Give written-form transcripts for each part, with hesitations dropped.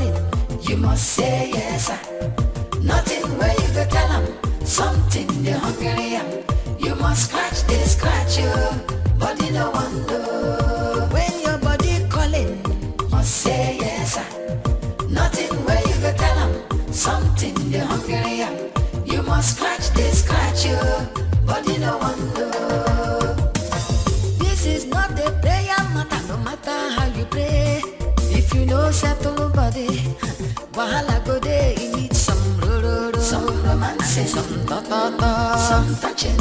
calling, you must say yes. Nothing where you go tell them, something they hungry am. You must scratch your body no one know. When your body calling, must say yes. Nothing where you go tell them, something they hungry am. You must scratch your body no one know. This is not a prayer matter, no matter how you pray. If you know settle nobody, wahala go there, you need some some romancing, some ta-ta-ta, some touching.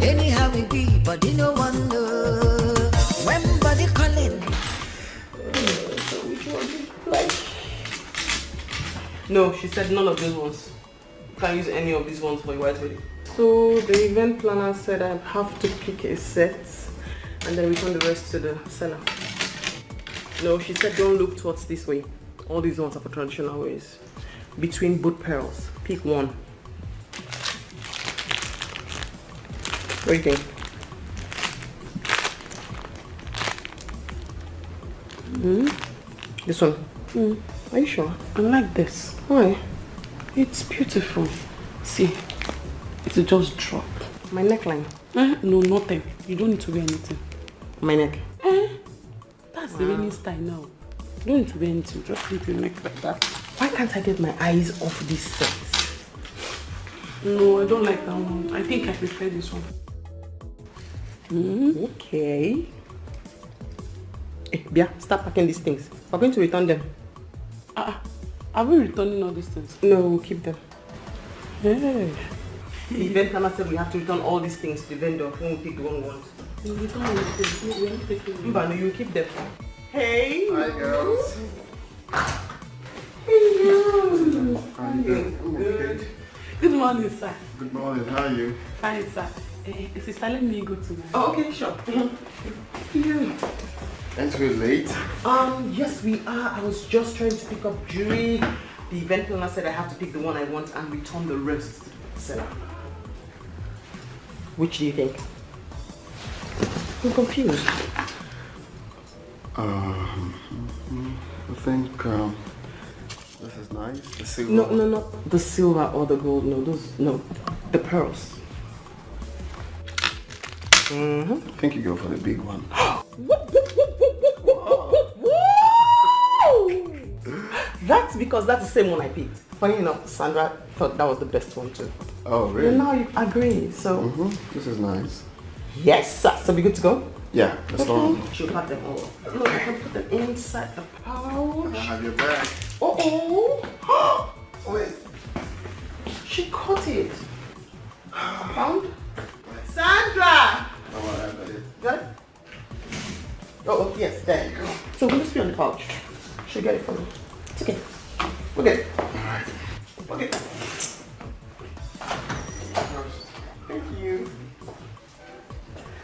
Anyhow we be, body no one know. When body calling. No, she said none of those ones. You can't use any of these ones for your white wedding. So the event planner said I have to pick a set and then return the rest to the seller. No, she said don't look towards this way. All these ones are for traditional ways. Between both pearls, pick one. What do you think? This one? Are you sure? I like this. Why? It's beautiful. See, it will just drop. My neckline? No, nothing. You don't need to wear anything. My neck? That's the wedding style now. You don't need to wear anything. Just leave your neck like that. Why can't I get my eyes off this set? No, I don't like that one. I think I prefer this one. Okay. Hey, Bia, start packing these things. We're going to return them. Are we returning all these things? No, we'll keep them. Hey. The event planner said we have to return all these things to the vendor when we pick the one we want. We'll return all these things. We are not taking them. But no, you keep them. Hey! Hi, girls. Hello. How you doing? Good. Good morning, sir. Good morning. How are you? Fine, sir. Sister, let me go to. Oh, okay, sure. Yeah. Aren't we late? Yes, we are. I was just trying to pick up jewelry. The event planner said I have to pick the one I want and return the rest to the seller. Which do you think? I'm confused. I think this is nice. The silver. No, not the silver or the gold. No, the pearls. I think you go for the big one. That's because that's the same one I picked. Funny enough, Sandra thought that was the best one too. Oh, really? And now you agree, so... This is nice. Yes, sir. So we good to go? Yeah, let's go. She'll pack them all. Look, I can put them inside the pouch. I have your bag. Oh! Wait. She caught it. Found? Sandra! Oh, I have it. Got it? Oh, yes, there you go. So we'll just be on the pouch. She'll get it for me. It's okay. We'll get it. Alright. Okay. Thank you.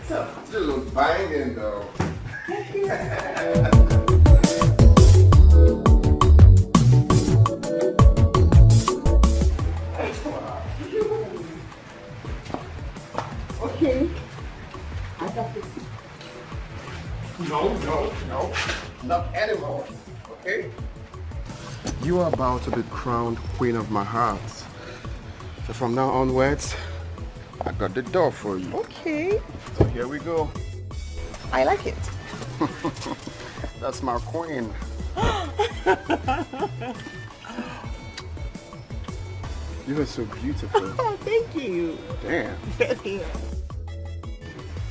So, It's a little banging though. okay. I got this. No. Not anymore. Okay? You are about to be crowned queen of my heart. So from now onwards, I got the door for you. Okay. So here we go. I like it. That's my queen. You are so beautiful. Oh, thank you. Damn.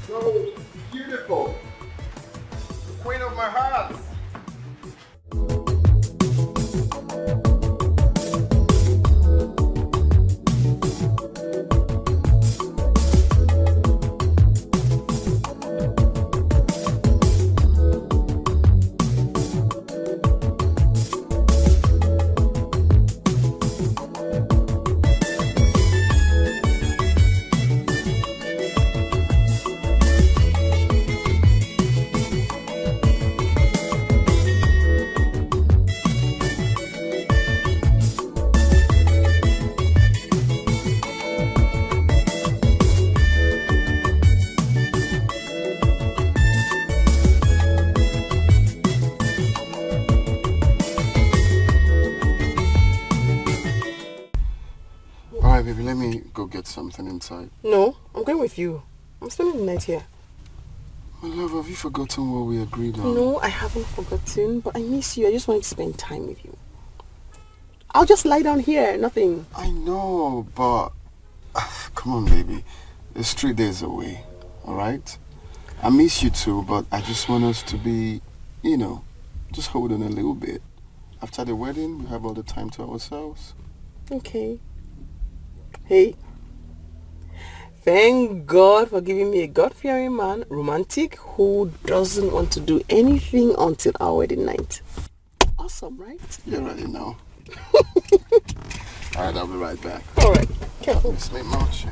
So beautiful. The queen of my heart. Alright, baby, let me go get something inside. No, I'm going with you. I'm spending the night here. My love, have you forgotten what we agreed on? No, I haven't forgotten, but I miss you. I just wanted to spend time with you. I'll just lie down here, nothing. I know, but... Come on, baby. It's 3 days away, alright? I miss you too, but I just want us to be, just hold on a little bit. After the wedding, we have all the time to ourselves. Okay. Hey. Thank God for giving me a God-fearing man, romantic, who doesn't want to do anything until our wedding night. Awesome, right? You're ready now. Alright, I'll be right back. Alright, careful. Miss me much.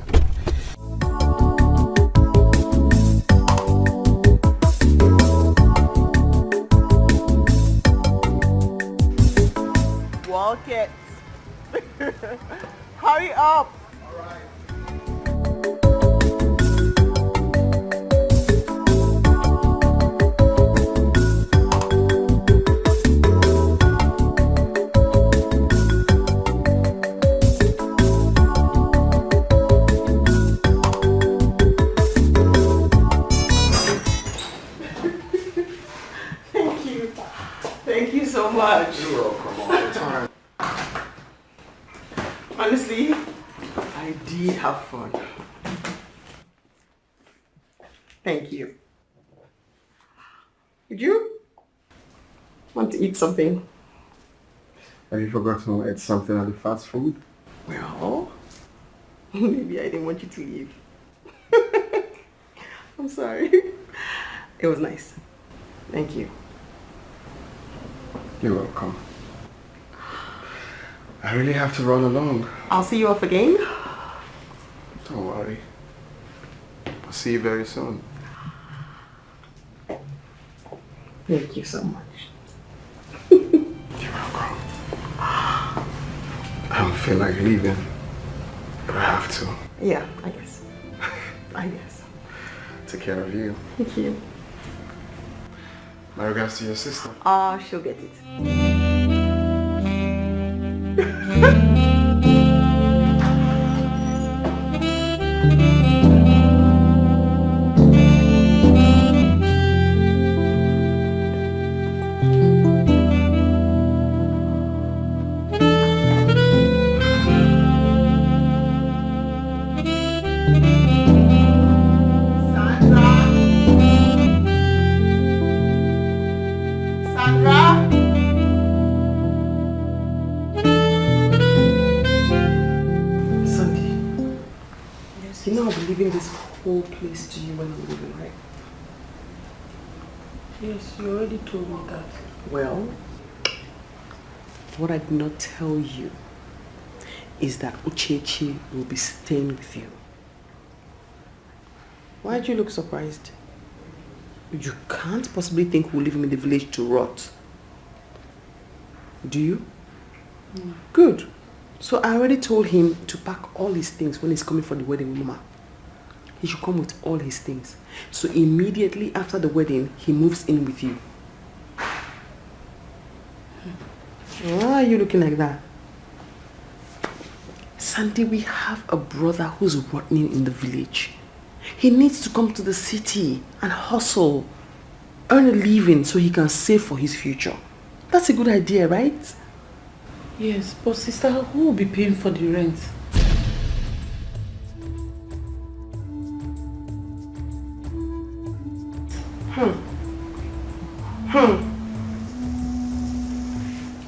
Walk it. Hurry up. Thank you so much. You're welcome all the time. Honestly, I did have fun. Thank you. Did you want to eat something? Have you forgotten to eat something at the fast food? Well, maybe I didn't want you to leave. I'm sorry. It was nice. Thank you. You're welcome. I really have to run along. I'll see you off again. Don't worry. I'll see you very soon. Thank you so much. You're welcome. I don't feel like leaving, but I have to. Yeah, I guess. I guess. Take care of you. Thank you. My regards to your sister. She'll get it. Leaving this whole place to you when I'm leaving, right? Yes, you already told me that. Well, what I did not tell you is that Uchechi will be staying with you. Why do you look surprised? You can't possibly think we'll leave him in the village to rot. Do you? No. Good. So I already told him to pack all his things when he's coming for the wedding with Mama. He should come with all his things. So immediately after the wedding, he moves in with you. Why are you looking like that? Sandy, we have a brother who's rotting in the village. He needs to come to the city and hustle, earn a living so he can save for his future. That's a good idea, right? Yes, but sister, who will be paying for the rent?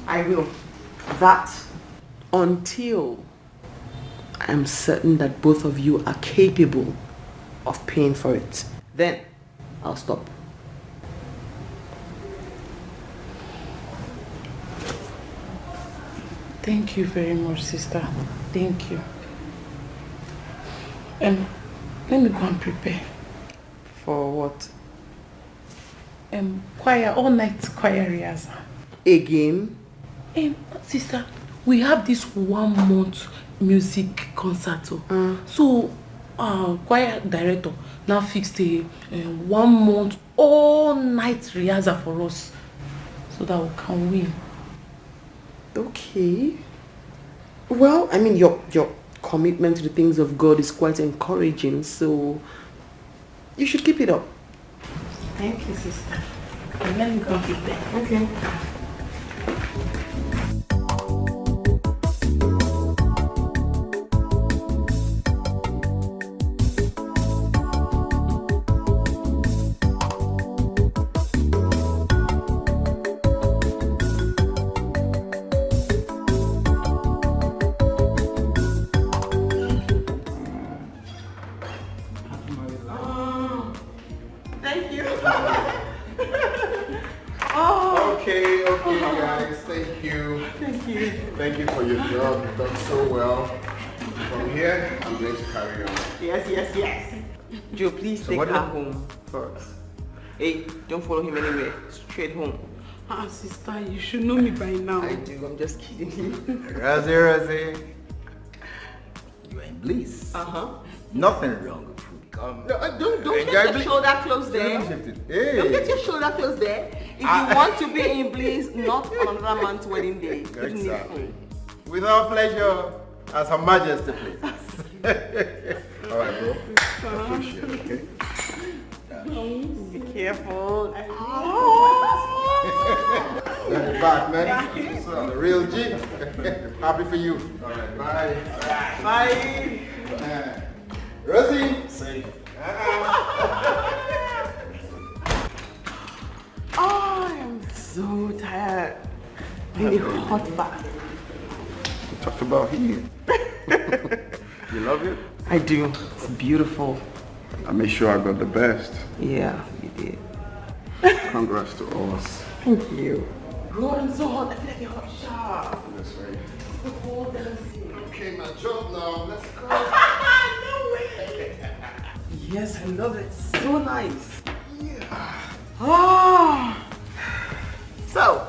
I will. That until I am certain that both of you are capable of paying for it. Then I'll stop. Thank you very much, sister. Thank you. Let me go and prepare. For what? Choir, all night choir rehearsal. Again? Sister, we have this 1 month music concert. So, choir director now fixed a 1 month all night rehearsal for us so that we can win. Okay. Well, I mean, your commitment to the things of God is quite encouraging, so you should keep it up. Thank you, sister. And let me go give them. Okay. Okay, guys, thank you. Thank you. Thank you for your job. You've done so well. From here, I'm going to carry on. Yes. Joe, please take her home first. Hey, don't follow him anywhere. Straight home. Sister, you should know me by now. I do, I'm just kidding you. Rosie. You are in bliss. Nothing wrong with food. Come. No, don't get your shoulder close there. Hey. Don't get your shoulder close there. If you want to be in bliss, not on another man's wedding day. Exactly. With our pleasure, as Her Majesty please. All right, bro. Appreciate it, okay? Be careful. Back, man. The real G. Happy for you. All right, bye. Bye. Rosie. Say. I am so tired. I need a hot bath. We talked about here. You love it? I do. It's beautiful. I made sure I got the best. Yeah, you did. Congrats to us. Thank you. Bro, I'm so hot. I feel like a hot shower. That's right. The whole dancing. Okay, now jump now. Let's go. No way. Yes, I love it. So nice. Yeah. Ah. So,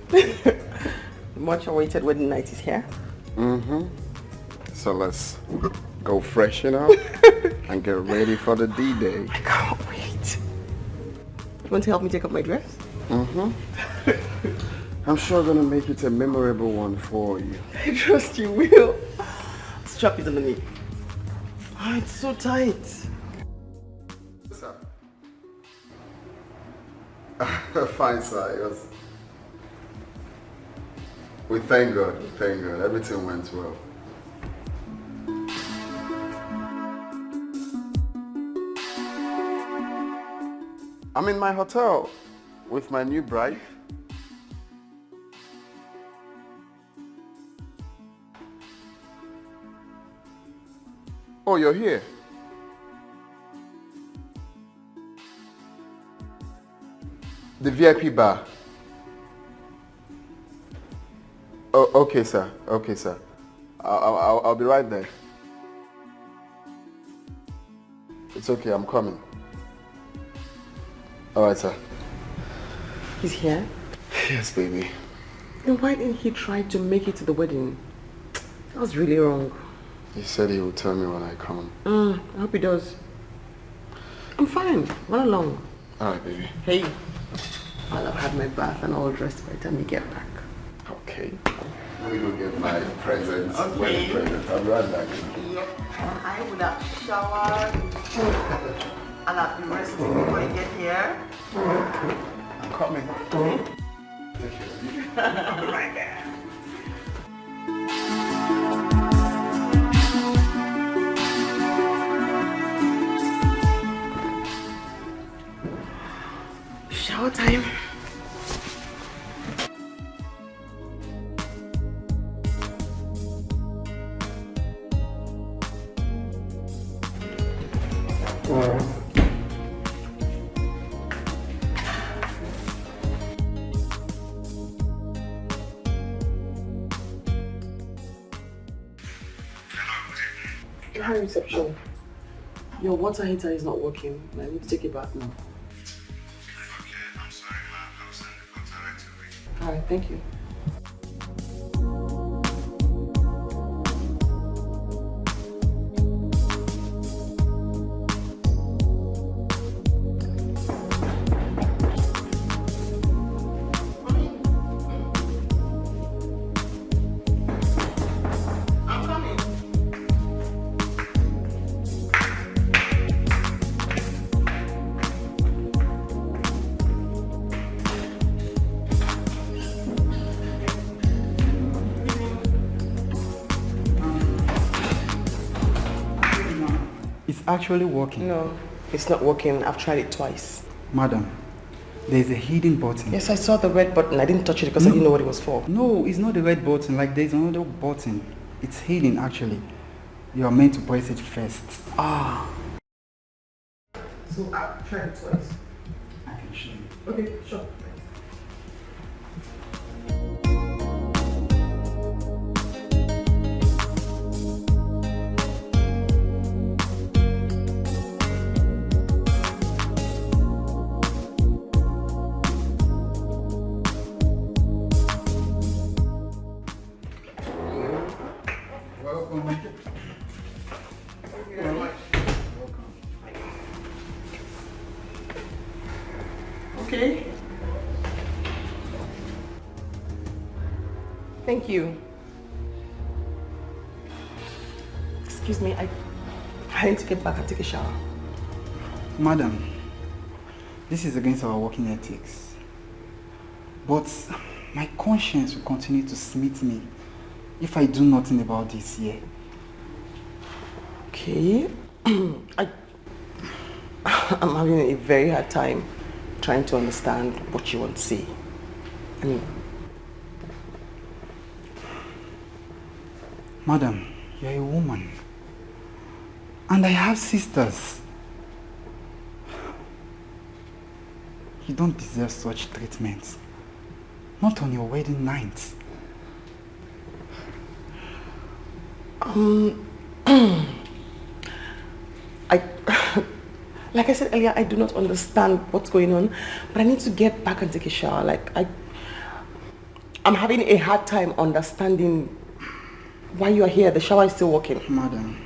the much awaited wedding night is here. So let's go freshen up and get ready for the D-Day. I can't wait. You want to help me take off my dress? I'm sure gonna make it a memorable one for you. I trust you will. Strap it on me. Oh, it's so tight. Sir. Fine, sir. We thank God. Everything went well. I'm in my hotel with my new bride. Oh, you're here? The VIP bar. Oh, okay, sir. Okay, sir. I'll be right there. It's okay, I'm coming. All right, sir. He's here? Yes, baby. Then why didn't he try to make it to the wedding? That was really wrong. He said he would tell me when I come. I hope he does. I'm fine. Run along. All right, baby. Hey, I'll have had my bath and all dressed by the time you get back. Okay. Let me go get my presents. Okay. Wedding presents. I'll be right back. Yep. And I would have showered and I'll be resting before you get here. I'm coming. Take care of you. I'll be right there. Shower time. Hi, reception. Your water heater is not working. I need to take it back now. Okay, I'm sorry, ma'am. I'll send the water right away. All right, thank you. I'm coming. actually working. No, it's not working. I've tried it twice. Madam, there's a hidden button. Yes, I saw the red button. I didn't touch it because I didn't know what it was for. No, it's not the red button. Like there's another button. It's hidden actually. You are meant to press it first. Ah. So I've tried it twice. I can show you. Okay, sure. Okay. Thank you. Excuse me, I need to get back and take a shower. Madam, this is against our working ethics. But my conscience will continue to smite me if I do nothing about this here. Okay. I'm having a very hard time trying to understand what you want to say. I mean, Madam, you're a woman. And I have sisters. You don't deserve such treatment. Not on your wedding night. Like I said earlier, I do not understand what's going on, but I need to get back and take a shower. I'm having a hard time understanding why you are here. The shower is still working. Madam,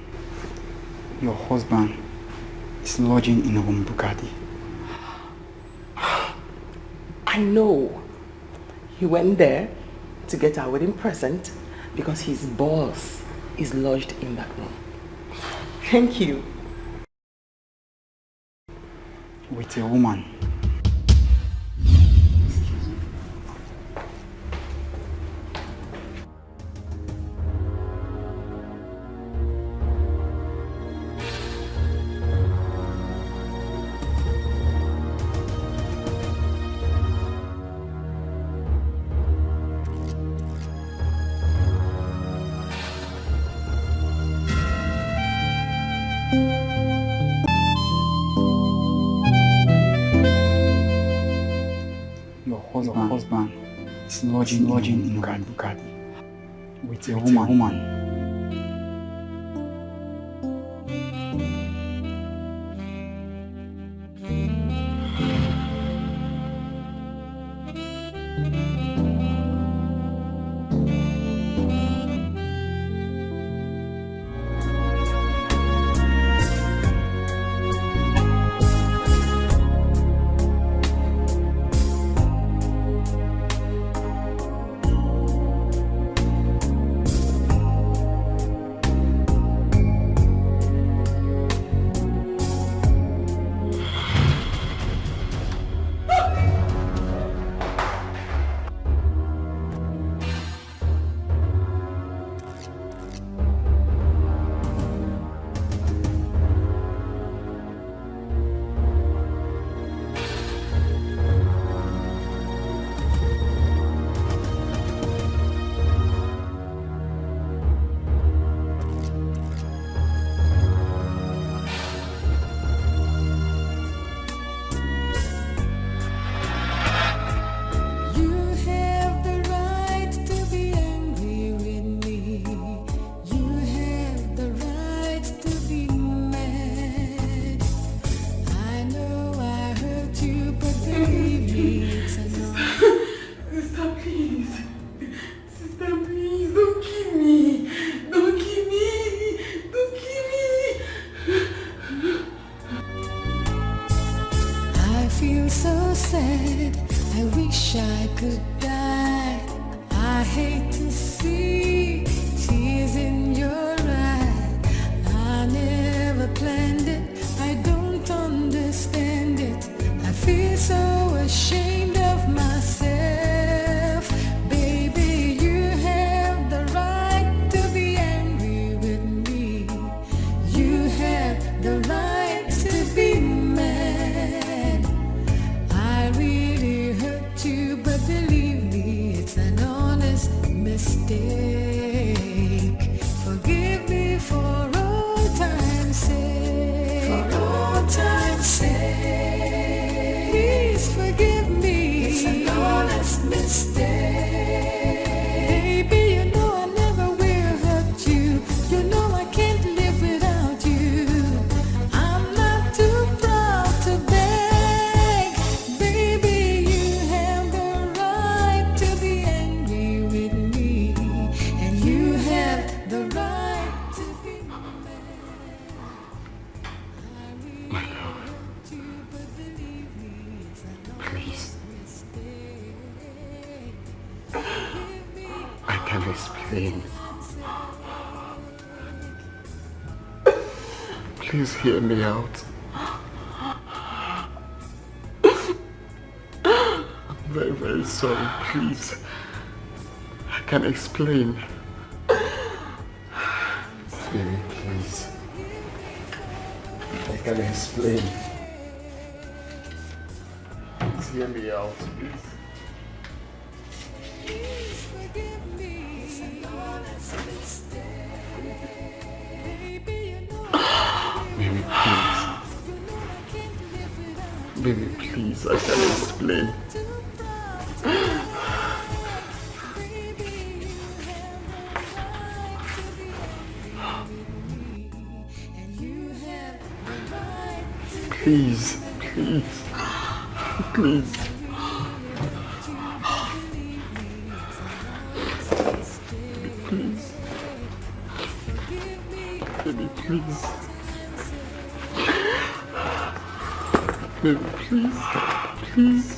your husband is lodging in a Bugatti. I know. He went there to get our wedding present because his boss is lodged in that room. Thank you. With a woman. Your husband is lodging in a Bugatti with a woman. can explain. Please hear me out. I'm very, very sorry. Please. I can explain. Baby, please. I can explain. Please hear me out, please. Baby, please. Baby, please, I can explain. Please, please, please. Please. Baby, please. Baby, please. Please.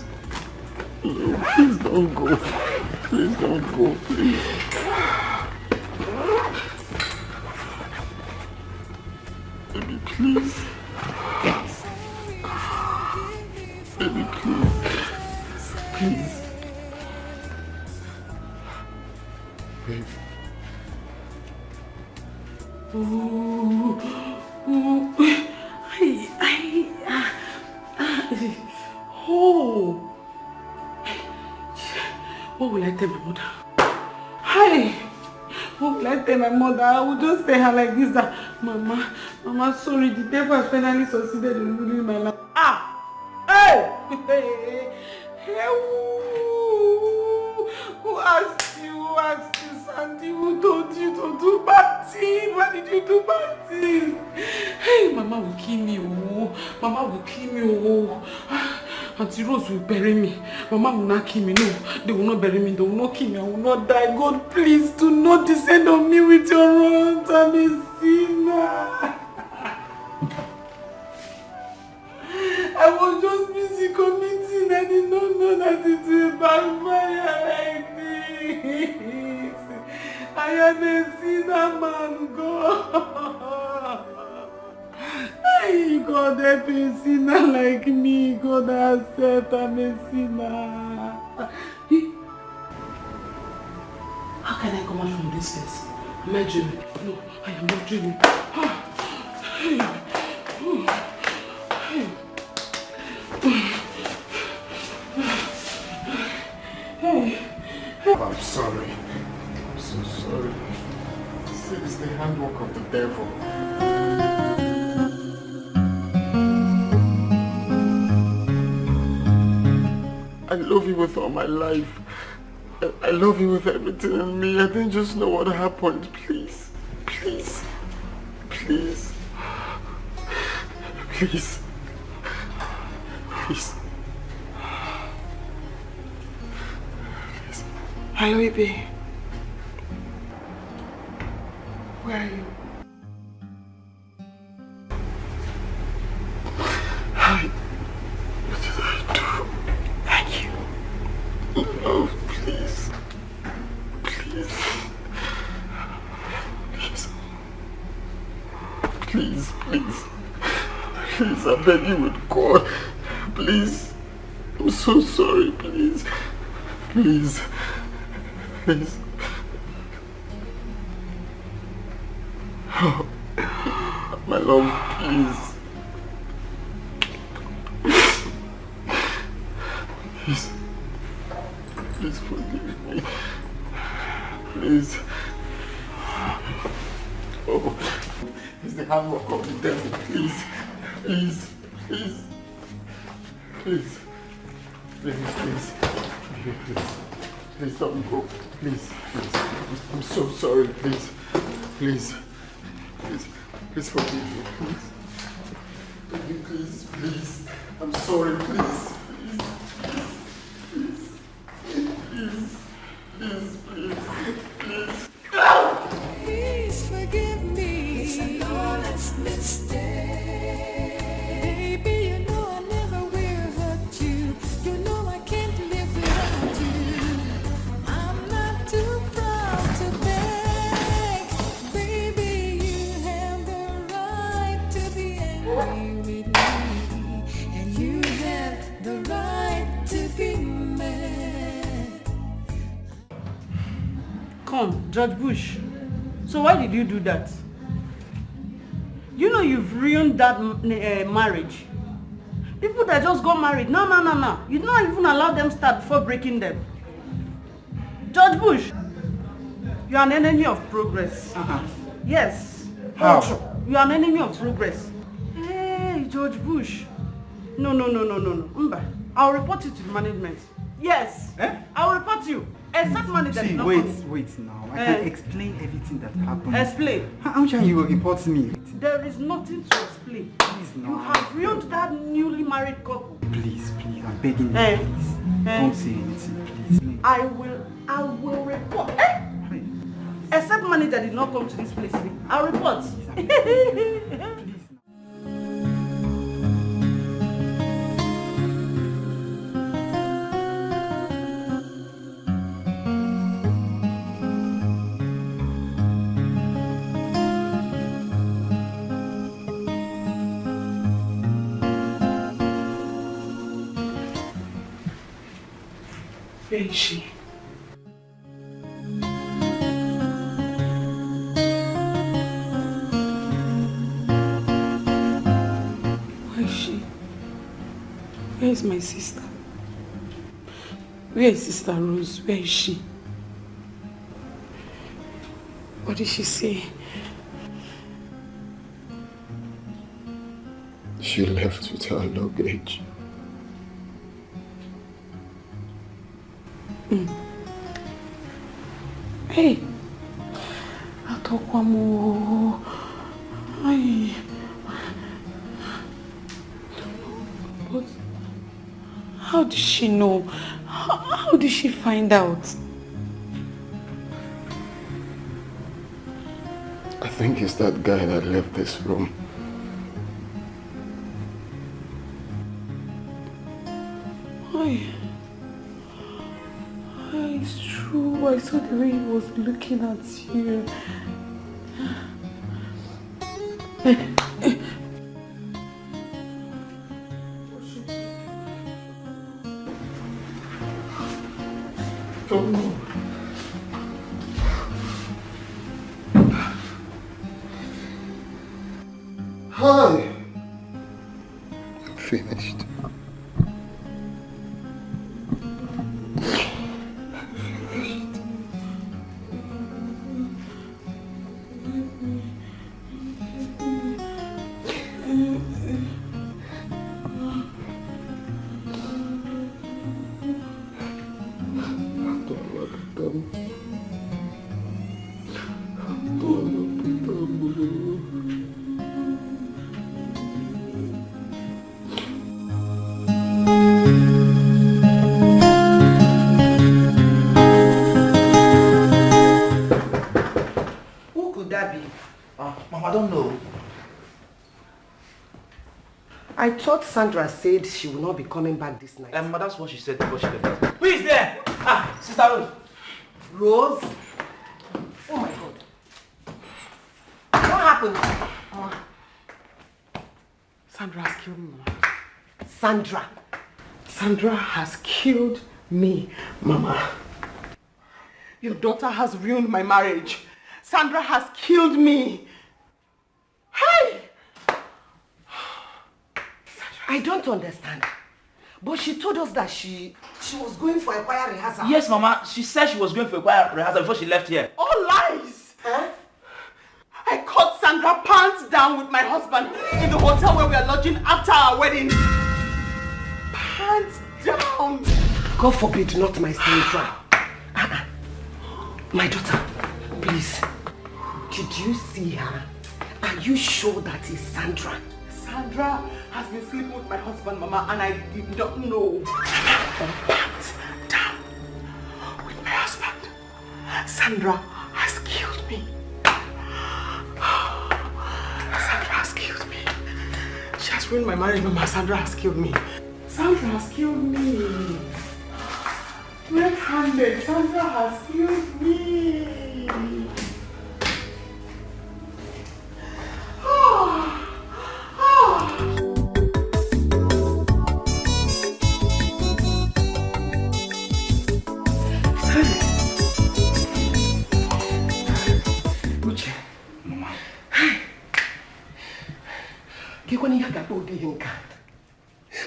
No, please don't go. Please don't go, please. Baby, please. Baby, please. Please. Baby. What will I tell my mother? Hi! What will I tell my mother? I will just tell her like this that Mama, sorry, the devil has finally succeeded in ruling my life. Hey! Who asked you, Sandy? Who told you to do bad things? Why did you do bad things? Hey, Mama will kill me, oh. Mama will kill me, oh. Auntie Rose will bury me. Mama will not kill me. No, they will not bury me. They will not kill me. I will not die. God, please do not descend on me with your wrath. I'm a sinner. I was just busy committing. I did not know that it will backfire like this. I am a sinner, man, God. Hey, God, help a sinner like me. God, accept I'm a sinner. How can I come out from this place? Am I dreaming? No, I am not dreaming. I'm sorry. I'm so sorry. This is the handwork of the devil. I love you with all my life. I love you with everything in me. I didn't just know what happened. Please. Please. Please. Please. Please. Hello, baby. Where are you? Hi. What did I do? Thank you. No, please. Please. Please. Please. Please, I beg you with God. Please. I'm so sorry, please. Please. Please. Oh, my love, please. Please. Please forgive me. Please. Oh, it's the handwork of the devil. Please. Please. Please. Please. Please. Please. Please. Please don't go. Please. Please. I'm so sorry. Please. Please. Please. Please forgive me. Please. Please. Please. I'm sorry. Please. Please. Please. Please. Please. Please. Please forgive me. It's an honest mistake. Baby, you know I never will hurt you. You know I can't live without you. I'm not too proud George Bush, so why did you do that? You know you've ruined that marriage. People that just got married, no. You don't even allow them start before breaking them. George Bush, you are an enemy of progress. Yes. How? You are an enemy of progress. Hey, George Bush. No. Mba, I'll report you to the management. Yes. I'll report you. Except manager. See, wait now. I can explain everything that happened. Explain. I'm sure you will report me. There is nothing to explain. Please, no. You have ruined that newly married couple. Please, I'm begging you, please. Don't say anything, please. I will report. Except manager did not come to this place. I'll report. Please. Where is she? Where is she? Where is my sister? Where is Sister Rose? Where is she? What did she say? She left with her luggage. Hey, Atokwamo. Ay. But how did she know? How did she find out? I think it's that guy that left this room. Ay. It's true. I saw the way he was looking at you. Hi. I'm finished. I thought Sandra said she will not be coming back this night. That's what she said before she left. Who is there? Sister Rose. Rose? Oh my God. What happened? Sandra has killed me, Mama. Sandra? Sandra has killed me, Mama. Your daughter has ruined my marriage. Sandra has killed me. Hey! I don't understand. But she told us that she was going for a choir rehearsal. Yes, Mama. She said she was going for a choir rehearsal before she left here. All lies! I caught Sandra pants down with my husband in the hotel where we are lodging after our wedding. Pants down! God forbid not my Sandra. My daughter, please. Did you see her? Are you sure that is Sandra? Sandra has been sleeping with my husband, Mama, and I did not know. Pants down with my husband. Sandra has killed me. Sandra has killed me. She has ruined my marriage, Mama. Sandra has killed me. Sandra has killed me. Red-handed. Sandra has killed me.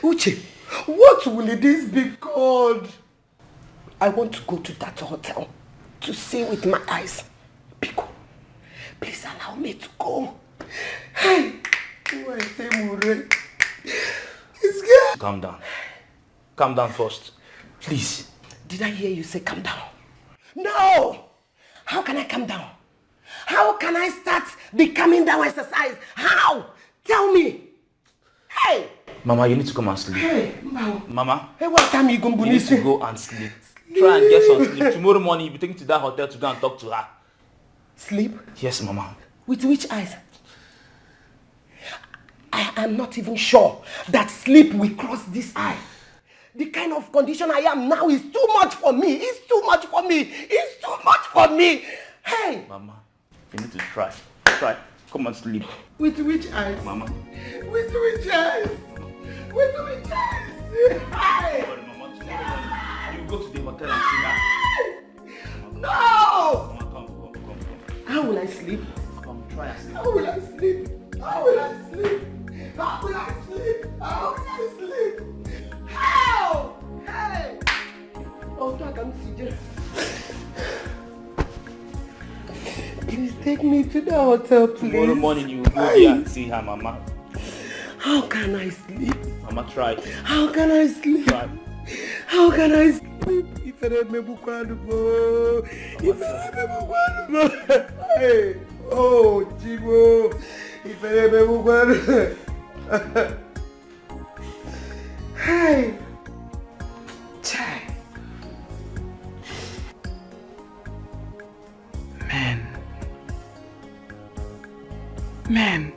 Uche, what will this be called? I want to go to that hotel to see with my eyes. Pico, please allow me to go. Hey, calm down. Calm down first. Please. Did I hear you say calm down? No! How can I calm down? How can I start the calming down exercise? How? Tell me. Hey! Mama, you need to come and sleep. Hey, Mama. Mama, Hey, what time you going to need to go and sleep. Try and get some sleep. Tomorrow morning, you'll be taken to that hotel to go and talk to her. Sleep? Yes, Mama. With which eyes? I am not even sure that sleep will cross this eye. The kind of condition I am now is too much for me. It's too much for me. It's too much for me. Hey! Mama, you need to try. Try. Come and sleep. With which eyes? Mama. With which eyes? With which eyes? Hey! Mama, tomorrow morning, you go to the hotel and see her. No! Mama, come. How will I sleep? Come, try and sleep. How will I sleep? How will I sleep? How will I sleep? How will I sleep? How? Hey! Oh, I can see you. Please take me to the hotel, please. Tomorrow morning you will go there and see her, Mama. How can I sleep? Mama, try. How can I sleep? Try. How can I sleep? If I don't remember Kwadubo. If I remember Kwadubo. Hey! Oh, Jibo. If I remember Kwadubo. Hey! Chai! Man.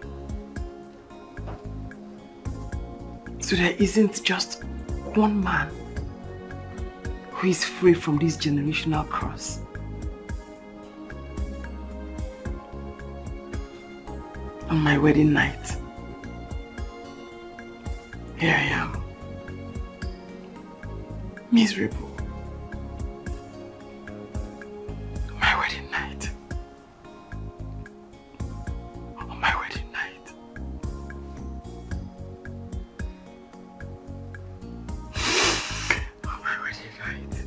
So there isn't just one man who is free from this generational curse. On my wedding night, here I am, miserable. On my wedding night. On my wedding night. On my wedding night.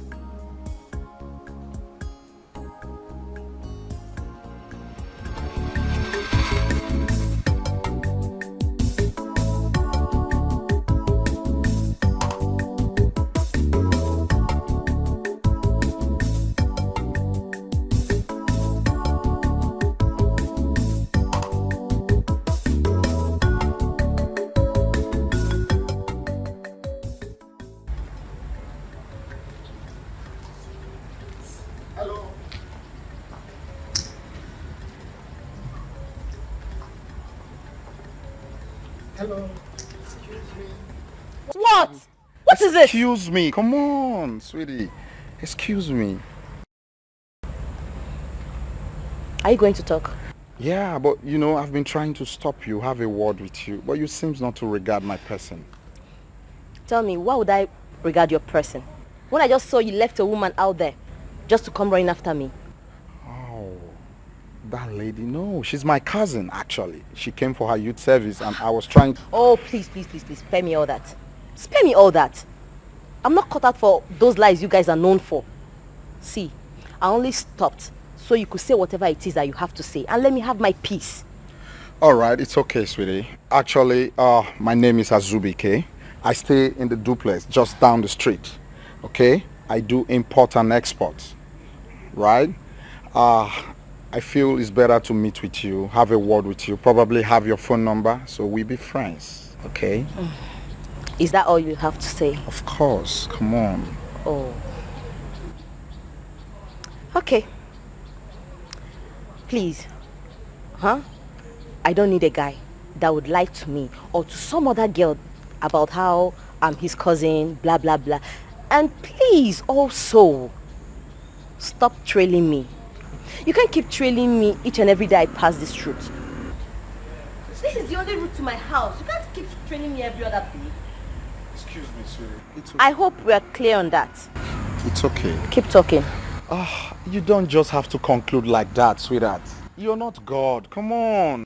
Hello. What? What is it? Excuse me. Come on, sweetie. Excuse me. Are you going to talk? Yeah, but you know, I've been trying to stop you, have a word with you, but you seem not to regard my person. Tell me, why would I regard your person? When I just saw you left a woman out there just to come running after me. Oh, that lady, no, she's my cousin, actually. She came for her youth service and I was trying to... Oh, please, please, please, please, spare me all that. Spare me all that. I'm not cut out for those lies you guys are known for. See, I only stopped so you could say whatever it is that you have to say and let me have my peace. All right, it's okay, sweetie. Actually, my name is Azubike. I stay in the duplex just down the street, okay? I do import and export, right? I feel it's better to meet with you, have a word with you, probably have your phone number, so we be friends, okay? Is that all you have to say? Of course, come on. Oh. Okay. Please. Huh? I don't need a guy that would lie to me or to some other girl about how I'm his cousin, blah, blah, blah. And please also stop trailing me. You can't keep trailing me each and every day I pass this route. This is the only route to my house. You can't keep trailing me every other day. Excuse me, sweetie. It's okay. I hope we are clear on that. It's okay. Keep talking. You don't just have to conclude like that, sweetheart. You're not God. Come on.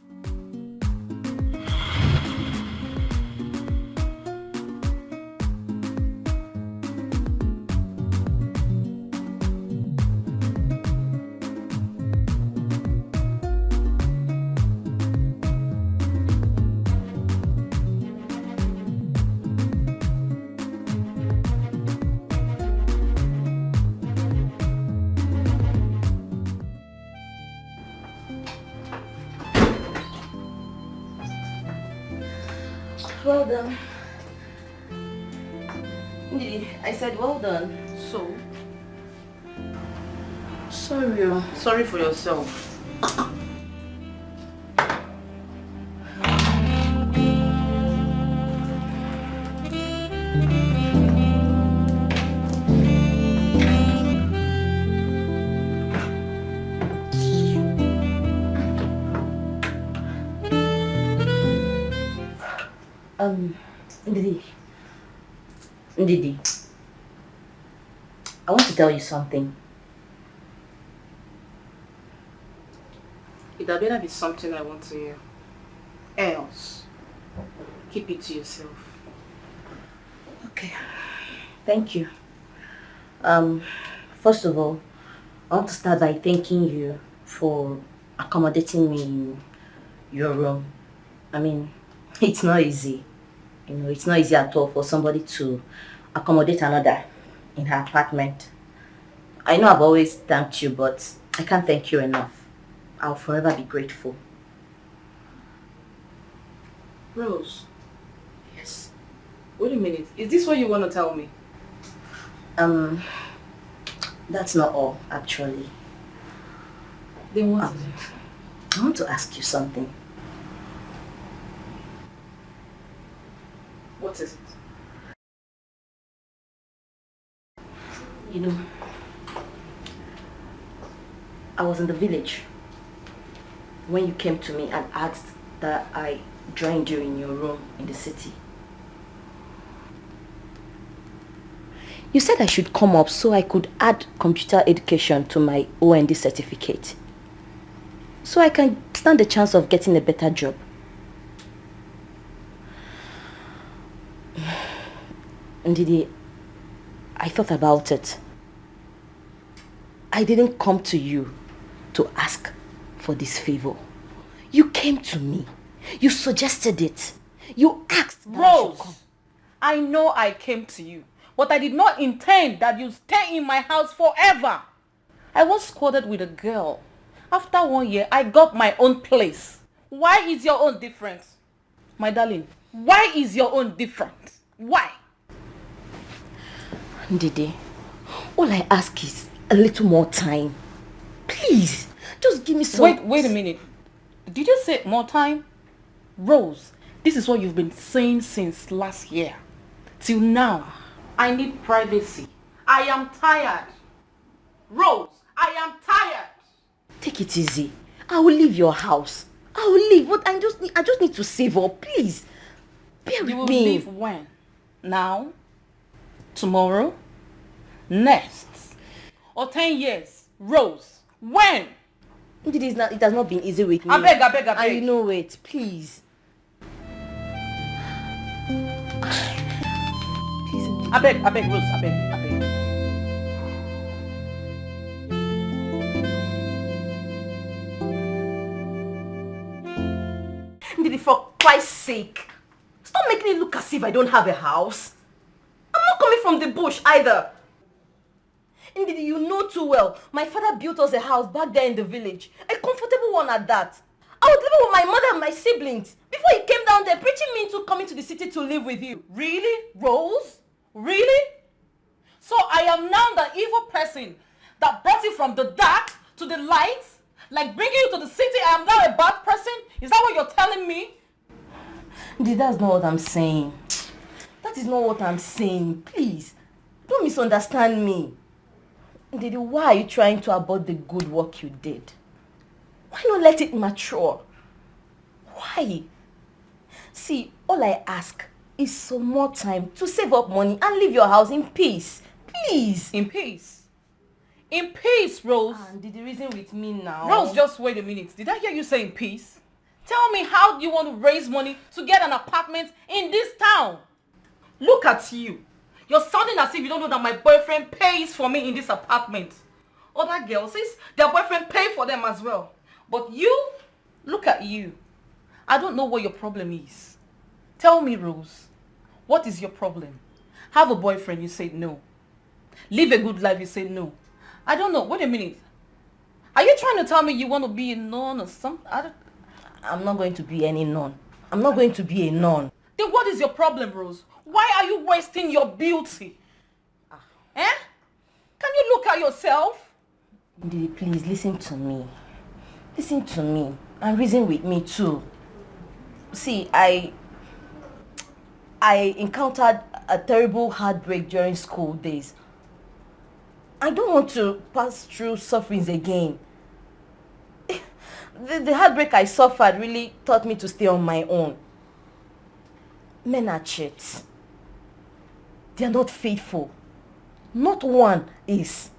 Well done. I said well done. So? Sorry, sorry for yourself. Ndidi, I want to tell you something. It had better be something I want to hear. Else, keep it to yourself. Okay. Thank you. First of all, I want to start by thanking you for accommodating me in your room. I mean, it's not easy. You know, it's not easy at all for somebody to accommodate another in her apartment. I know I've always thanked you, but I can't thank you enough. I'll forever be grateful. Rose. Yes. Wait a minute. Is this what you want to tell me? That's not all, actually. Then what is it? I want to ask you something. What is it? You know, I was in the village when you came to me and asked that I joined you in your room in the city. You said I should come up so I could add computer education to my OND certificate, so I can stand the chance of getting a better job. Ndidi, I thought about it. I didn't come to you to ask for this favor. You came to me. You suggested it. You asked. Rose, I know I came to you, but I did not intend that you stay in my house forever. I was squatted with a girl. After 1 year, I got my own place. Why is your own different? My darling, why is your own different? Why? Ndidi, all I ask is a little more time. Please, just give me some... Wait a minute. Did you say more time? Rose, this is what you've been saying since last year. Till now, I need privacy. I am tired. Rose, I am tired. Take it easy. I will leave your house. I will leave, but I just need to save up. Please, bear with me. You will leave when? Now? Tomorrow? Next? Or 10 years? Rose, when? It has not been easy with me. I beg. I know it. Please. I beg, Rose, I beg. Ndidi, for Christ's sake, stop making it look as if I don't have a house. I'm not coming from the bush either. Ndidi, you know too well, my father built us a house back there in the village. A comfortable one at that. I was living with my mother and my siblings before he came down there preaching me into coming to the city to live with you. Really, Rose? Really? So I am now the evil person that brought you from the dark to the light? Like bringing you to the city, I am now a bad person? Is that what you're telling me? Ndidi, that's not what I'm saying. That is not what I'm saying. Please, don't misunderstand me. Ndidi, why are you trying to abort the good work you did? Why not let it mature? Why? See, all I ask is some more time to save up money and leave your house in peace. Please. In peace? In peace, Rose. Ndidi, reason with me now. Rose, just wait a minute. Did I hear you say in peace? Tell me, how do you want to raise money to get an apartment in this town? Look at you. You're sounding as if you don't know that my boyfriend pays for me in this apartment. Other girls, their boyfriend pays for them as well. But you, look at you. I don't know what your problem is. Tell me, Rose, what is your problem? Have a boyfriend, you say no. Live a good life, you say no. I don't know. Wait a minute. Are you trying to tell me you want to be a nun or something? I'm not going to be any nun. I'm not going to be a nun. Then what is your problem, Rose? Why are you wasting your beauty? Eh? Can you look at yourself? Ndidi, please listen to me. Listen to me and reason with me too. See, I encountered a terrible heartbreak during school days. I don't want to pass through sufferings again. The heartbreak I suffered really taught me to stay on my own. Men are cheats. They are not faithful. Not one is.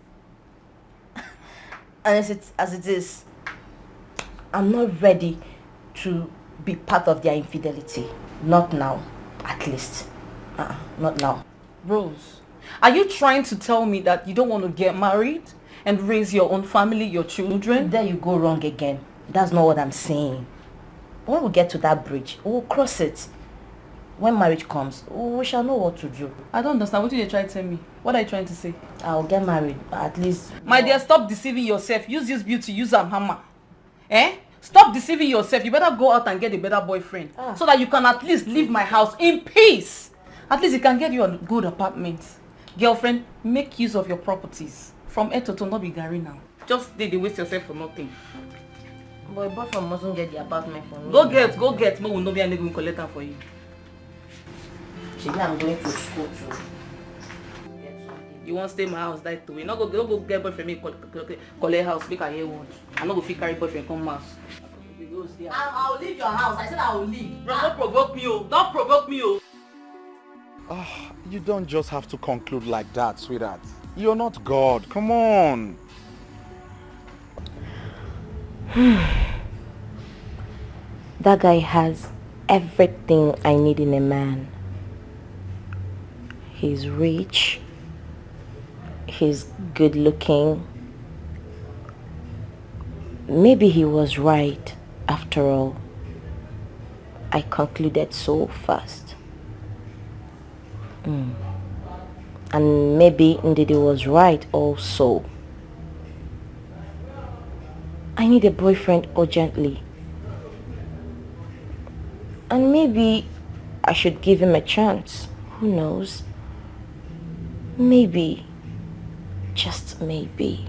And as it is, I'm not ready to be part of their infidelity. Not now, at least. Not now. Rose, are you trying to tell me that you don't want to get married and raise your own family, your children? There you go wrong again. That's not what I'm saying. When we get to that bridge, we'll cross it. When marriage comes, we shall know what to do. I don't understand. What did you try to tell me? What are you trying to say? I'll get married, at least. My dear, stop deceiving yourself. Use this beauty, use a hammer. Eh? Stop deceiving yourself. You better go out and get a better boyfriend. So that you can at least leave my house in peace. At least he can get you a good apartment. Girlfriend, make use of your properties. From A to not be Gary now. Just they waste yourself for nothing. But boyfriend mustn't get the apartment for me. Go get. Mo will not be any going to collect them for you. Maybe I'm going to school too. You won't stay in my house that way. Not go get boyfriend me collect house, make a hear word. I'm not go fit carry boyfriend come house. I'll leave your house. I said I will leave. Bro, don't provoke me, oh. Don't provoke me, oh. Oh, you don't just have to conclude like that, sweetheart. You're not God. Come on. That guy has everything I need in a man. He's rich. He's good looking. Maybe he was right after all. I concluded so fast. And maybe Ndidi was right also. I need a boyfriend urgently. And maybe I should give him a chance. Who knows? Maybe. Just maybe.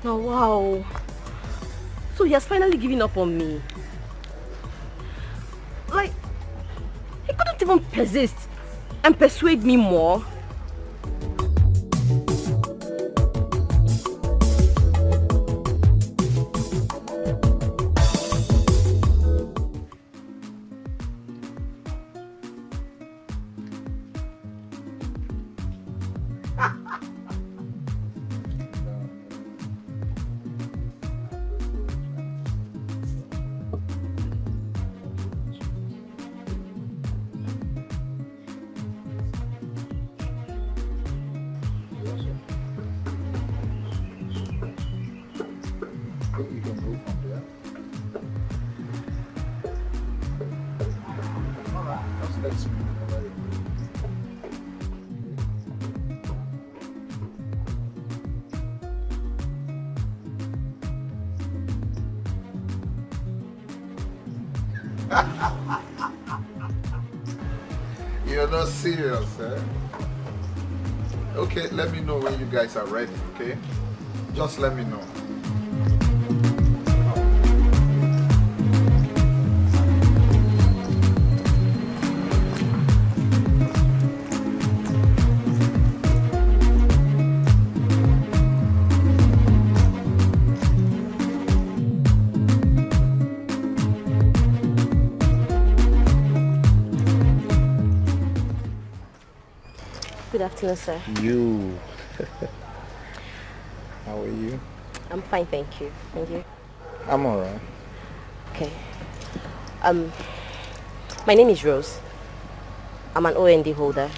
Wow. So he has finally given up on me. Like, he couldn't even persist and persuade me more. You're not serious, eh? Okay, let me know when you guys are ready, okay? Just let me know. afternoon, sir. You. How are you? I'm fine, thank you. And you? I'm alright. Okay. My name is Rose. I'm an OND holder.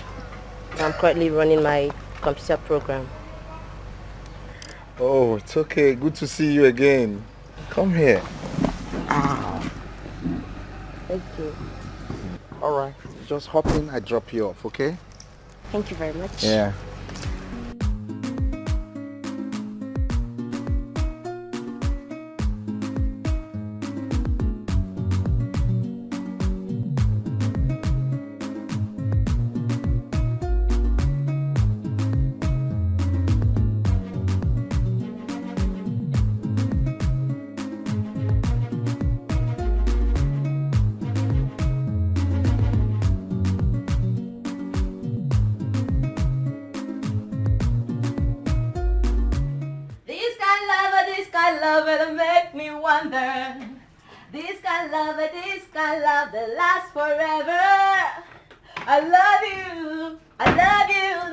I'm currently running my computer program. Oh, it's okay. Good to see you again. Come here. Thank you. Alright. Just hop in. I drop you off, okay? Thank you very much. Yeah. This kind of love that lasts forever. I love you,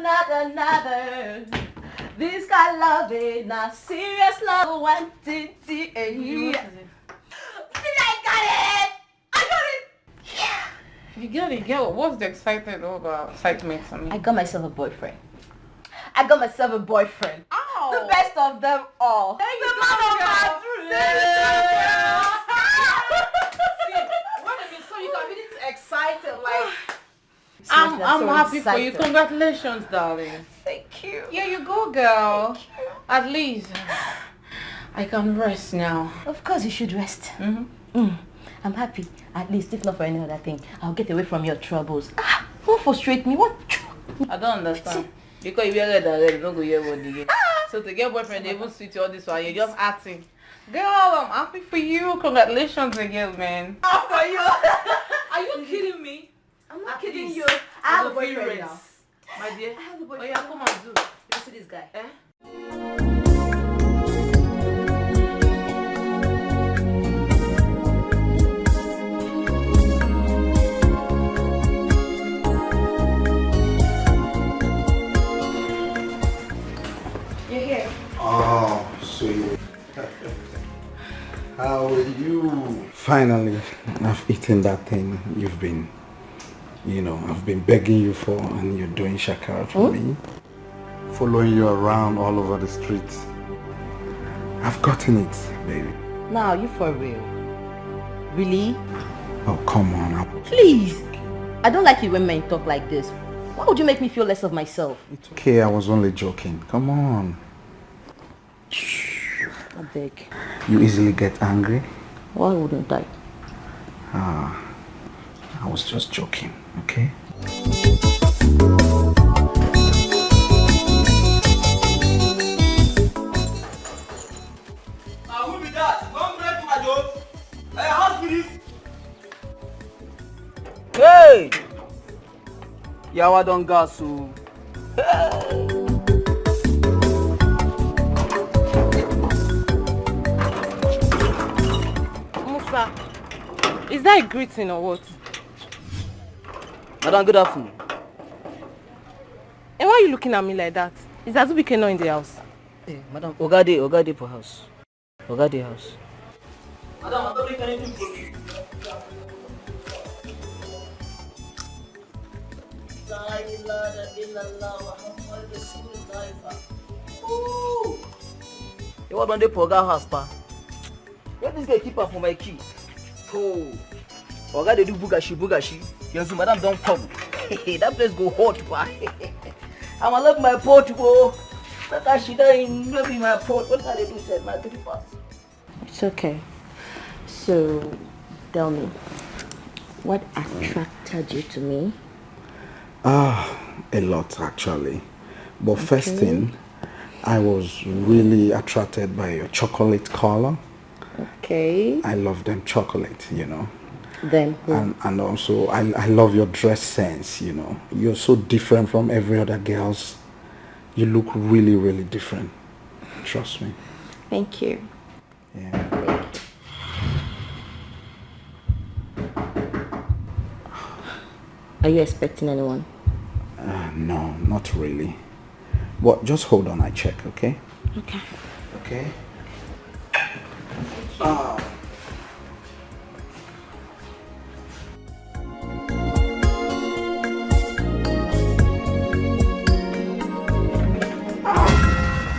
not another. This kind of love ain't not serious love. One, two, three, and I got it! Yeah! You get it, girl. What's the excitement for me? I got myself a boyfriend. Ow. The best of them all. There you go, girl. So you can be excited, like I'm happy for you. Congratulations, darling. Thank you. Here you go, girl. At least I can rest now. Of course you should rest. I'm happy. At least, if not for any other thing, I'll get away from your troubles. Don't frustrate me. What? I don't understand. Because you are already, don't go here one again. So to get boyfriend, they even sweet you all this one. You're just acting. Girl, I'm happy for you. Congratulations again, man. For you. Are you kidding me? I'm not kidding you. I have a boyfriend now. My dear. I have a Oh boyfriend. yeah, come and do. You see this guy? You're here. Oh, sweet. How are you? Finally, I've eaten that thing you've been, I've been begging you for, and you're doing shakara for me. Following you around all over the streets. I've gotten it, baby. Now, you for real? Really? Oh, come on. Please. I don't like it when men talk like this. Why would you make me feel less of myself? It's okay, I was only joking. Come on. I beg. You easily get angry? Why wouldn't I? I was just joking, okay? Who be that? Don't break my door. Hey, how's this? Hey! Yawa don gas o. Musa, is that a greeting or what? Madam, good afternoon. And why are you looking at me like that? Is Azubike not in the house? Hey, Madam, Ogade for house. Ogade house. Madam, I don't make anything for you. You want on the Poga house, pa? Where this guy keep up for my key? Oh, Oga they do bugashi. Yes, madam don't come. That place go hot, pa. I'ma love my pot, go. That she dying, loving my pot. What can they do? Said my 3 parts. It's okay. So, tell me, what attracted you to me? A lot actually. But first thing, I was really attracted by your chocolate color. Okay. I love them chocolate, Then who? And also I love your dress sense, You're so different from every other girls. You look really, really different. Trust me. Thank you. Yeah. Thank you. Are you expecting anyone? No, not really. But just hold on, I check, okay? Okay. Okay.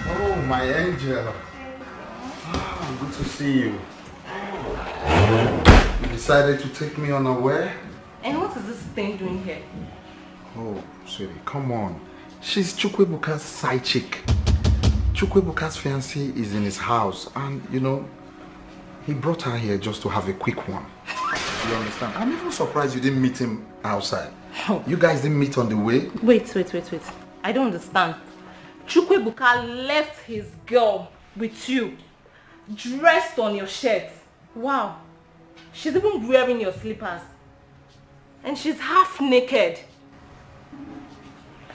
Oh, my angel. Good to see you. You decided to take me unaware? And what is this thing doing here? Oh, sweetie, come on. She's Chukwebuka's side chick. Chukwebuka's fiancé is in his house and, you know, he brought her here just to have a quick one. You understand? I'm even surprised you didn't meet him outside. Oh. You guys didn't meet on the way? Wait. I don't understand. Chukwebuka left his girl with you, dressed on your shirt. Wow. She's even wearing your slippers. And she's half naked.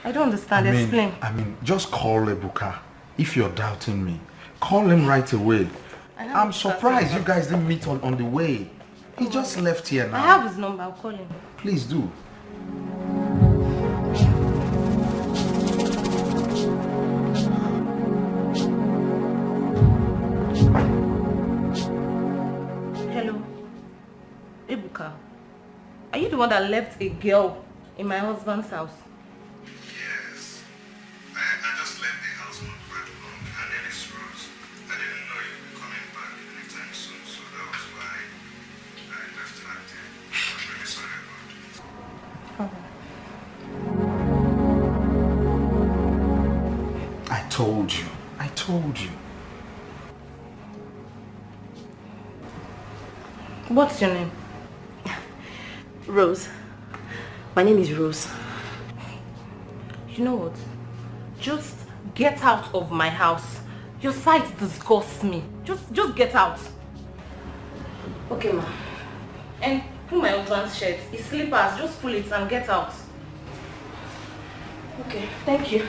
I don't understand. Explain. I mean, just call Ebuka. If you're doubting me, call him right away. I'm surprised you guys didn't meet on the way. He just left here now. I have his number. I'll call him. Please do. Hello. Ebuka. Are you the one that left a girl in my husband's house? Yes. I just left the house not quite long. Her name is Rose. I didn't know you'd be coming back anytime soon, so that was why I left her there. I'm really sorry about it. I told you. What's your name? Rose. My name is Rose. You know what? Just get out of my house. Your sight disgusts me. Just get out. Okay, ma. And pull my husband's shirt. His slippers. Just pull it and get out. Okay, thank you.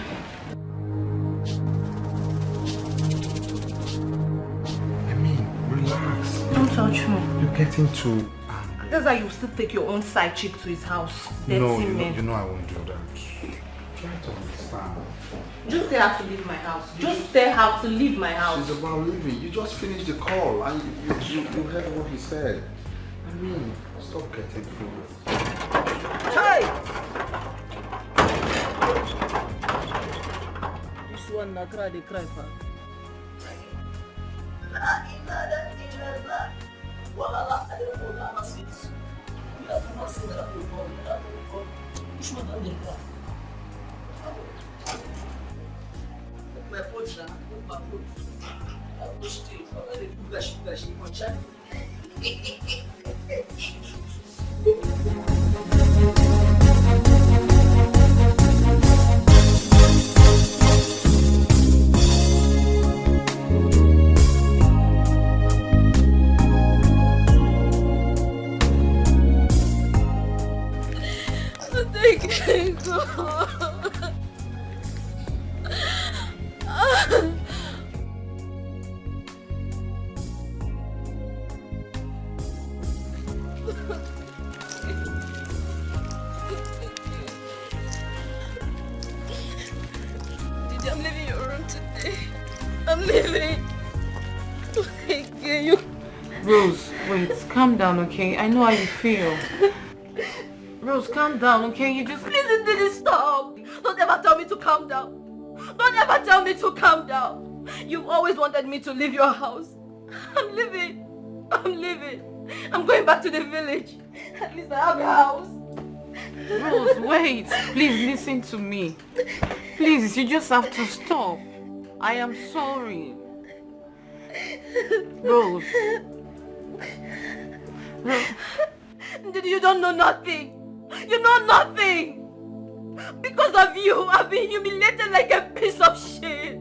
I mean, relax. Don't touch me. You're getting too angry. That's why you still take your own side chick to his house. No, Dirty man. you know I won't do that. Try to understand. Just tell her to leave my house. Just tell her to leave my house. She's about leaving. You just finished the call and you heard what he said. I mean, stop getting fooled. Hey! This one na cry, they cry for. I'm leaving your room today. I'm leaving. You. Rose, wait, calm down, okay? I know how you feel. Rose, calm down, okay? You just... Please, Didi, stop. Don't ever tell me to calm down. Don't ever tell me to calm down. You've always wanted me to leave your house. I'm leaving. I'm going back to the village. At least I have a house. Rose, wait. Please listen to me. Please, you just have to stop. I am sorry. Rose. Didi, you don't know nothing. You know nothing. Because of you, I've been humiliated like a piece of shit.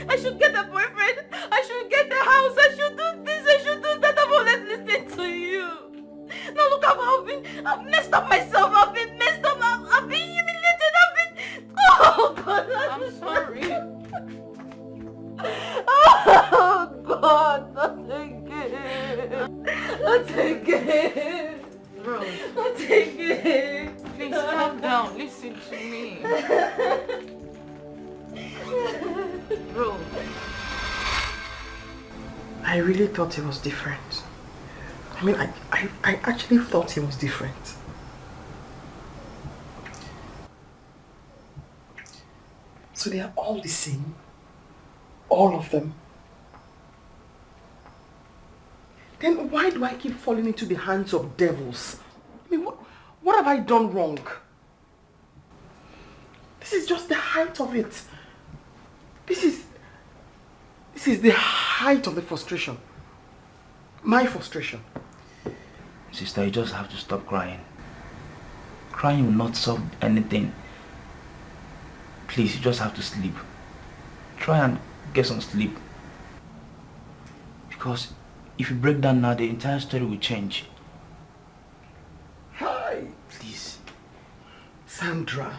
I should get a boyfriend. I should get a house. I should do this. I should do that. I've always listened to you. Now look how I've messed up myself. I've been messed up. I've been humiliated. Oh God. I'm sorry. Oh God. Not again. Not again. Rose. Not again. Please calm down. Listen to me. Bro. I really thought he was different. I mean, I actually thought he was different. So they are all the same? All of them? Then why do I keep falling into the hands of devils? I mean, what have I done wrong? This is just the height of it. This is the height of the frustration. My frustration. Sister, you just have to stop crying. Crying will not solve anything. Please, you just have to sleep. Try and get some sleep. Because if you break down now, the entire story will change. Hi. Please. Sandra.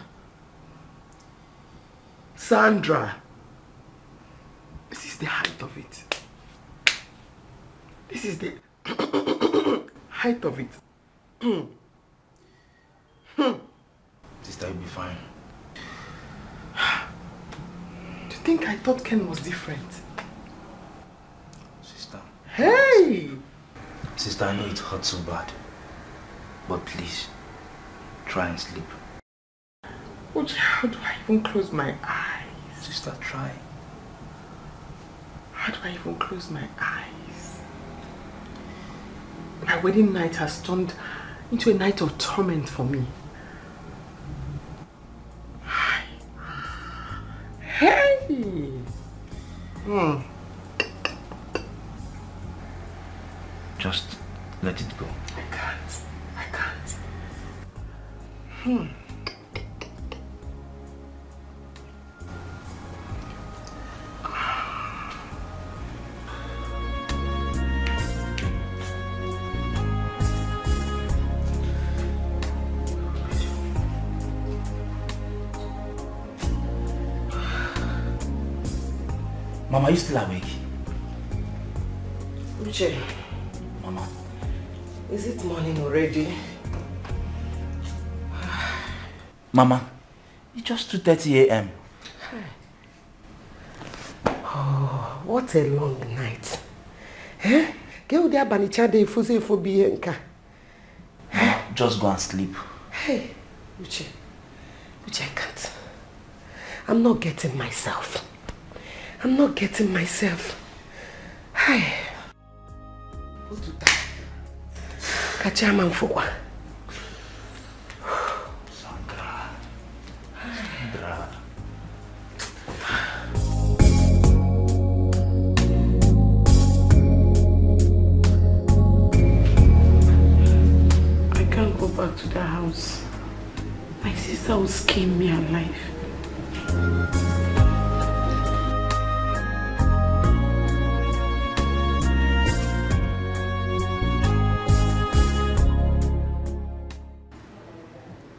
This is the height of it. This is the height of it. Sister, you'll be fine. Do you think I thought Ken was different? Sister. Hey! Sister, I know it hurts so bad. But please, try and sleep. How do I even close my eyes? Sister, try. How do I even close my eyes? My wedding night has turned into a night of torment for me. Hey! Just let it go. I can't. Mama, are you still awake? Uche. Mama. Is it morning already? Mama, it's just 2:30 a.m. Oh, what a long night. Eh? Just go and sleep. Hey, Uche, I can't. I'm not getting myself. Hey. Kachama mfukwa. Sandra. I can't go back to the house. My sister will skin me alive.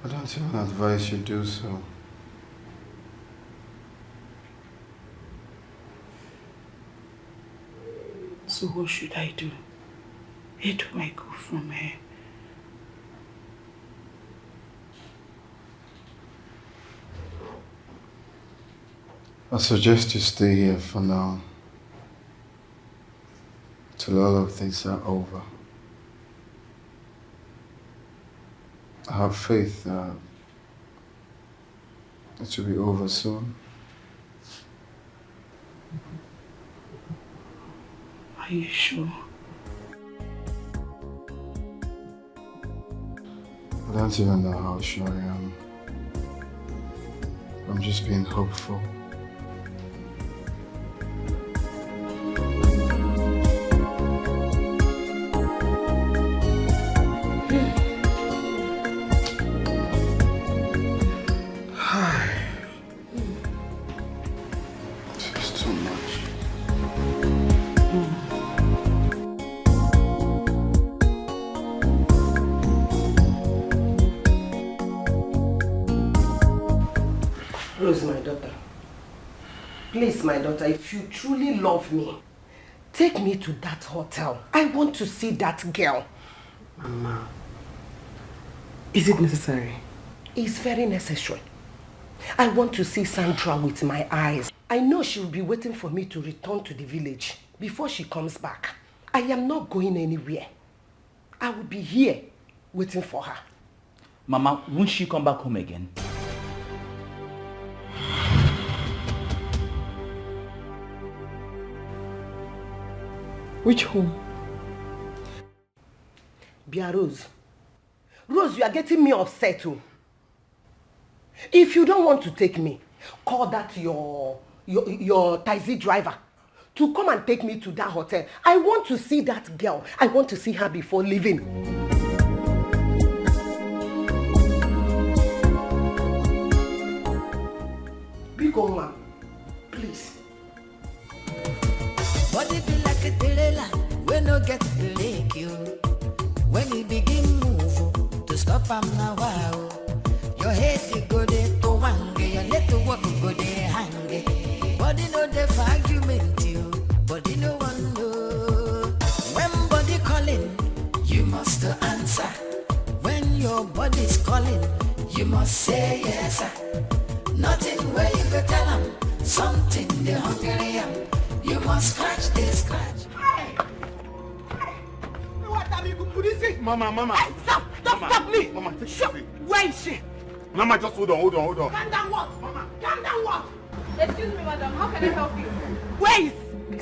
I don't even advise you do so. So what should I do? Where do I go from here? I suggest you stay here for now, till all of things are over. I have faith that it will be over soon. Are you sure? I don't even know how sure I am. I'm just being hopeful. Rose, my daughter. Please, my daughter, if you truly love me, take me to that hotel. I want to see that girl. Mama, is it necessary? is very necessary. I want to see Sandra with my eyes. I know she will be waiting for me to return to the village before she comes back. I am not going anywhere. I will be here waiting for her. Mama, won't she come back home again? Which home? Bia Rose. Rose, you are getting me upset too. If you don't want to take me, call that your taxi driver to come and take me to that hotel. I want to see that girl. I want to see her before leaving. Big old man, please. Body be like a trailer, we no get break you. When you begin move, to stop am now wow. Your head you go there to wange, your leg to walk go there hang. Body no dey for argument you, body no one know. When body calling, you must answer. When your body's calling, you must say yes. Nothing where you go tell them, something they hungry am. You must scratch this scratch. Mama. Hey, stop! Don't stop me! Mama, take Shut. it. Where is she? Mama, just hold on. Calm down what? Mama, calm down what? Excuse me, madam. How can I help you? Where is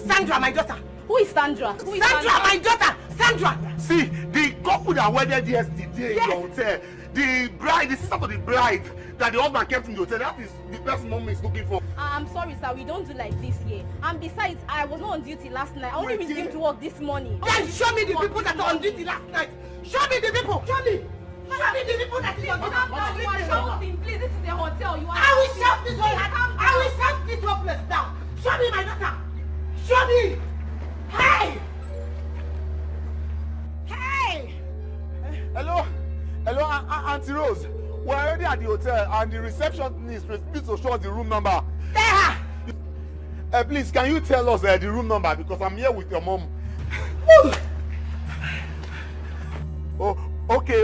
Sandra, my daughter? Who is Sandra? Who is Sandra, my daughter! Sandra! See, the couple that wedded yesterday in the hotel, the bride, the sister of the bride that the husband kept in the hotel, that is the person mom is looking for. I'm sorry, sir. We don't do like this here. And besides, I was not on duty last night. I only resumed to work this morning. Then show me the people that are on duty last night. Show me the people. Show me the people that are on duty. You are shouting. Please, this is a hotel. You are. I will shout this whole place down. Show me my daughter. Show me. Hey! Hello, Auntie Rose. We're already at the hotel and the receptionist refused to show us the room number. There! Please, can you tell us the room number because I'm here with your mom. Oh, okay.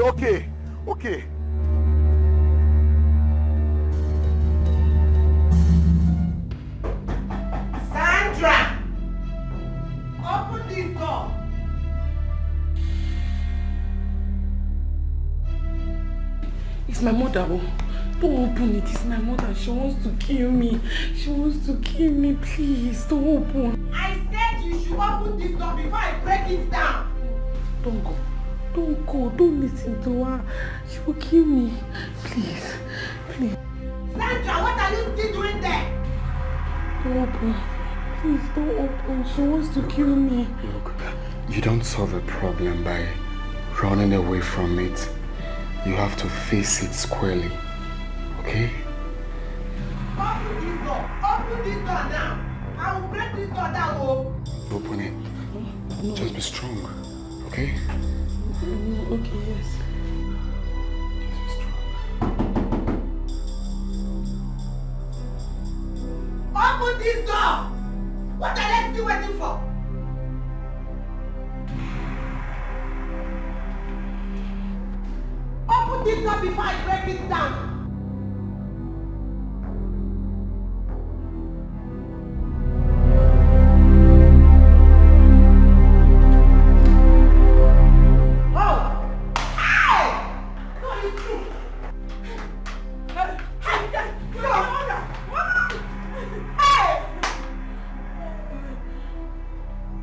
Sandra! Open this door. It's my mother. Oh. Don't open it. It's my mother. She wants to kill me. Please, don't open. I said you should open this door before I break it down. Don't go. Don't listen to her. She will kill me. Please. Sandra, what are you still doing there? Don't open. Please, don't open. She wants to kill me. Look, you don't solve a problem by running away from it. You have to face it squarely. Okay? Open this door now. I will break this door down. Oh. Open it. No. Just be strong. Okay? Okay, yes. Just be strong. Open this door. What are they still waiting for? Open this door before I break it down.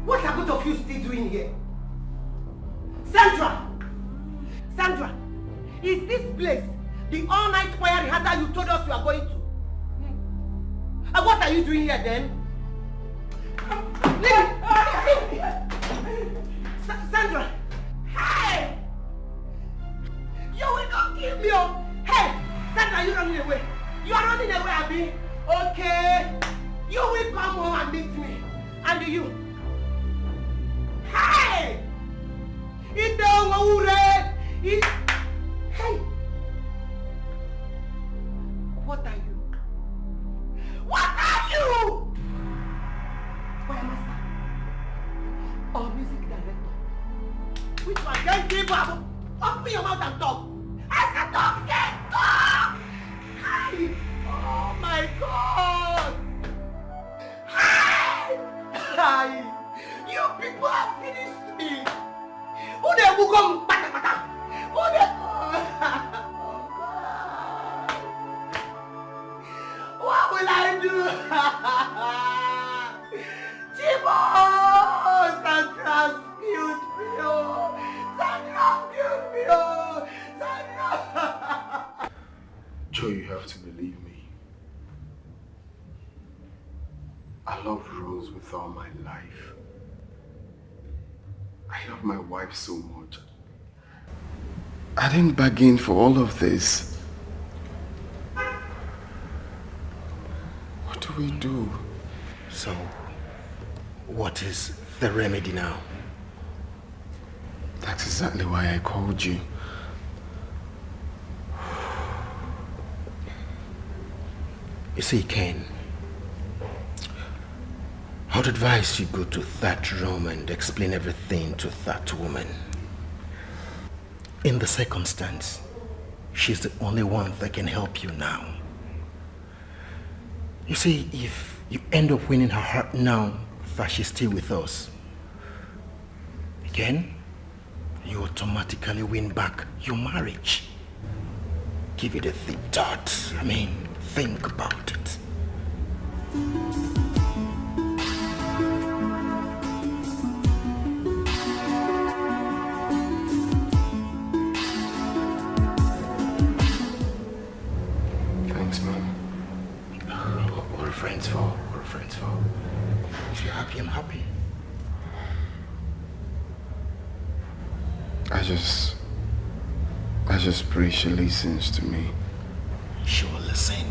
What are both of you still doing here? Sandra! Is this place the all-night choir rehearsal you told us you are going to? And what are you doing here then? Leave me! Sandra! Hey! You will not kill me! Oh. Hey! Sandra, you're running away. You are running away, Abby. Okay. You will come home and meet me. And you. Hey! Hey! What are you? Choir master. Or music director. Which one? Get people. Open your mouth and talk. I said talk. Get talk! Oh my God! Hi! You people have finished me! Who the who come? Who the... Oh God! What will I do? Chibo! Sandra killed me! Oh! Sandra killed me! Oh! Sandra! Joe, you have to believe me. I love Rose with all my life. I love my wife so much. I didn't bargain for all of this. What do we do? So, what is the remedy now? That's exactly why I called you. You see, Ken, I would advise you go to that room and explain everything to that woman. In the circumstance, she's the only one that can help you now. You see, if you end up winning her heart now that she's still with us, again, you automatically win back your marriage. Give it a deep thought. I mean, think about it. Thanks, man. What are friends for? What are friends for? If you're happy, I'm happy. I just pray she listens to me. She will listen.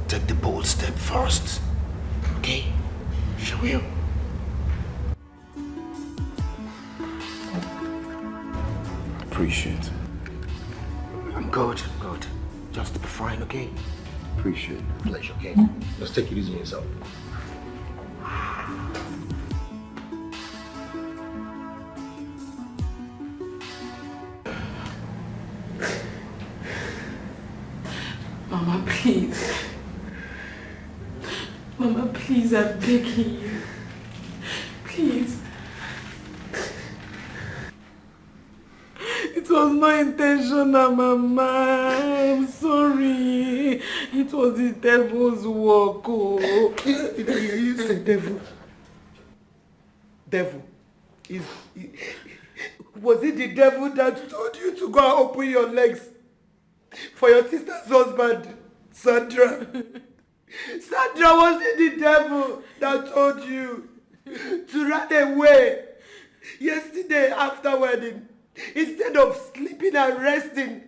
Take the bold step first. Okay? She will. Appreciate it. I'm good. Just be fine, okay? Appreciate it. Pleasure, okay? Let's take it easy on yourself. Mama, please. Mama, please, I'm begging you. Please. It was not intentional, Mama. I'm sorry. It was the devil's work. Oh. You say devil. Devil. Was it the devil that told you to go and open your legs for your sister's husband, Sandra? Sandra, was it the devil that told you to run away yesterday after wedding instead of sleeping and resting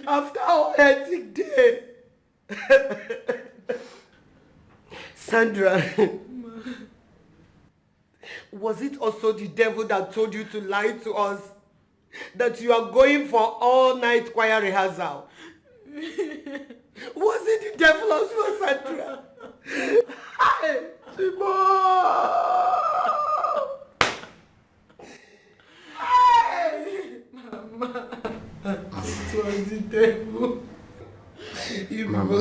after our hectic day? Sandra, was it also the devil that told you to lie to us that you are going for all-night choir rehearsal? Was it the devil also, Sandra? Hi, Timo! Hi! Mama, it was the devil. Mama.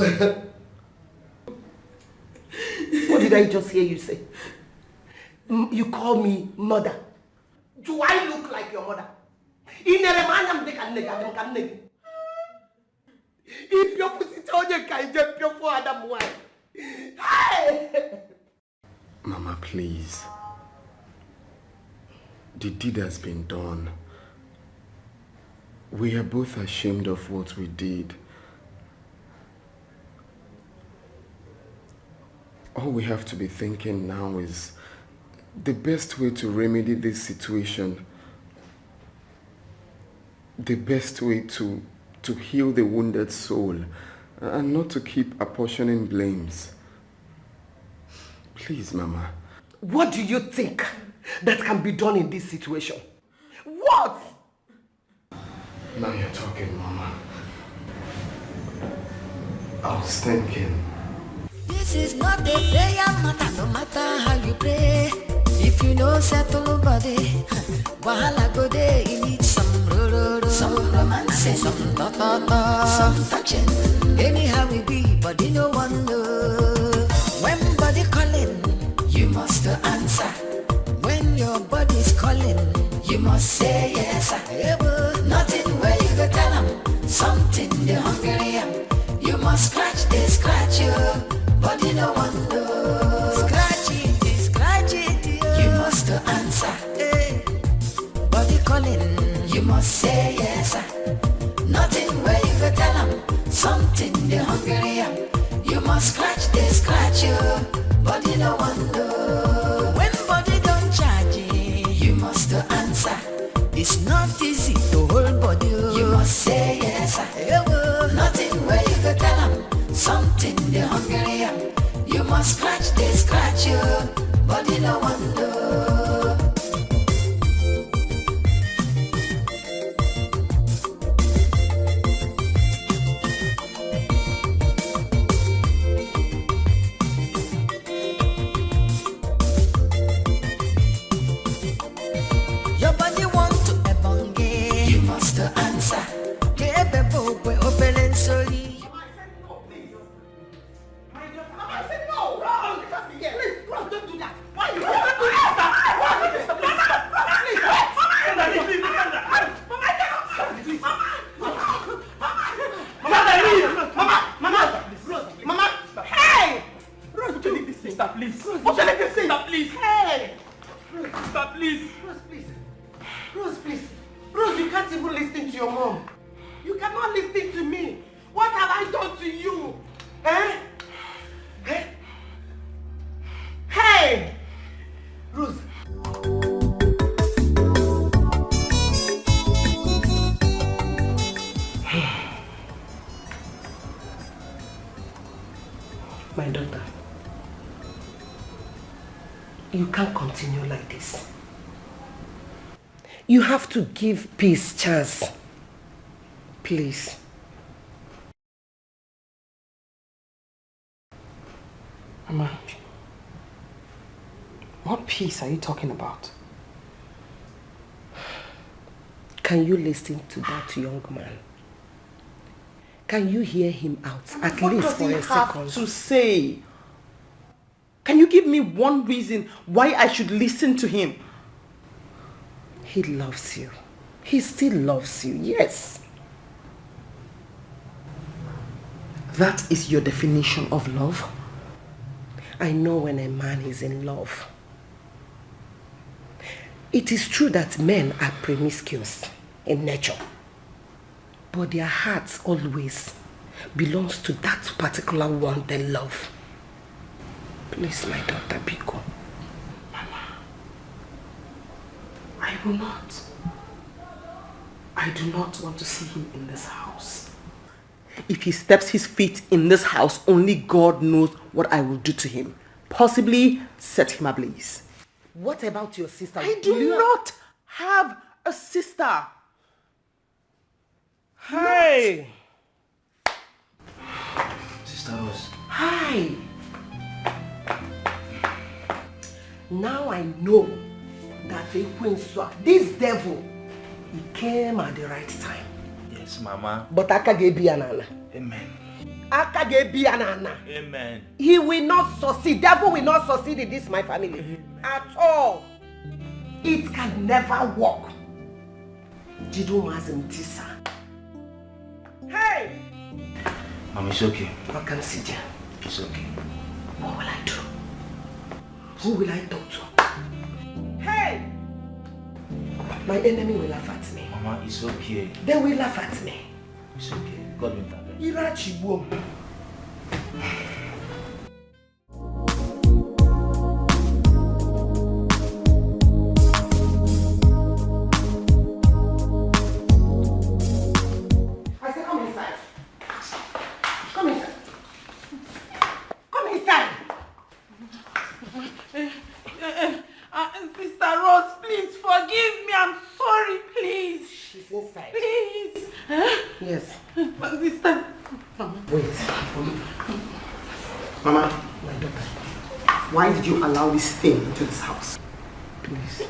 What did I just hear you say? You call me mother. Do I look like your mother? If your pussy told you, can you pure for Adam one? Mama, please. The deed has been done. We are both ashamed of what we did. All we have to be thinking now is the best way to remedy this situation. The best way to heal the wounded soul and not to keep apportioning blames. Please, Mama. What do you think that can be done in this situation? What? Now you're talking, Mama. I was thinking. This is not a prayer matter, no matter how you pray. If you know settle body, wahala go there, you need some romance. kissing, some touching. Anyhow we be, body no one know. When body calling, you must answer. When your body's calling, you must say yes. Nothing where you go tell them, something they hungry am. You must scratch this, scratch you, body no one know. Scratch it, you must answer. Body calling, you must say yes. Nothing where you go tell them, something they hungry am. You must scratch this, scratch you, body no one know. When body don't charge you must answer. It's not easy to hold body. You must say yes. Nothing where you go tell them, something they hungry am. You must scratch this, scratch you, body no one know. My daughter, you can't continue like this. You have to give peace chance. Please. Mama, what peace are you talking about? Can you listen to that young man? Can you hear him out, at least for a second? What does he have to say? Can you give me one reason why I should listen to him? He loves you. He still loves you, yes. That is your definition of love? I know when a man is in love. It is true that men are promiscuous in nature. But their hearts always belongs to that particular one they love. Please, my daughter, Biko. Mama, I will not. I do not want to see him in this house. If he steps his feet in this house, only God knows what I will do to him. Possibly set him ablaze. What about your sister? I do not have a sister. Hey! Sister Rose. Hi! Now I know that this devil, he came at the right time. Yes, Mama. But Akagebianana. Amen. Akagebianana. Amen. He will not succeed. Devil will not succeed in this my family. Amen. At all. It can never work. Tisa. Hey! Mama, it's okay. I can sit here. It's okay. What will I do? Who will I talk to? Hey! My enemy will laugh at me. Mama, it's okay. They will laugh at me. It's okay. God will intervene. Irachibo. I said, come inside. Come inside. Come inside. Sister Rose, please forgive me. I'm sorry, please. She's inside. Please. Yes. Sister. Wait. Mama, My daughter. why did you allow this thing into this house? Please.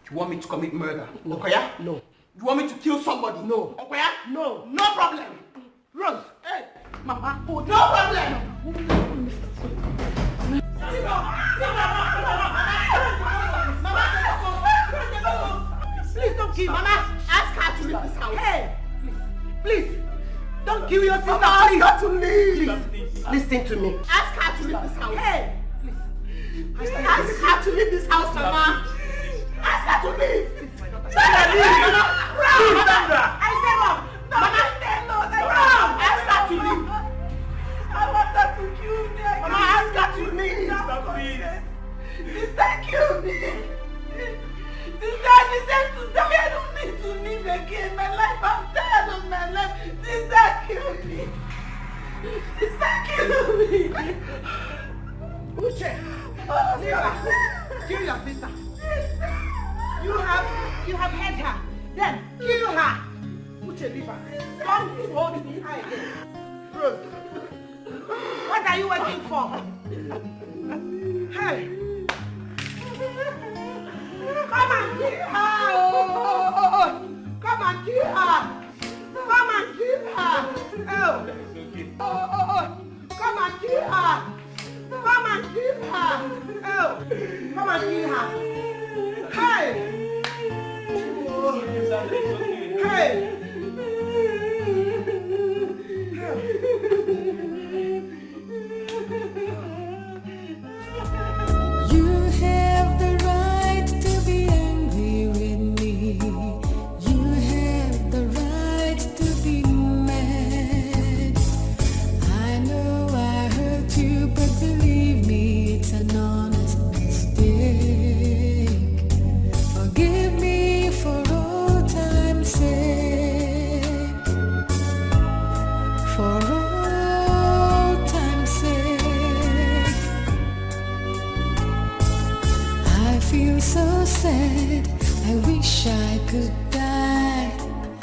You want me to commit murder? No. Okoya? No. You want me to kill somebody? No. Okay? No. No problem. Rose. Hey, Mama. Oh, no problem. Please don't kill Mama. Ask her to leave this house. Hey, please. Don't kill your sister. Mama, ask her to leave. Please. Listen to me. Ask her to leave this house. Hey, please. Ask her to leave this house, Mama. Ask her to leave. Tell her leave. Mama. I said no. Mama, ask her to leave. I want her to kill me. Mama, ask her to leave. Sister, kill me. Sister, I deserve to die. I don't need to live again. My life, I'm tired of my life. Sister, kill me. Sister, kill me. Uche, kill your sister. You have hurt her. Then kill her. Uche, leave her. Don't hold me high again. Rose, what are you waiting for? Hey. Come and kill her! Come and kill her! Come and kill her! Come and kill her! Come and kill her! Come and kill her! Hey! Hey! You have the right to be angry with me. You have the right to be mad. I know I hurt you, but believe me, it's an honest mistake. Forgive me for old time's sake. For old time's sake. I feel so sad, I wish I could die.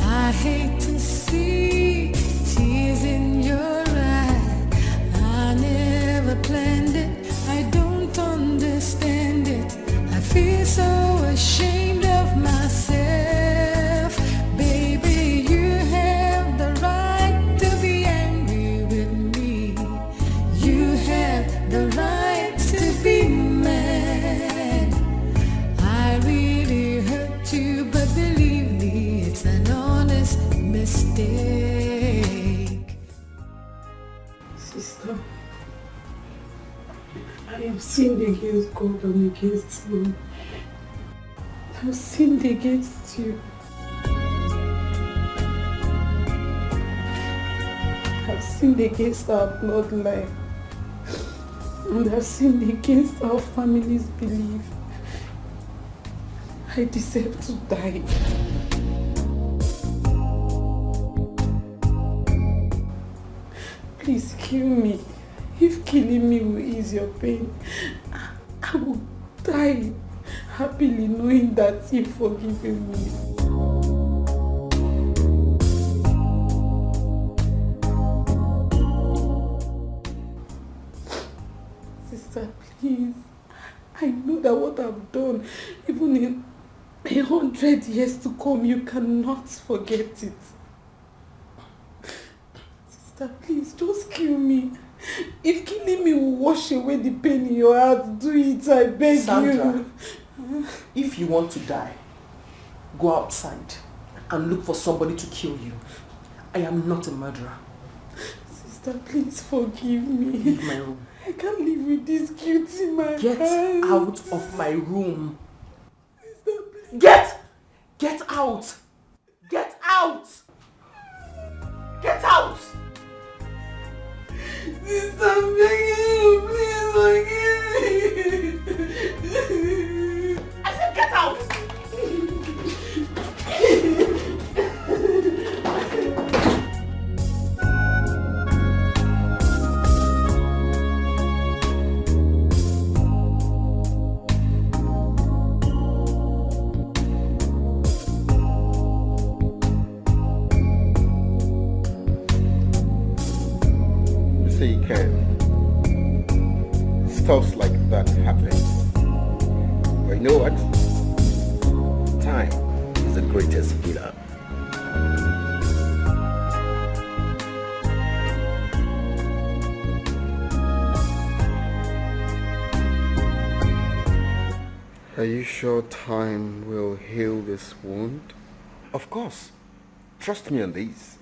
I hate to see tears in your eyes. I never planned it, I don't understand it. I feel so ashamed of myself. Baby, you have the right to be angry with me. You have the right to be mad. I really hurt you, but believe me, it's an honest mistake. Sister, I have sinned against God and against you. I have sinned against you. I have sinned against our bloodline. And I have sinned against our family's belief. I deserve to die. Please kill me. If killing me will ease your pain, I will die happily knowing that you've forgiven me. Sister, please. I know that what I've done, even in 100 years to come, you cannot forget it. Sister, please, just kill me. If killing me will wash away the pain in your heart, do it, I beg Sandra, you. if you want to die, go outside and look for somebody to kill you. I am not a murderer. Sister, please forgive me. Leave my room. I can't live with this guilt in my Get heart. out of my room. Sister, please. Get out! Get out! Get out! Sister, I'm begging you, please forgive me. I said get out! You can. Stuffs like that happen. But you know what? Time is the greatest healer. Are you sure time will heal this wound? Of course. Trust me on this.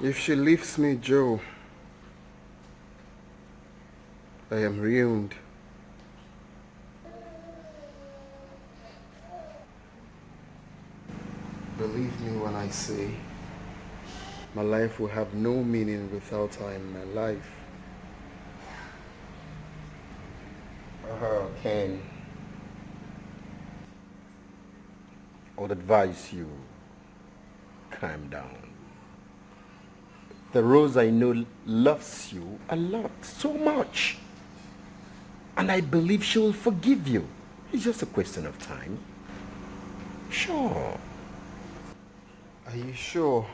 If she leaves me, Joe, I am ruined. Believe me when I say my life will have no meaning without her in my life. Ken, I would advise you calm down. The Rose I know loves you a lot, so much. And I believe she will forgive you. It's just a question of time. Sure. Are you sure?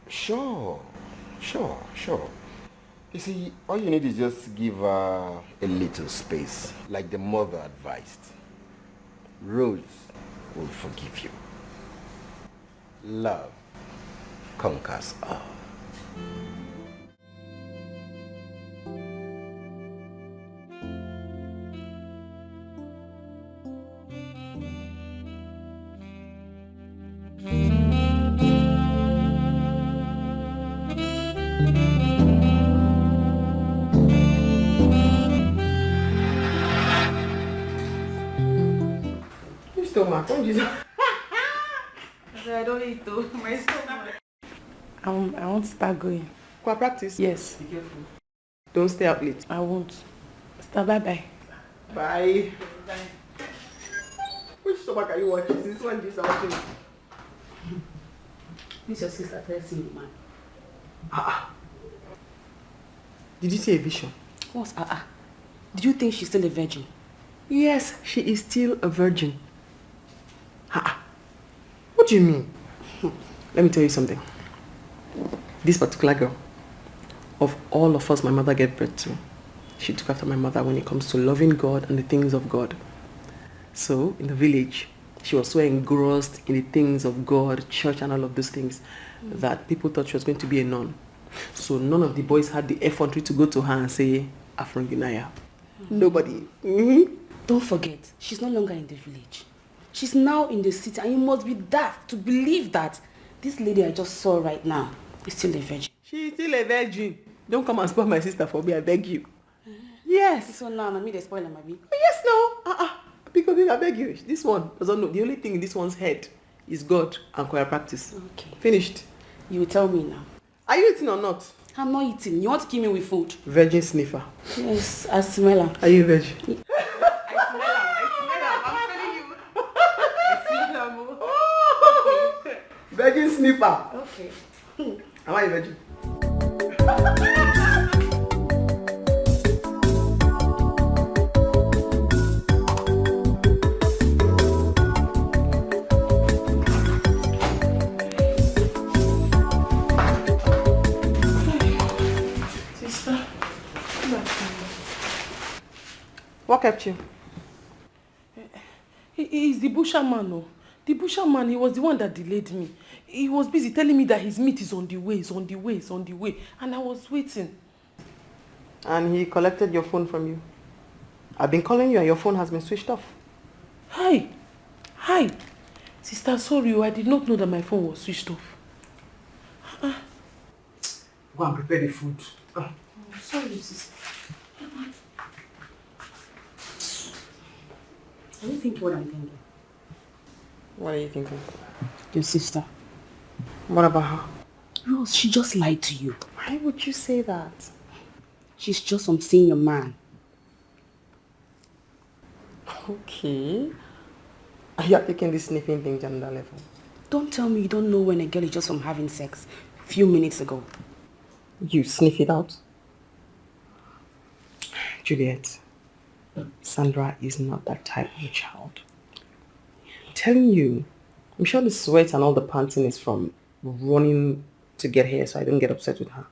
Sure. You see, all you need is just give her a little space, like the mother advised. Rose will forgive you. Love conquers all. Stomach, don't you? I don't eat though. My stomach. I want to start going. Go practice? Yes. Be careful. Don't stay out late. I won't. Start, bye-bye. Bye. Bye. Which stomach are you watching? This one is watching. This your sister tells you, man. Did you see a vision? What's Did you think she's still a virgin? Yes, she is still a virgin. What do you mean? Let me tell you something. This particular girl, of all of us my mother gave birth to, she took after my mother when it comes to loving God and the things of God. So, in the village, she was so engrossed in the things of God, church and all of those things, that people thought she was going to be a nun. So none of the boys had the effrontery to go to her and say, Afronginaya. Nobody. Don't forget, she's no longer in the village. She's now in the city, and you must be daft to believe that this lady I just saw right now is still a virgin. She's still a virgin. Don't come and spoil my sister for me, I beg you. Yes. So now, me they spoil her, maybe. Yes, no. Because I beg you, this one doesn't know. The only thing in this one's head is God and choir practice. Okay. Finished. You will tell me now. Are you eating or not? I'm not eating. You want to kill me with food? Virgin sniffer. Yes, I smell her. Are you a virgin? Virgin sniffer. Okay. Am I a virgin? Sister, what kept you? He's the busherman, no. The busherman, he was the one that delayed me. He was busy telling me that his meat is on the way. And I was waiting. And he collected your phone from you. I've been calling you and your phone has been switched off. Hi. Sister, sorry, I did not know that my phone was switched off. Go and prepare the food. Sorry, sister. I don't think what I'm thinking. What are you thinking? Your sister. What about her? Rose, she just lied to you. Why would you say that? She's just some senior man. Okay. You are taking this sniffing thing to another level. Don't tell me you don't know when a girl is just from having sex a few minutes ago. You sniff it out? Juliet, Sandra is not that type of child. I'm telling you, I'm sure the sweat and all the panting is from running to get here, so I don't get upset with her.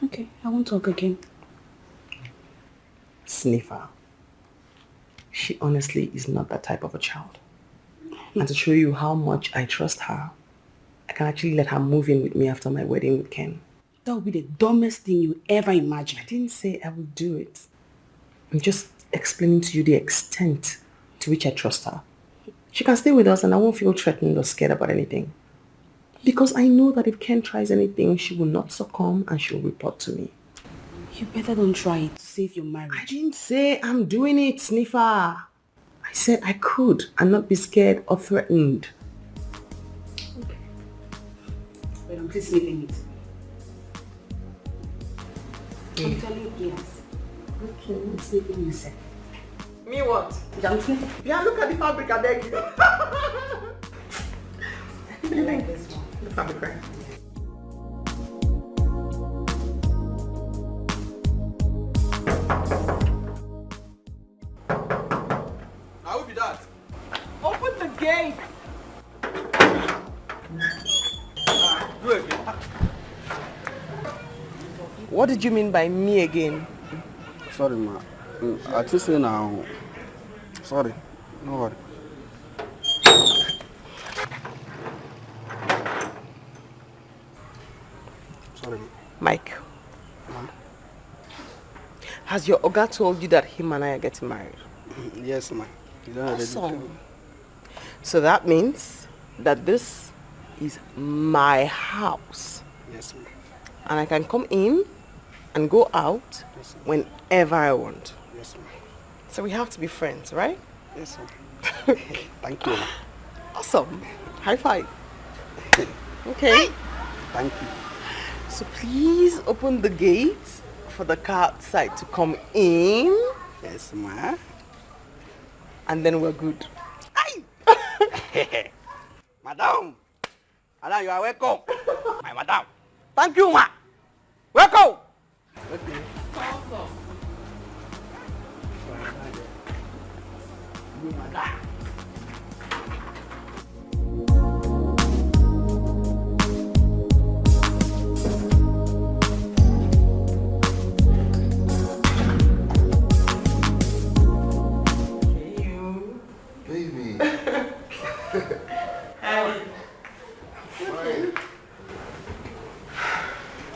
Okay, I won't talk again. Sniffer. She honestly is not that type of a child. And to show you how much I trust her, I can actually let her move in with me after my wedding with Ken. That would be the dumbest thing you ever imagined. I didn't say I would do it. I'm just explaining to you the extent to which I trust her. She can stay with us and I won't feel threatened or scared about anything. Because I know that if Ken tries anything, she will not succumb and she will report to me. You better don't try it to save your marriage. I didn't say I'm doing it, Sniffer. I said I could and not be scared or threatened. Okay. But I'm just sniffing it. I'm telling you, yes. Okay, I'm sniffing yourself. Me what? I'm sniffing. Yeah, look at the fabric, I beg you. You like this one? The fabric, right? How will be that? Open the gate! Do it again. What did you mean by me again? Sorry, ma. I just say now. Sorry. No worry. Sorry, ma. Mike. Has your Oga told you that him and I are getting married? Yes, ma. You don't already tell me. Awesome. So that means that this is my house. Yes, ma. And I can come in and go out whenever I want. Yes, ma. So we have to be friends, right? Yes, ma. Thank you, ma. Awesome. High five. Okay. Thank you. So please open the gate for the car outside to come in. Yes, ma. And then we're good. Madam. Madam, you are welcome. My madam. Thank you, ma. Welcome. Okay. Awesome. You, madam. Baby. Hi. Fine.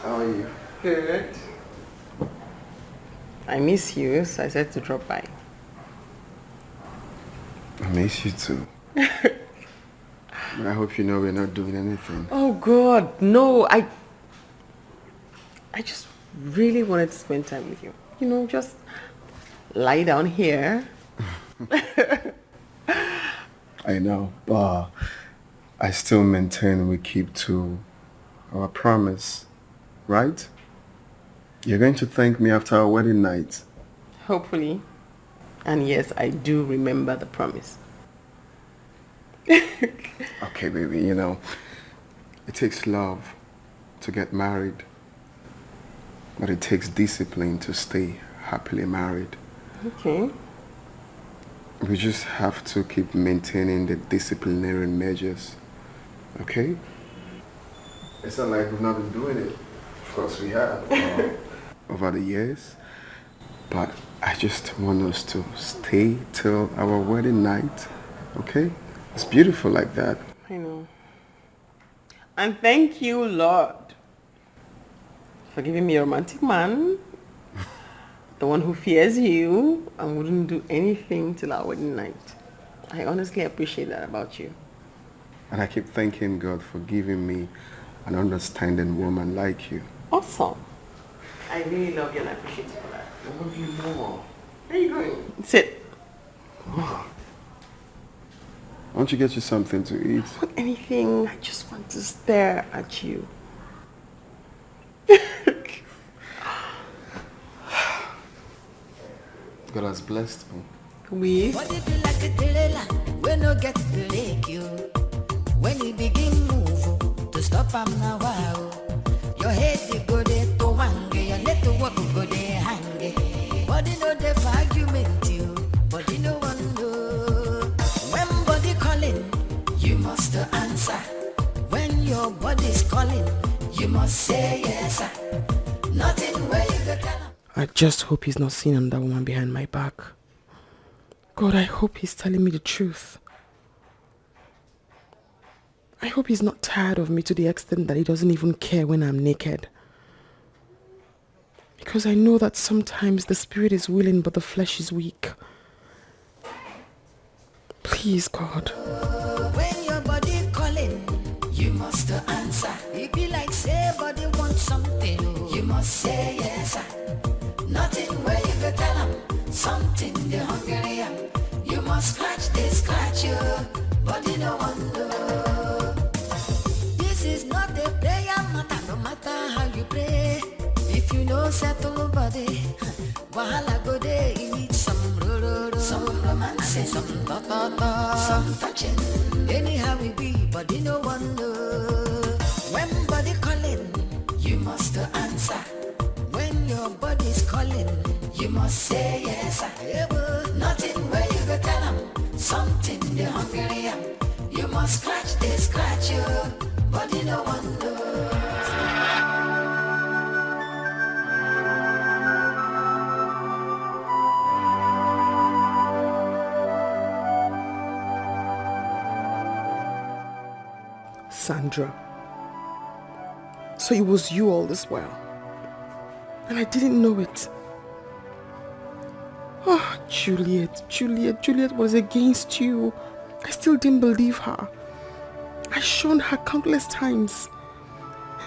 How are you? Good. I miss you, so I said to drop by. I miss you too. But I hope you know we're not doing anything. Oh God, no, I just really wanted to spend time with you. You know, just lie down here. I know, but I still maintain we keep to our promise, right? You're going to thank me after our wedding night. Hopefully. And yes, I do remember the promise. Okay, baby, you know, it takes love to get married, but it takes discipline to stay happily married. Okay. We just have to keep maintaining the disciplinary measures, okay? It's not like we've not been doing it. Of course we have over the years, but I just want us to stay till our wedding night, okay? It's beautiful like that. I know. And thank you, Lord, for giving me a romantic man, the one who fears you and wouldn't do anything till our wedding night. I honestly appreciate that about you. And I keep thanking God for giving me an understanding woman like you. Awesome. I really love you and I appreciate you for that. I love you more. Where are you going? Sit. Why don't you get you something to eat? Not anything. I just want to stare at you. God has blessed me. We. What if you like a trailer? We no get break you. When you begin move, to stop am now wow. Your head you go there to wange, your neck to walk go there hang. Body no dey for argument you, body no one know. When body calling, you must answer. When your body's calling, you must say yes. Nothing where you go tell. I just hope he's not seeing another woman behind my back. God, I hope he's telling me the truth. I hope he's not tired of me to the extent that he doesn't even care when I'm naked. Because I know that sometimes the spirit is willing but the flesh is weak. Please, God. When your body calling, you must answer. It be like say body wants something, you must say yes. Nothing where you go tell them, something they hungry. You must scratch, they scratch you, body no one know. This is not a prayer matter, no matter how you pray. If you know settle body, wahala go there, you need some some romance, some ta-ta-ta, some touching. Anyhow we be, body no one know. When body calling, you must answer. When your body's calling, you must say yes. Nothing where you go tell them, something they hungry. You must scratch, they scratch you, body no one knows. Sandra. So it was you all this while. And I didn't know it. Oh, Juliet was against you. I still didn't believe her. I shunned her countless times.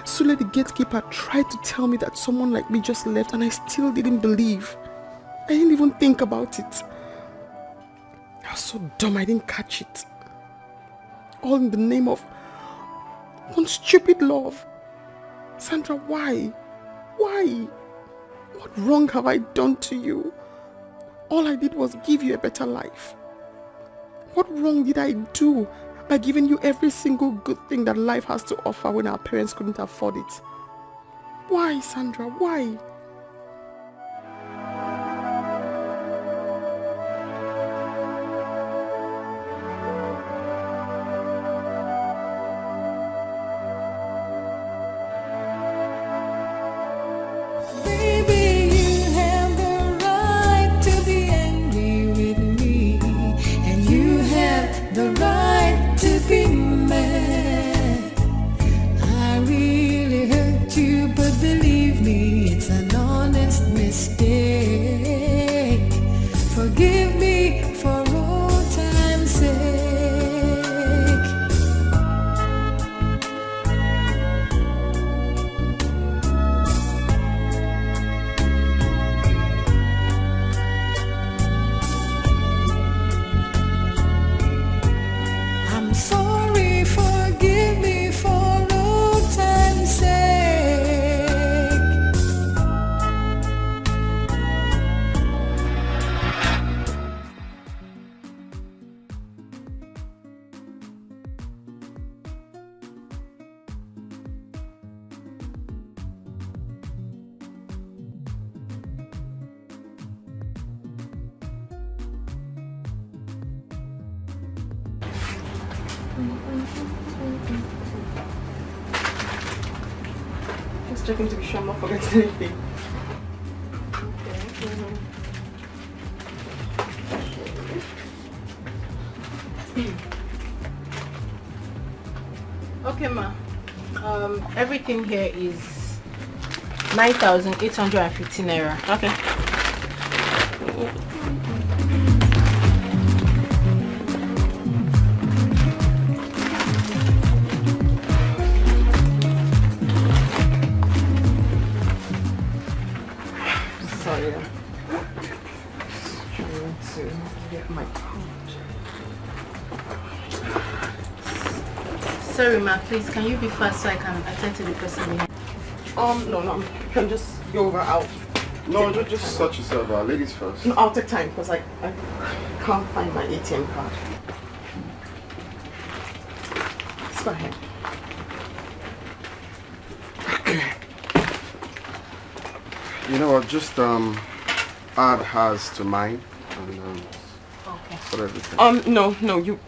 Sule the gatekeeper tried to tell me that someone like me just left and I still didn't believe. I didn't even think about it. I was so dumb I didn't catch it. All in the name of one stupid love. Sandra, why? Why? What wrong have I done to you? All I did was give you a better life. What wrong did I do by giving you every single good thing that life has to offer when our parents couldn't afford it? Why, Sandra? Why? Just checking to be sure I'm not forgetting anything. Okay, ma. Everything here is 9,850 naira. Okay. Sorry. Trying to get my card. Sorry, ma. Please, can you be fast so I can attend to the person behind? No. Can just go over out. No, just sort yourself out. Ladies first. No, I'll take time because I can't find my ATM card. Let's go ahead. You know what? Just add hers to mine and okay. For everything. No, you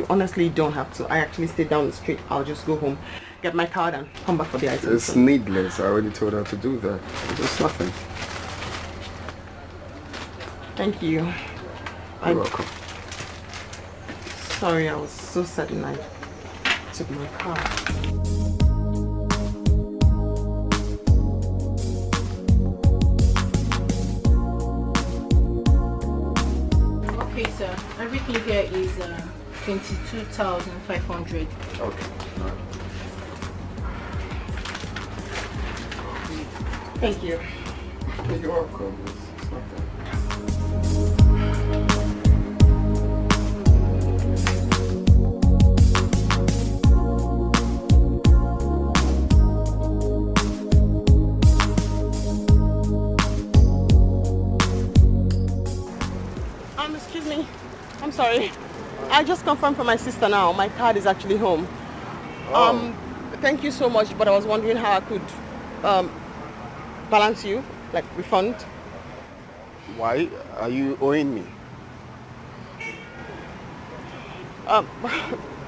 honestly don't have to. I actually stay down the street. I'll just go home, get my card and come back for the items. It's needless. I already told her to do that. It's nothing. Thank you. You're welcome. Sorry, I was so sudden. I took my car. Okay, sir. Everything here is 22,500. Okay. Thank you. You're welcome. It's not bad. Excuse me. I'm sorry. I just confirmed from my sister now. My card is actually home. Oh. Thank you so much, but I was wondering how I could balance you, like refund. Why are you owing me?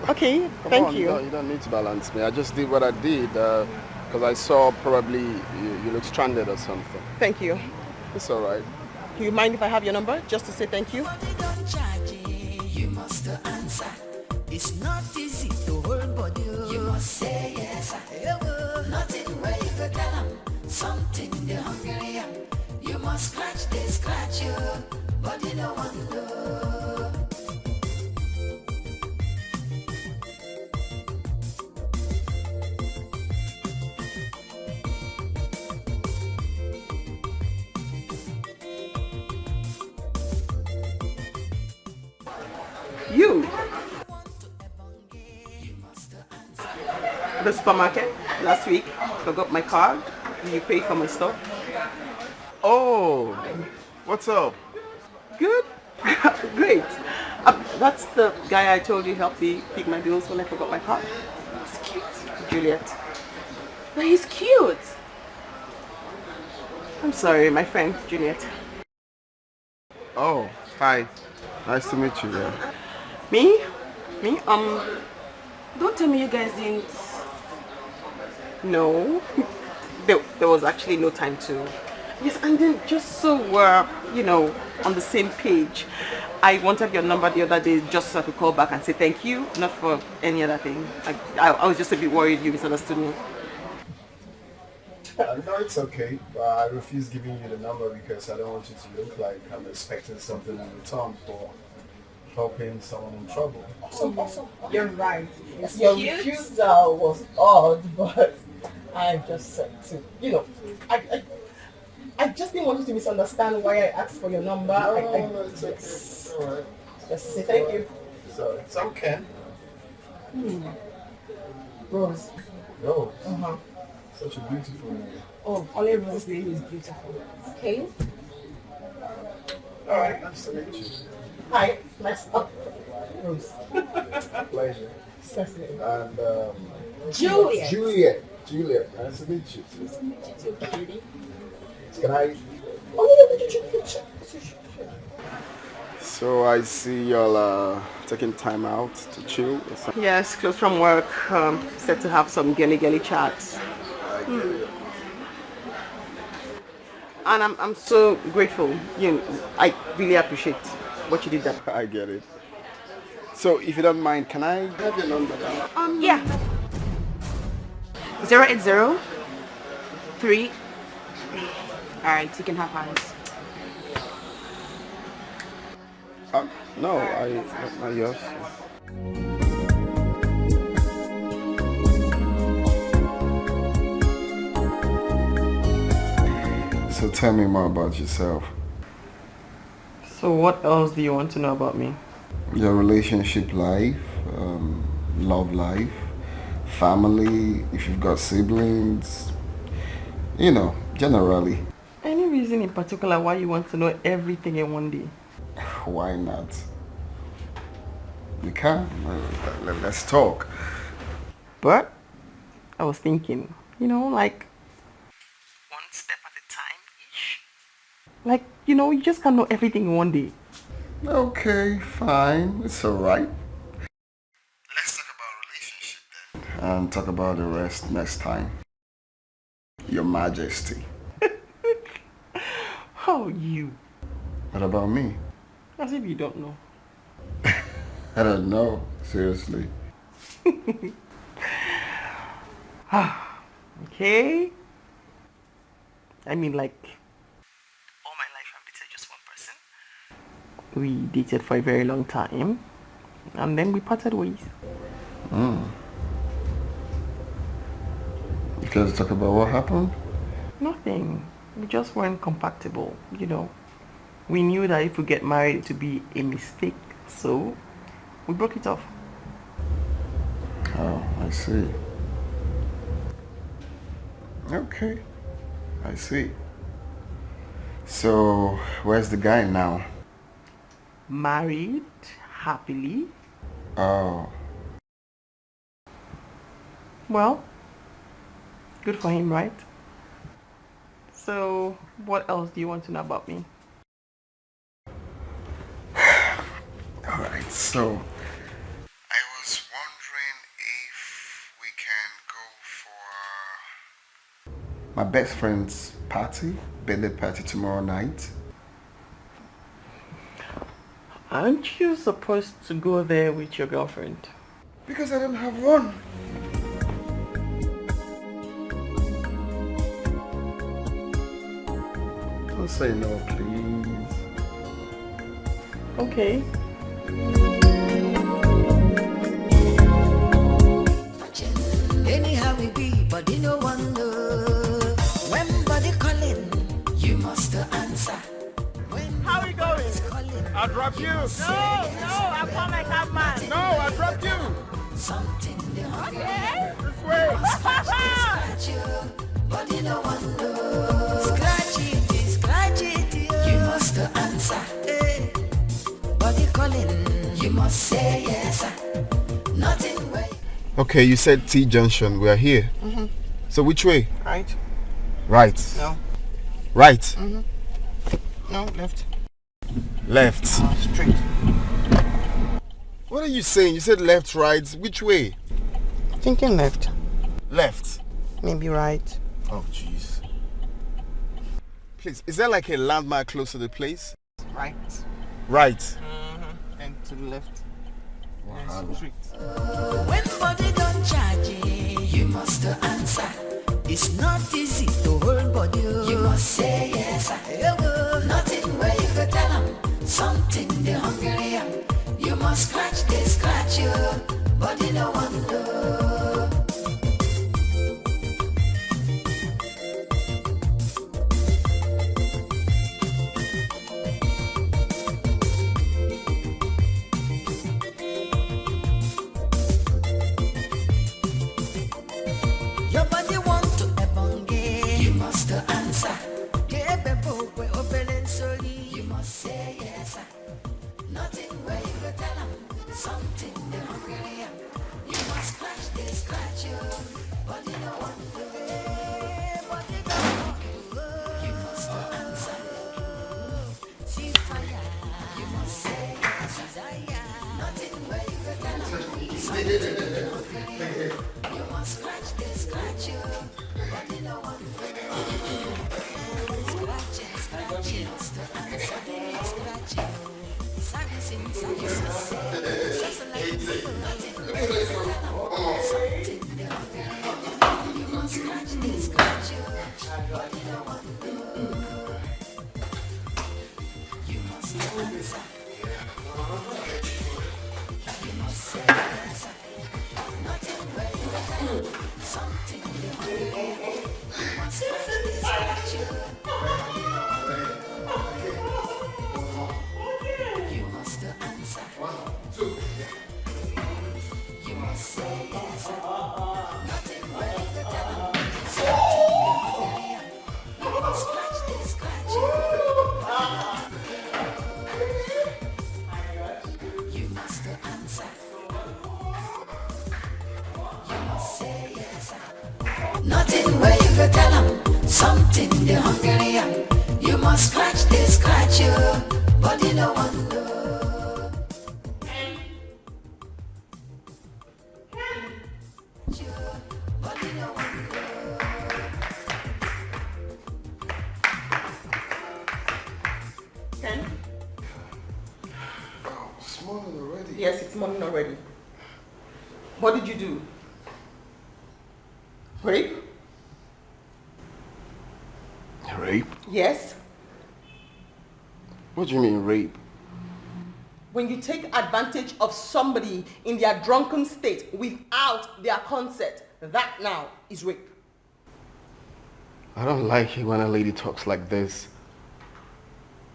Okay, Come thank on, you. No, you don't need to balance me. I just did what I did because I saw probably you look stranded or something. Thank you. It's all right. Do you mind if I have your number just to say thank you? You must answer. It's not easy to hold body. You must say yes. Nothing where you go tell them. Something the hungry am. You must scratch you. Body no one know. You? The supermarket last week. Forgot my card. You paid for my stuff. Oh, what's up? Good. Great. That's the guy I told you helped me pick my bills when I forgot my card. He's cute. Juliet. But he's cute. I'm sorry, my friend Juliet. Oh, hi. Nice to meet you. Yeah. Me? Don't tell me you guys didn't. No. There was actually no time to. Yes, and then just so we're, on the same page, I wanted your number the other day just so I could call back and say thank you, not for any other thing. I was just a bit worried you misunderstood me. No, it's okay. I refuse giving you the number because I don't want you to look like I'm expecting something in return for helping someone in trouble. You're right. Your refusal was odd, but I just said to, I just didn't want you to misunderstand why I asked for your number. No, it's okay. It's all right. Just say thank you. Sorry. It's okay. Rose. Rose. Uh-huh. Such a beautiful name. Oh, only Rose's name is beautiful. Okay. All right. Nice to meet you. Hi. Nice. Rose. Pleasure. Cecily. And Juliet. Juliet. Nice to meet you. Nice to meet you too, cutie. Can I? So I see y'all taking time out to chill or something. Yes, close from work. Set to have some girly chats. And I'm so grateful. I really appreciate what you did there. I get it. So if you don't mind, can I have your number down? Yeah. 080 3. Alright, you can have mine. No, not yours. So tell me more about yourself. So what else do you want to know about me? Your relationship life, love life, family, if you've got siblings, generally. Any reason in particular why you want to know everything in one day? Why not? We can. Let's talk. But I was thinking, like one step at a time-ish. Like, you just can't know everything in one day. Okay, fine. It's alright. Let's talk about relationship then. And talk about the rest next time. Your Majesty. Oh, you. What about me? As if you don't know. I don't know, seriously. Okay. I mean, like, all my life I've dated just one person. We dated for a very long time, and then we parted ways. You care to talk about what happened? Nothing. We just weren't compatible, you know. We knew that if we get married, it would be a mistake, so we broke it off. Oh, I see. Okay, I see. So, where's the guy now? Married, happily. Oh. Well, good for him, right? So, what else do you want to know about me? Alright, so I was wondering if we can go for my best friend's party, birthday party tomorrow night. Aren't you supposed to go there with your girlfriend? Because I don't have one. Don't say no, please. Okay. Anyhow we be, but you no one know. When body calling, you must answer. How we going? I'll drop you. No, I call my cab man. No, I'll drop you. Something they Okay. This way. scratch you, but you no one know. Scratch it, you must answer. Hey. Body calling, you must say yes. Nothing way. Okay, you said T Junction. We are here. So which way? Right. Right. No. Right. No, left. Left. Straight. What are you saying? You said left, right. Which way? Thinking left. Left. Maybe right. Oh, jeez. Please, is there like a landmark close to the place? Right. Right. And to the left. Wow. Straight. When body don't charge you must answer. It's not easy to hold body. You must say yes. Nothing where you go tell them. Something they hungry. You must scratch you. Body no one know. Your body want to ebonge. You must answer. You must say yes. Nothing where you go tell them. Something they hungry. You must scratch you. Body no one do. Body no one do. You must answer. See fire. You must say yes. Desire. Nothing where you go tell them. Something they hungry. You must scratch you. Body no one do. Scratch you. Must answer. Scratch you. Nothing where you go tell them. Something they hungry. You must scratch you. Body no one know. Body no one know. Ken? this morning already. What did you do? Rape? Rape? Yes. What do you mean rape? When you take advantage of somebody in their drunken state without their consent, that now is rape. I don't like it when a lady talks like this.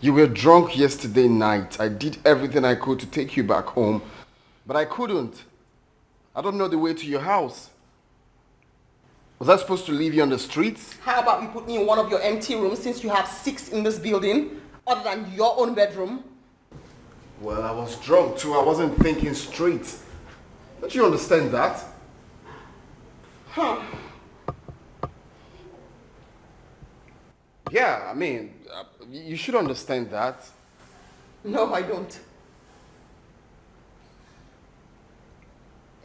You were drunk yesterday night. I did everything I could to take you back home, but I couldn't. I don't know the way to your house. Was I supposed to leave you on the streets? How about you put me in one of your empty rooms since you have 6 in this building, other than your own bedroom? Well, I was drunk too. I wasn't thinking straight. Don't you understand that? Huh. Yeah, I mean, you should understand that. No, I don't.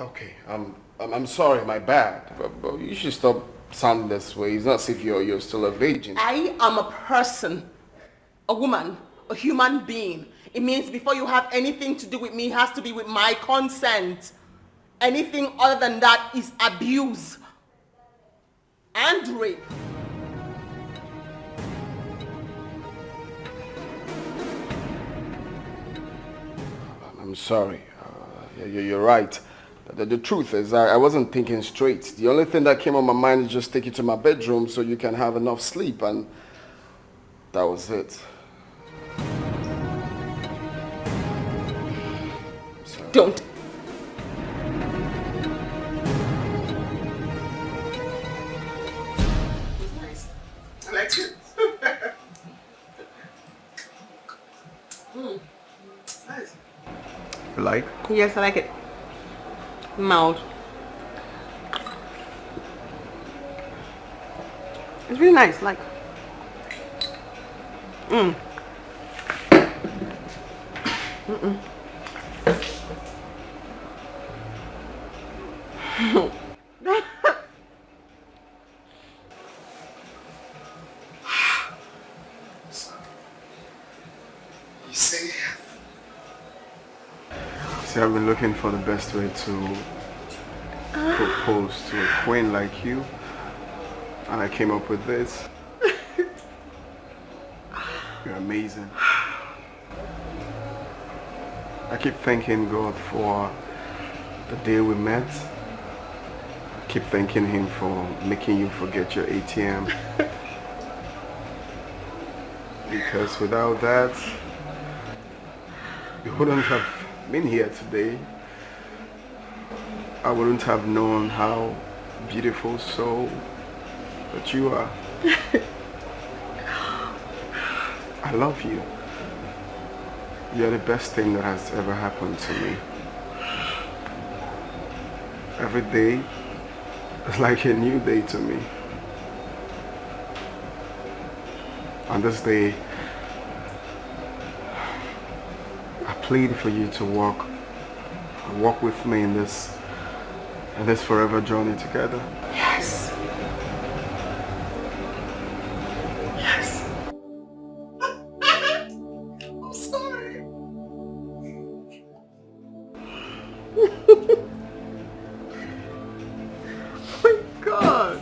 Okay, I'm sorry, my bad. But you should stop sounding this way. It's not as if you're still a virgin. I am a person, a woman, a human being. It means before you have anything to do with me, it has to be with my consent. Anything other than that is abuse and rape. I'm sorry. You're right. The truth is, I wasn't thinking straight. The only thing that came on my mind is just take you to my bedroom so you can have enough sleep, and that was it. Don't. I like it. Nice. You like? Yes, I like it. Mild. It's really nice, like. See, I've been looking for the best way to propose to a queen like you, and I came up with this. You're amazing. I keep thanking God for the day we met. I keep thanking Him for making you forget your ATM. Because without that, you wouldn't have been here today. I wouldn't have known how beautiful soul that you are. I love you. You're the best thing that has ever happened to me. Every day is like a new day to me. On this day, I plead for you to walk with me in this forever journey together. Yes. Yes. I'm sorry. Oh my God.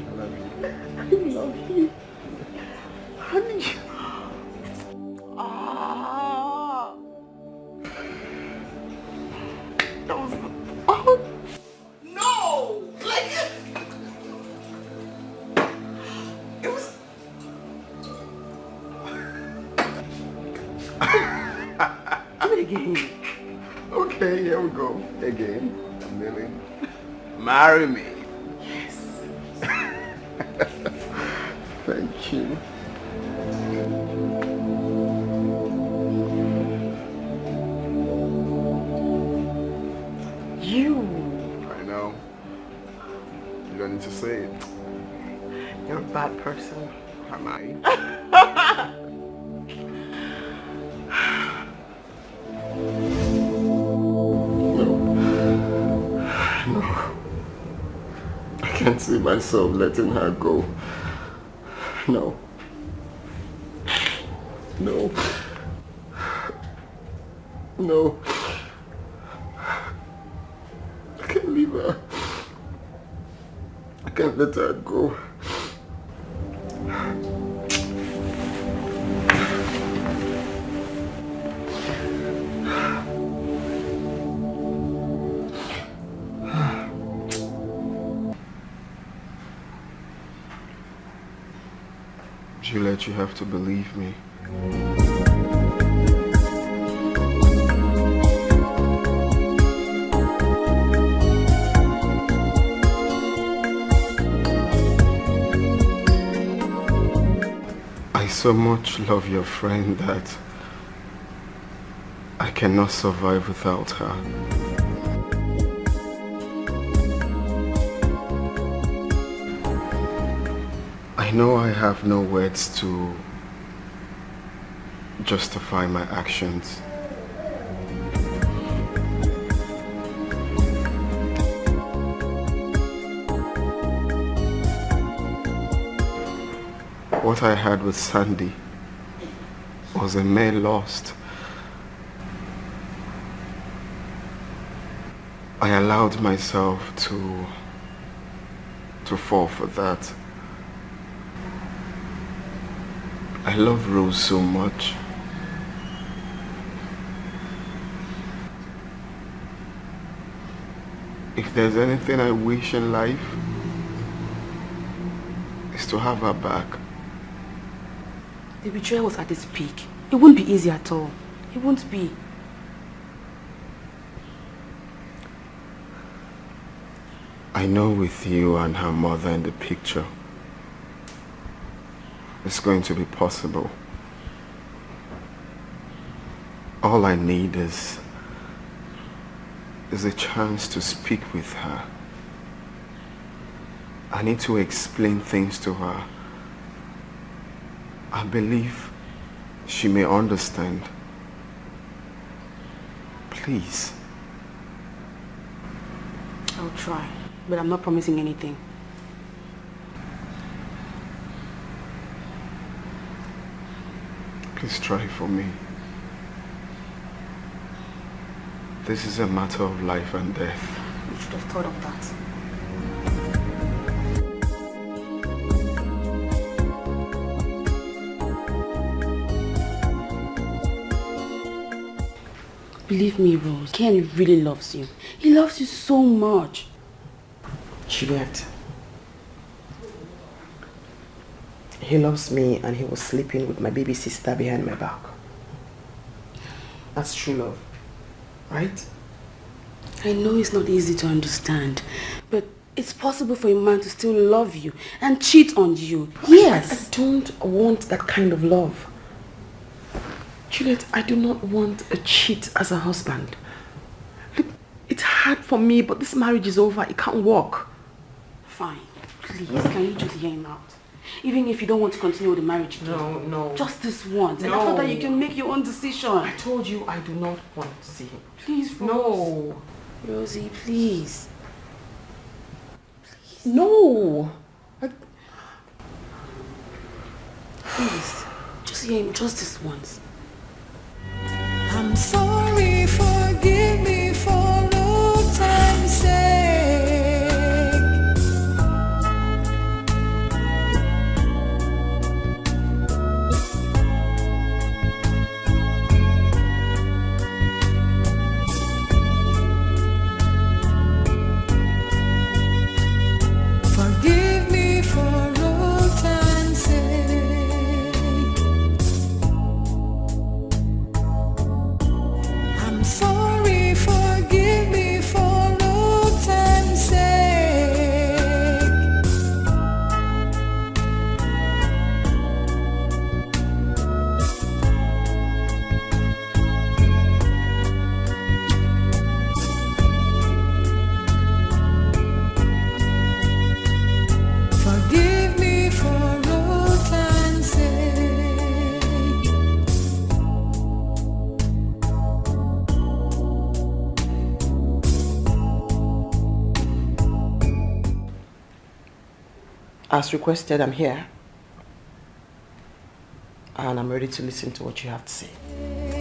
I love you. I love you. Honey. That was... Oh. No! Like... It was... Do it again. Okay, here we go. Again. Millie. Marry me. Yes. Thank you. You. I know. You don't need to say it. You're a bad person. Am I? No. I can't see myself letting her go. No. No. No. I can't leave her. I can't let her go. Juliet, you have to believe me. I so much love your friend that I cannot survive without her. I know I have no words to justify my actions. What I had with Sandy was a mere lust. I allowed myself to fall for that. I love Rose so much. If there's anything I wish in life, it's to have her back. The betrayal was at its peak. It won't be easy at all. It won't be. I know with you and her mother in the picture, it's going to be possible. All I need is a chance to speak with her. I need to explain things to her. I believe she may understand. Please. I'll try, but I'm not promising anything. Please try for me. This is a matter of life and death. You should have thought of that. Believe me, Rose, Ken really loves you. He loves you so much. Juliet. He loves me and he was sleeping with my baby sister behind my back. That's true love, right? I know it's not easy to understand, but it's possible for a man to still love you and cheat on you. Yes. I don't want that kind of love. Juliet, I do not want a cheat as a husband. Look, it's hard for me, but this marriage is over. It can't work. Fine. Please, can you just hear him out? Even if you don't want to continue with the marriage again. No. Just this once. And No. after that, you can make your own decision. I told you I do not want to see him. Please, Rose. No. Rosie, please. No. Please. Just hear him just this once. I'm sorry, forgive me for old time's sake. Forgive me for old time's sake. I'm sorry, forgive me for old time's sake. Forgive me for old time's sake. As requested, I'm here. And I'm ready to listen to what you have to say.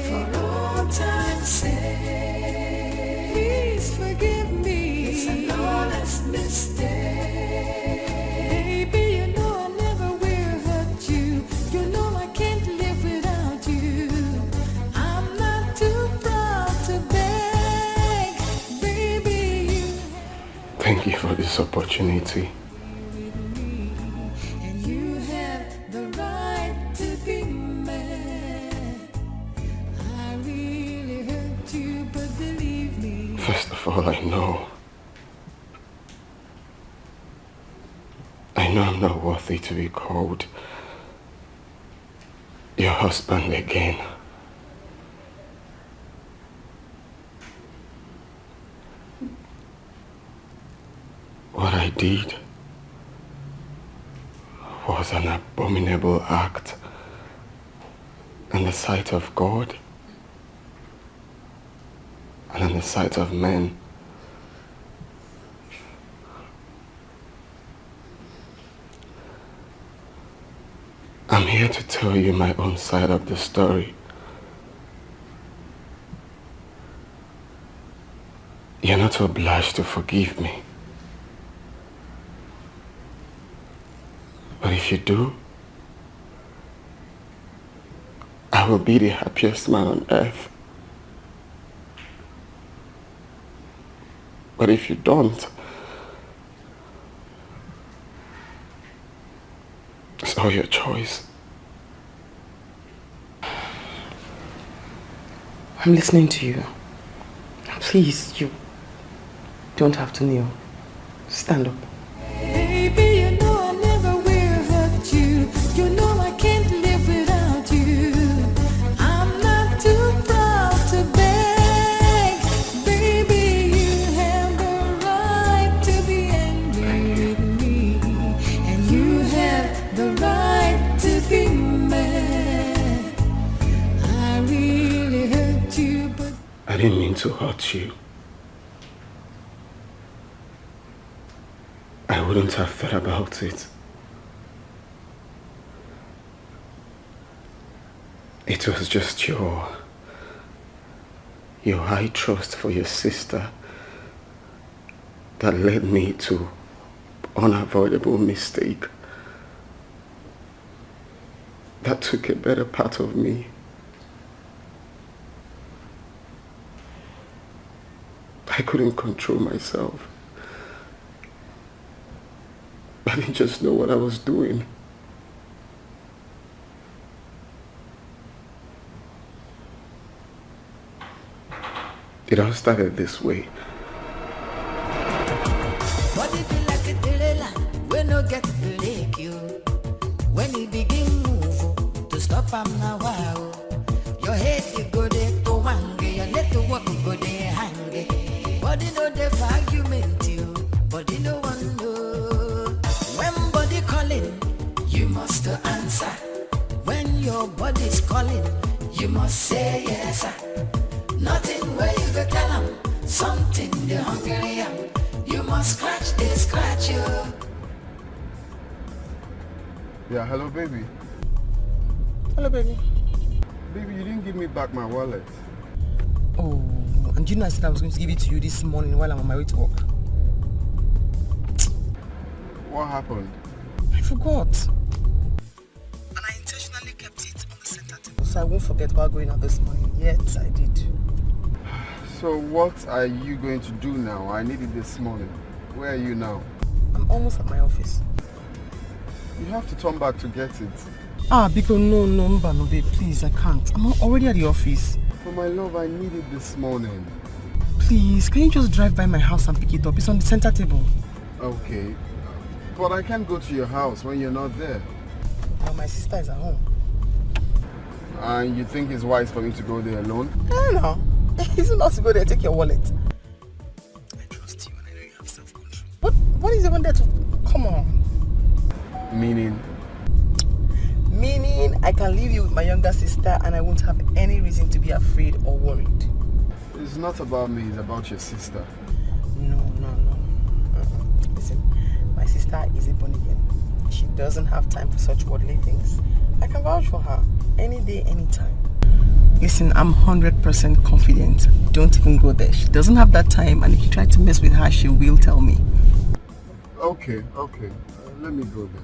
For old time, say, please forgive me. It's an honest mistake. Baby, you know I never will hurt you. You know I can't live without you. I'm not too proud to beg. Baby, you Thank you for this opportunity. and you have the right to be mad. I really hurt you, but believe me. First of all, I know I'm not worthy to be called your husband again. What I did was an abominable act in the sight of God and in the sight of men. I'm here to tell you my own side of the story. You're not obliged to forgive me. But if you do, I will be the happiest man on earth. But if you don't, it's all your choice. I'm listening to you. Please, you don't have to kneel. Stand up. Baby, you know I never will hurt you. You know I can't live without you. I'm not too proud to beg. Baby, you have the right to be angry with me. And you have the right to be mad. I really hurt you, but I didn't mean to hurt you. I wouldn't have thought about it. It was just your high trust for your sister that led me to unavoidable mistake that took a better part of me. I couldn't control myself. I didn't just know what I was doing. It all started this way. what if you like it, we no get to break you. When you begin move, to stop am now, wow. Your head you go there to wange, your leg to walk go there hang. Body no dey for argument you, body no one know. When body calling, you must answer. When your body's calling, you must say yes. Nothing where you go tell them, something they hungry am. You must scratch, they scratch you. Yeah, hello baby. Hello, baby. Baby, you didn't give me back my wallet. Oh, and you know I said I was going to give it to you this morning while I'm on my way to work. What happened? I forgot. And I intentionally kept it on the center table so I won't forget while going out this morning. Yet I did. So what are you going to do now? I need it this morning. Where are you now? I'm almost at my office. You have to turn back to get it. Because no, babe, please, I can't. I'm already at the office. For my love, I need it this morning. Please, can you just drive by my house and pick it up? It's on the center table. Okay. But I can't go to your house when you're not there. My sister is at home. And you think it's wise for me to go there alone? No. Is it not to go there? Take your wallet. I trust you and I know you have self-control. What is even there to... Come on. Meaning? Meaning I can leave you with my younger sister and I won't have any reason to be afraid or worried. It's not about me, it's about your sister. No. Listen, my sister is a born again. She doesn't have time for such worldly things. I can vouch for her any day, anytime. Listen, I'm 100% confident. Don't even go there. She doesn't have that time, and if you try to mess with her, she will tell me. Okay. Let me go then.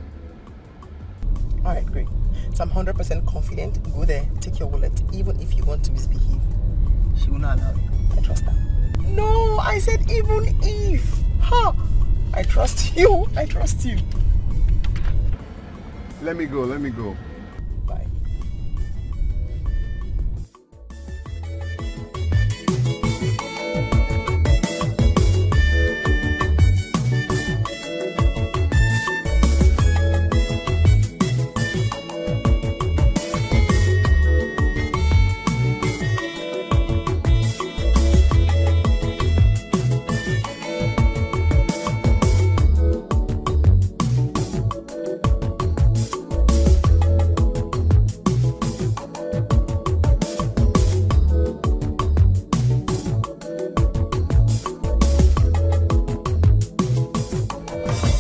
Alright, great. So I'm 100% confident. Go there, take your wallet, even if you want to misbehave. She will not allow you. I trust her. No, I said even if. Huh? I trust you. I trust you. Let me go. Bye.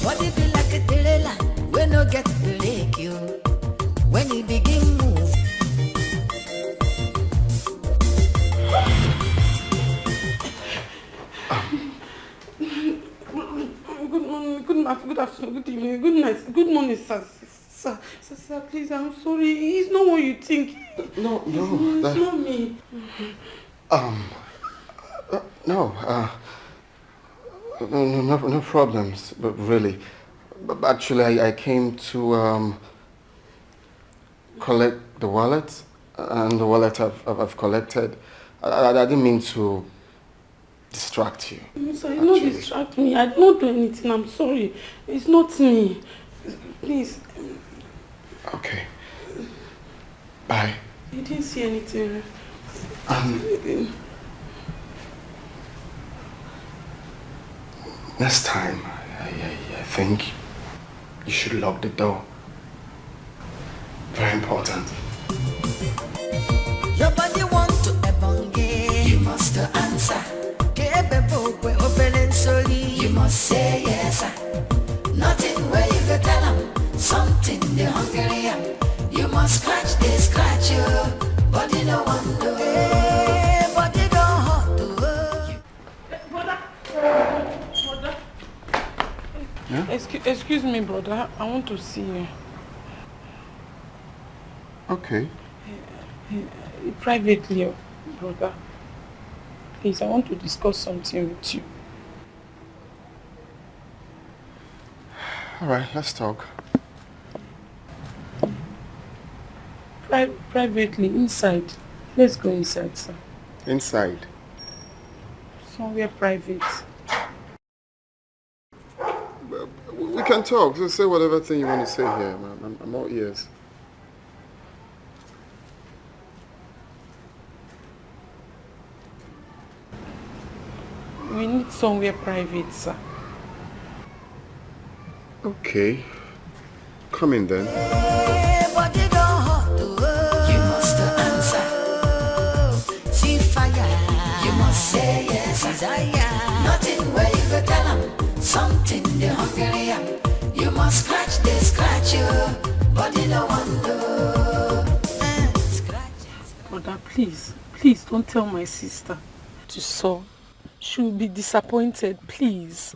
Body be like a trailer, we no get break you. When you begin move, Good morning, good afternoon, good evening, good night, good morning, sir. Sir, please, I'm sorry. It's not what you think. No, It's not me. No problems, but really. But actually, I came to collect the wallet, and the wallet I've collected. I didn't mean to distract you. Sir, you not distract me. I did not do anything. I'm sorry. It's not me. Please. Okay. Bye. You didn't see anything. Next time, I think you should lock the door. Very important. your body want to ebonge. You must answer. You must say yes. Nothing where you go tell them. Something they hungry am. You must scratch, they scratch you. Body no one do. Body don't hurt to. Brother. Yeah? Excuse me, brother. I want to see you. Okay. Privately, brother. Please, I want to discuss something with you. All right, let's talk. Privately, inside. Let's go inside, sir. Inside? Somewhere private. We can talk. Just say whatever thing you want to say here, man. I'm all ears. We need somewhere private, sir. Okay. Come in then. Body don't hurt to. You must answer. See fire. You must say yes. Desire. Nothing where you go tell them. Something they hungry am. You must scratch, they scratch you. Body no one do. Brother, please don't tell my sister to sew. She'll be disappointed, please.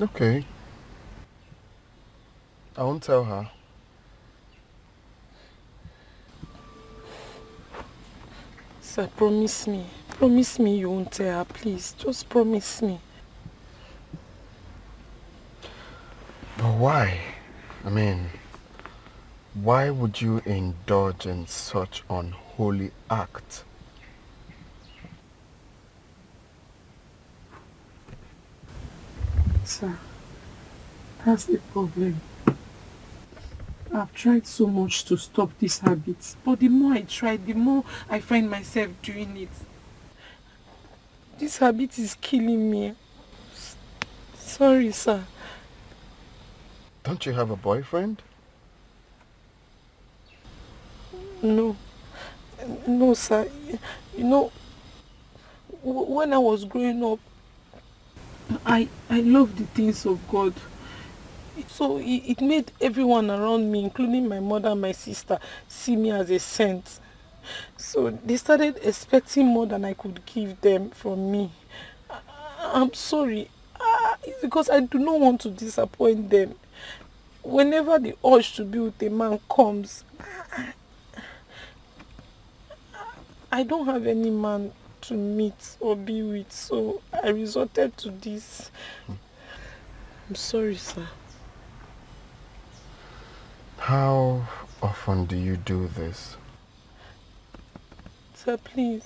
Okay. I won't tell her. Sir, promise me. Promise me you won't tell her, please. Just promise me. But why? I mean, why would you indulge in such unholy act? Sir, that's the problem. I've tried so much to stop this habit, but the more I try, the more I find myself doing it. This habit is killing me. Sorry, sir. Don't you have a boyfriend? No. No, sir. You know, when I was growing up, I loved the things of God. So it made everyone around me, including my mother and my sister, see me as a saint. So they started expecting more than I could give them from me. I'm sorry. It's because I do not want to disappoint them. Whenever the urge to be with a man comes, I don't have any man to meet or be with, so I resorted to this. I'm sorry, sir. How often do you do this? Sir, please.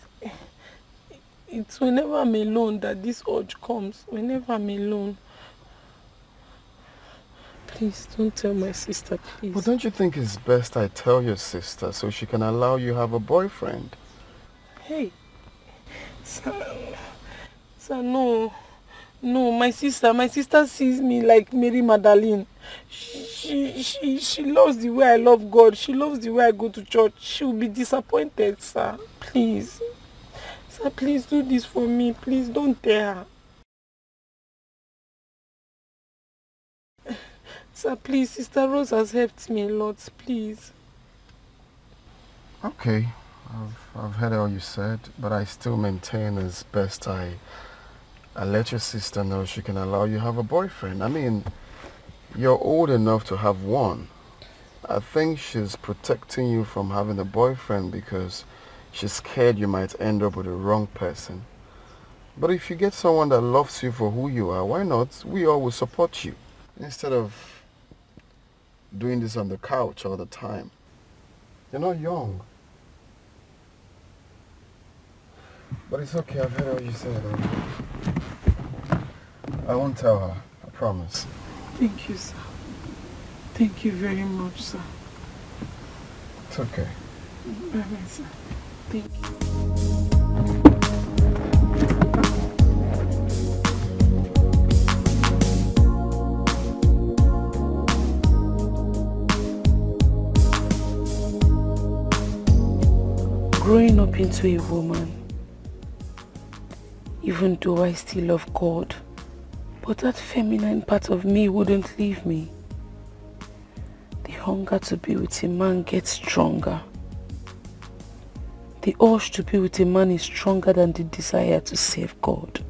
It's whenever I'm alone that this urge comes. Whenever I'm alone. Please, don't tell my sister, please. But don't you think it's best I tell your sister so she can allow you have a boyfriend? Hey. Sir, no. No, my sister sees me like Mary Magdalene. She loves the way I love God. She loves the way I go to church. She will be disappointed, sir. Please. Sir, please do this for me. Please don't tell her. Sir, please, Sister Rose has helped me a lot. Please. Okay. I've heard all you said, but I still maintain it's best I let your sister know she can allow you have a boyfriend. I mean, you're old enough to have one. I think she's protecting you from having a boyfriend because she's scared you might end up with the wrong person. But if you get someone that loves you for who you are, why not? We all will support you. Instead of doing this on the couch all the time. You're not young. But it's okay, I've heard all you said. I won't tell her, I promise. Thank you, sir. Thank you very much, sir. It's okay. Bye-bye, sir. Thank you. Growing up into a woman, even though I still love God, but that feminine part of me wouldn't leave me. The hunger to be with a man gets stronger. The urge to be with a man is stronger than the desire to serve God.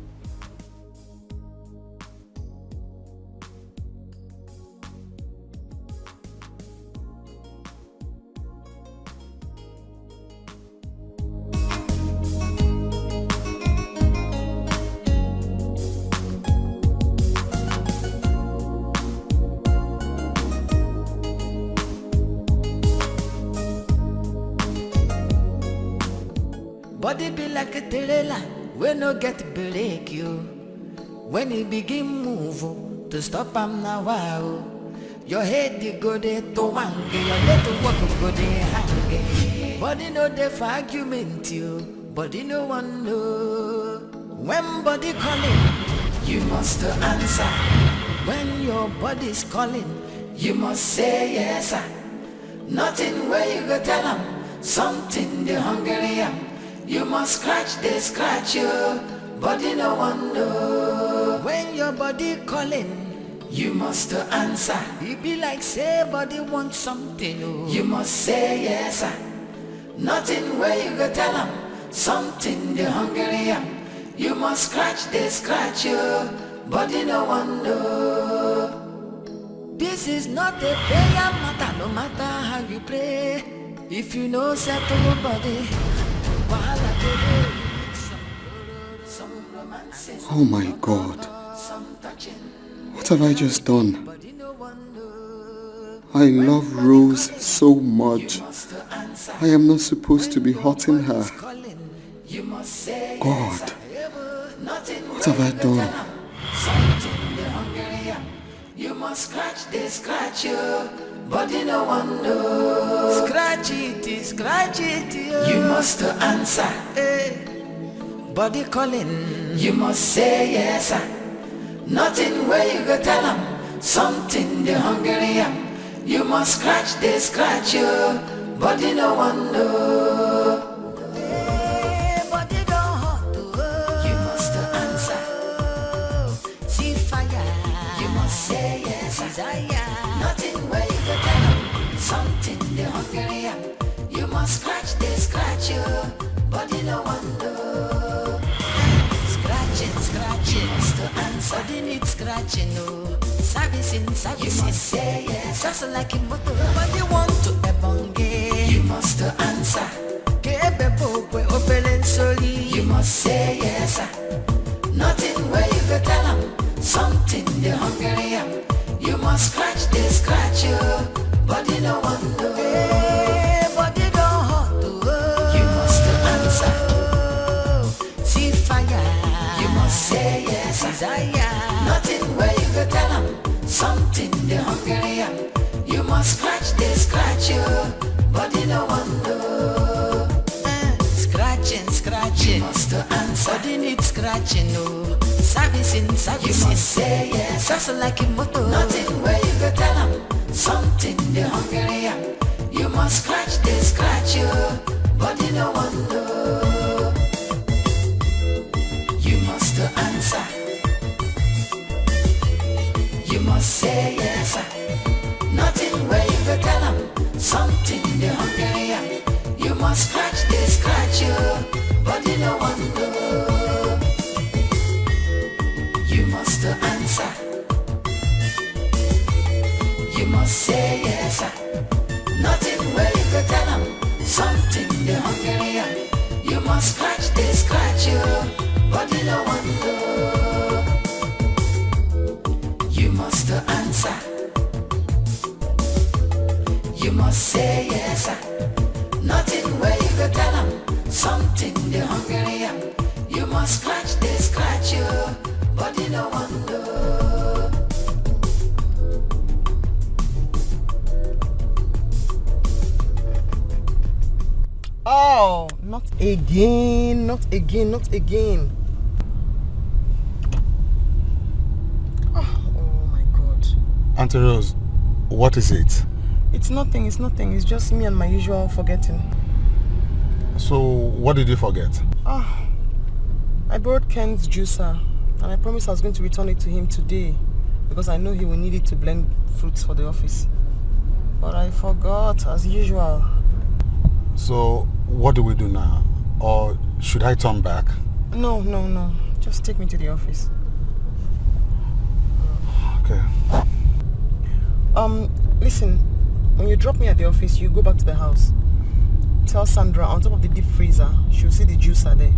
Body be like a trailer, we no get break you. When you begin move, to stop am now wow. Your head you go there to wange, your leg to walk go there hang. Body no dey for argument you, body no one know. When body calling, you must answer. When your body's calling, you must say yes sir. Nothing where you go tell them, something the hungry am. You must scratch, they scratch you, body no one know. When your body calling, you must answer. It be like say body want something, oh. You must say yes sir. Nothing where you go tell them, something the hungry am. You must scratch, they scratch you, body no one know. This is not a prayer matter, no matter how you pray. If you know settle body. Oh my God. What have I just done? I love Rose so much. I am not supposed to be hurting her. God, what have I done? You must scratch, they scratch you, body no one know. Scratch it, you must answer. Hey. Body calling, you must say yes sir. Nothing where you go tell them, something the hungry am. You must scratch, they scratch you, body no one know. Hey, body don't hurt to you must answer. See fire, you must say yes sir. Body needs scratching, no. Servicing, you must say yes. Just like in motor, body want to ebonge. You must answer. You must say yes. Nothing where you go tell them. Something the hungry. You must scratch you. Body no one know. Hey, body don't hot. You must answer. See fire. You must say yes. Desire. Nothing where you go tell them. Something the hungry. You must scratch you. Body no one know. Scratching. You must answer. Body needs scratching, no. Servicing, you must say yes. Just like in motor. Nothing where you go tell them. Something the hungry. You must scratch you. Body no one know. You must answer. You must say yes. Nothing where you go tell them. Something the hungry. You must scratch you. Body no one know. You must answer. You must say yes. Nothing where you go tell them. Something the hungry. You must scratch you. Body no one know. You must answer. You must say yes. Nothing where you go tell them. Something the hungry. You must scratch you. Body no one know. Oh, not again. Oh my God. Auntie Rose, what is it? It's nothing. It's just me and my usual forgetting. So, what did you forget? I borrowed Ken's juicer and I promised I was going to return it to him today because I know he will need it to blend fruits for the office. But I forgot as usual. So, what do we do now? Or should I turn back? No. Just take me to the office. Okay. Listen, when you drop me at the office, you go back to the house. Tell Sandra on top of the deep freezer, she'll see the juicer there.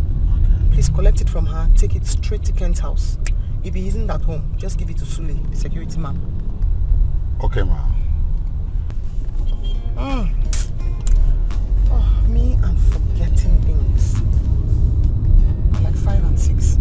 Please collect it from her, take it straight to Kent's house. If he isn't at home, just give it to Sule, the security man. Okay, ma. Me and forgetting things. Like 5 and 6.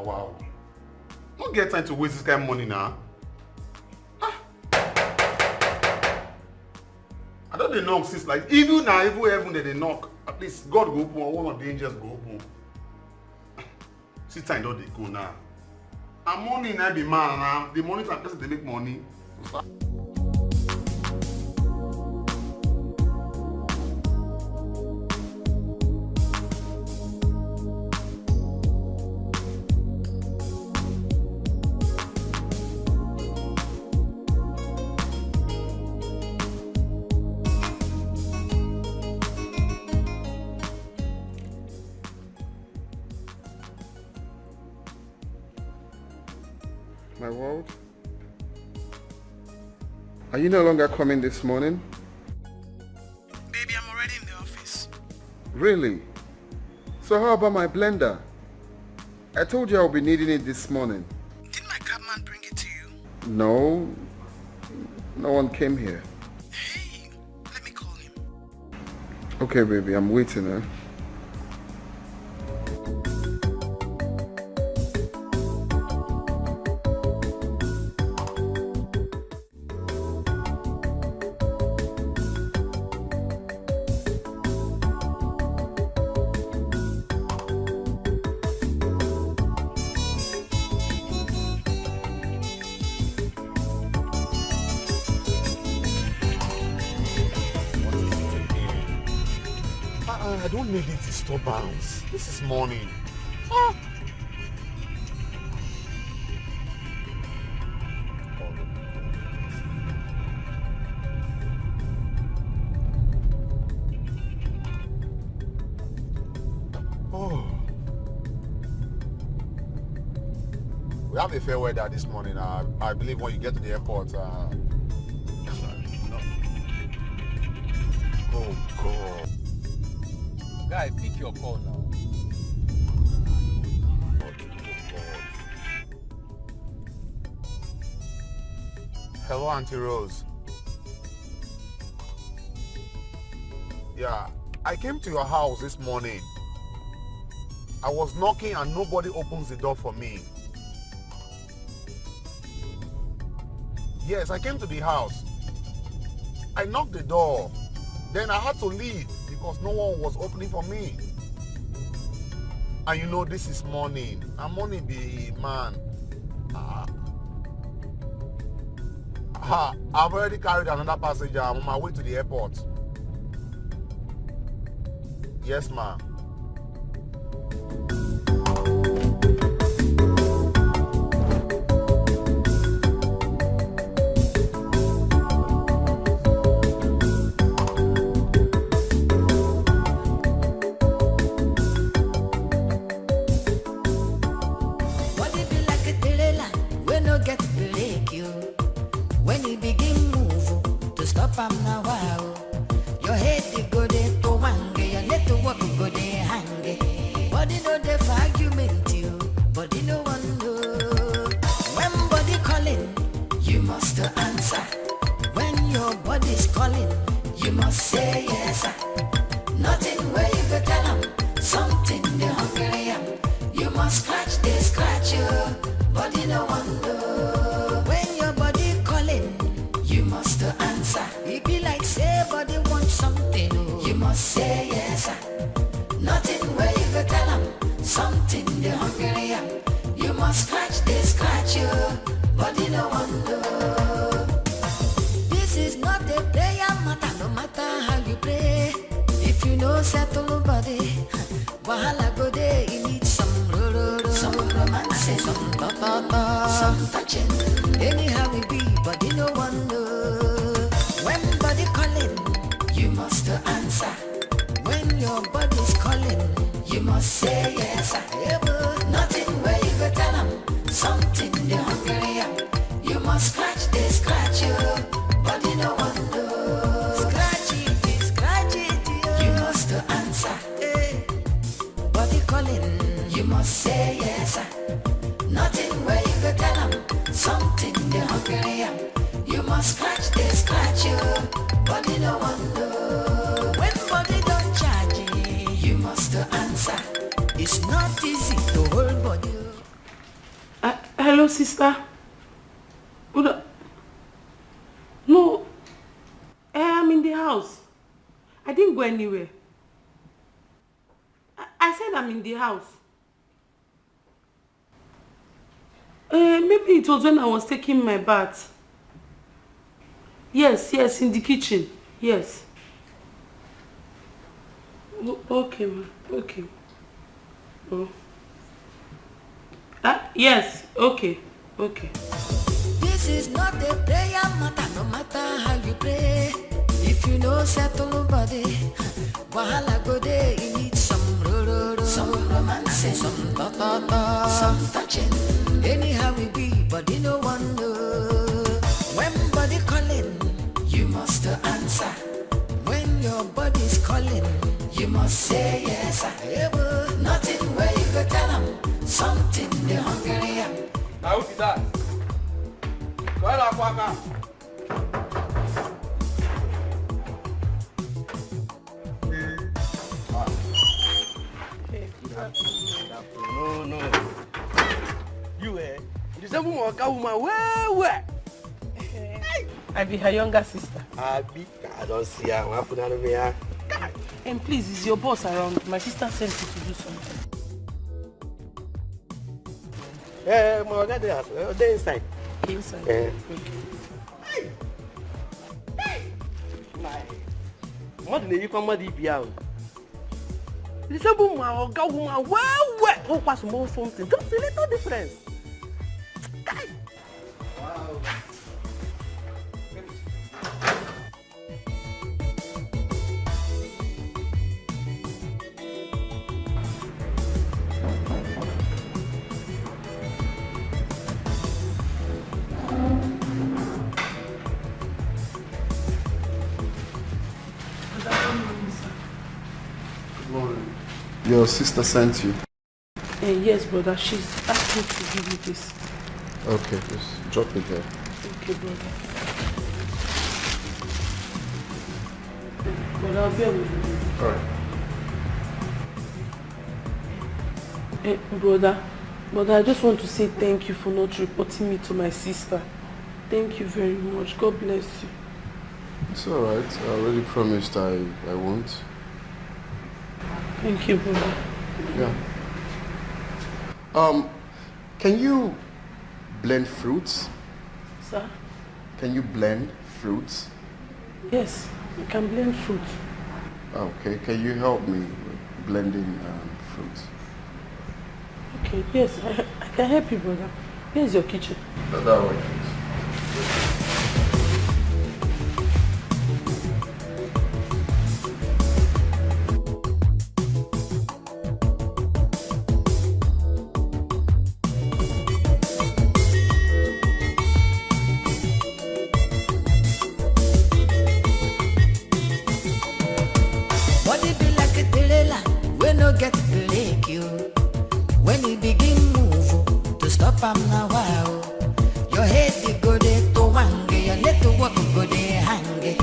Wow. Don't get time to waste this kind of money now. I don't know since like even now, even heaven that they knock. At least God go open or one of the angels go open. See time don't they go now. And money now be man now. The money can person they make money. My world? Are you no longer coming this morning? Baby, I'm already in the office. Really? So how about my blender? I told you I'll be needing it this morning. Didn't my cabman bring it to you? No. No one came here. Hey, let me call him. Okay, baby, I'm waiting, eh? don't need the disturbance. This is morning. We have a fair weather this morning. I believe when you get to the airport, oh God. Guy, pick your call now. Hello, Auntie Rose. Yeah, I came to your house this morning. I was knocking and nobody opens the door for me. Yes, I came to the house. I knocked the door. Then I had to leave because no one was opening for me. And you know this is morning. And morning be man. I've already carried another passenger. I'm on my way to the airport. Yes, ma'am. I'm now wow. Your head they go there to wange, your let to walk go there hang. Body no dey for argument you, body no one know. When body calling, you must answer. When your body's calling, you must say yes. Nothing where you go tell them, something they hungry am. You must scratch, they scratch you, body no one know. When your body calling, you must answer. It be like say body want something, you must say yes. Nothing where you go tell them, something they hungry am. You must scratch, they scratch you, body no one know. This is not a prayer matter, no matter how you pray. If you know settle body, wahala go there, you need some romance, some ta-ta-ta, some touching. Anyhow it be, body no one know. When body calling, you must answer. When your body's calling, you must say yes. Nothing where you go tell them, something they hungry am. You must scratch, they scratch you, body no one know. Scratch it, you must answer. Body calling, you must say yes. Nothing where you go tell them, something they hungry am. You must scratch, they scratch you, body no one know. When body don't charge you must answer. It's not easy to hold body. Hello, sister. No, I'm in the house. I didn't go anywhere. I said I'm in the house. Maybe it was when I was taking my bath. Yes, in the kitchen. Yes. Okay, ma. Okay. Oh. Yes. Okay. This is not a prayer matter, no matter how you pray. If you know settle body, wahala go there, you need some romance, some ta-ta-ta, some touching. Anyhow it be, body no one know. When body calling, you must answer. When your body's calling, you must say yes. Nothing where you go tell them, something they hungry am. Now who is that? Go ahead, Aquaka. No. You you say woman ka woman where? I be her younger sister. I don't see her. What put on me? And please, is your boss around? My sister sent you to do something. My guy they're inside. Inside? Okay. What do you come with the Resemble my oga woman well. Oh, pass more something. Just a little difference. Guy. Wow. Your sister sent you. Yes, brother. She's asked me to give you this. Okay, just drop it there. Okay, brother. But I'll be able to do it. Alright. Brother, I just want to say thank you for not reporting me to my sister. Thank you very much. God bless you. It's alright. I already promised I won't. Thank you, brother. Yeah. Can you blend fruits? Sir? Can you blend fruits? Yes, I can blend fruit. Okay, can you help me with blending fruits? Okay, yes, I can help you, brother. Here's your kitchen. That way, please. Body be like a trailer, we no get break you. When you begin move, to stop am now wow. Your head you go there to wange, your leg to walk go there hang.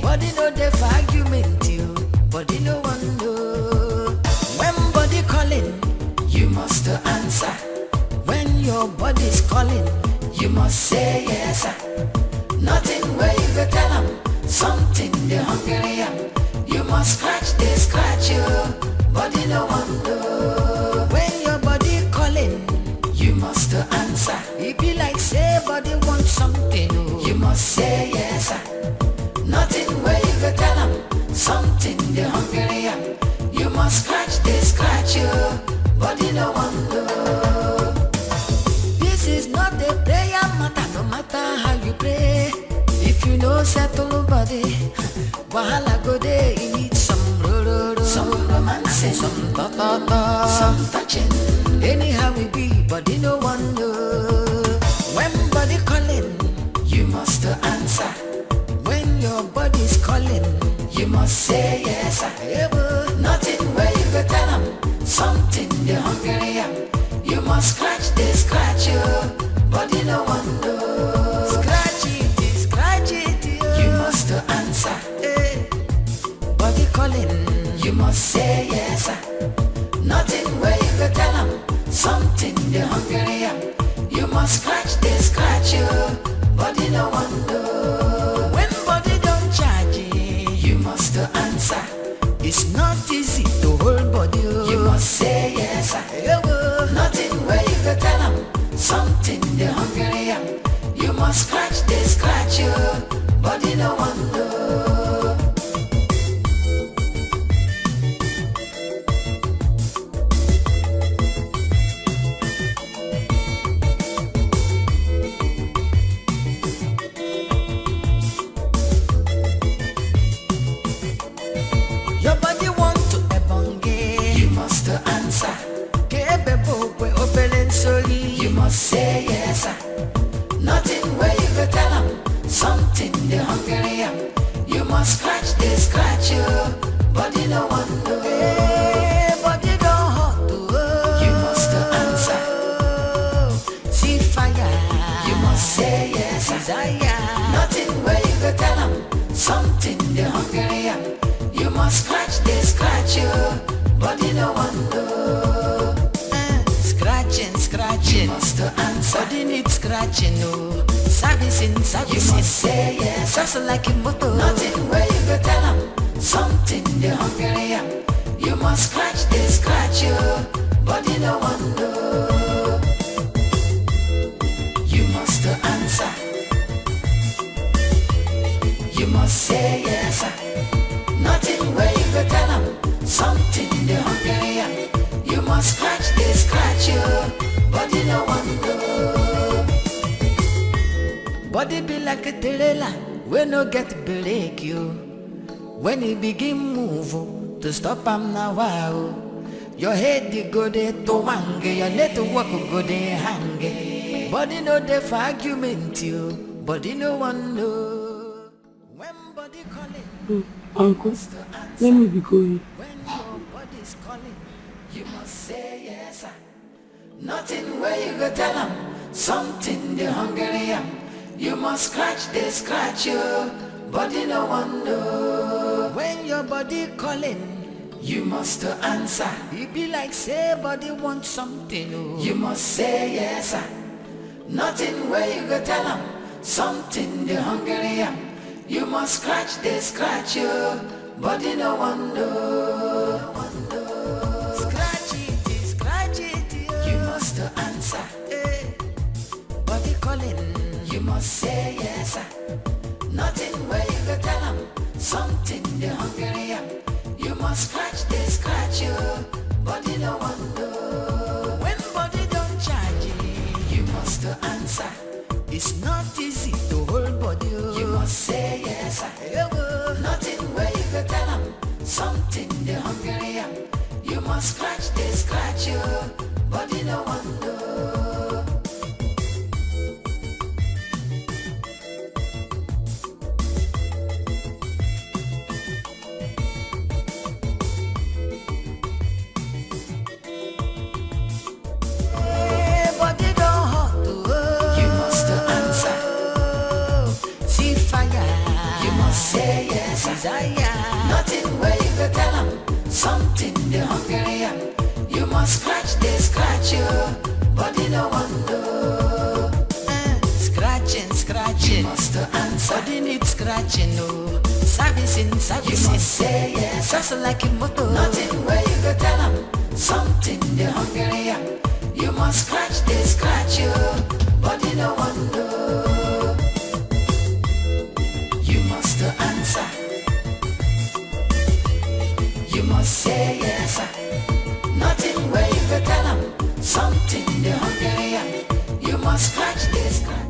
Body no dey for argument you, body no one know. When body calling, you must answer. When your body's calling, you must say yes. Nothing where you go tell them, something they hungry am. You must scratch you, body no one know. When your body calling, you must answer. It be like say body want something, you must say yes. Nothing where you go tell them, something they hungry am. You must scratch you, body no one know. This is not a prayer matter, no matter how you pray. If you know settle body, wahala go there, you need some some romance, some ta-ta-ta, some touching. Anyhow we be, body no one know. When body calling, you must answer. When your body's calling, you must say yes. Nothing where you go tell them, something they hungry am. You must scratch you, body no one know. Scratch it, you must answer. Body calling, you must say yes. Nothing where you go tell them, something they hungry am. You must scratch you, body no one know. When body don't charge you must answer. It's not easy to hold body, you must say yes. Nothing where you go tell them, something they hungry am. You must scratch you, body no one know. Your body want to ebonge, you must answer. You must say yes. Nothing where you go tell them, something they hungry am. You must scratch you, body no one know. Hey, body don't hot you must answer. See fire, you must say yes. Desire. Nothing where you go tell them, something they hungry am. You must scratch you, body no one know. Scratching, must answer. Body needs scratching, no. Servicing. You must say yes. Just like a motor. Nothing where you go tell them, something they hungry am. You must scratch you, body no one know. You must answer. You must say yes. Nothing where you go tell them, something they hungry Body be like a trailer, we no get break you. When you begin move, to stop am now wow. Your head you go there to wange, your network go there hang. Body no dey for argument you, body no one know. When body calling, Uncle, let me be going. when your body's calling, you must say yes sir. Nothing where you go tell them, something the hungry am. You must scratch, they scratch you, body no one know. When your body calling, you must answer. It be like say body want something, oh. You must say yes sir. Nothing where you go tell them, something the hungry am. You must scratch, they scratch you, body no one know. Scratch it, you must answer. Body calling, you must say yes sir. Nothing where you go tell them, something the hungry am. You must scratch, they scratch you, body no one know. When body don't charge you must answer. It's not easy to hold body. You must say yes sir. Nothing where you go tell them, something the hungry am. You must scratch, they scratch you, body no one know. Body don't hot, you must answer. See fire, you must say yes. Desire, nothing where you go tell them, something the hungry am. You must scratch, they scratch you, body no one know. Scratching, you must answer. Body needs scratching, no. Servicing, you must say yes. Just like a motor. Nothing where you go tell them, something the hungry am. You must scratch, they scratch you, body no one know. You must answer. You must say yes sir. Nothing where you go tell them, something the hungry am. You must scratch, they scratch.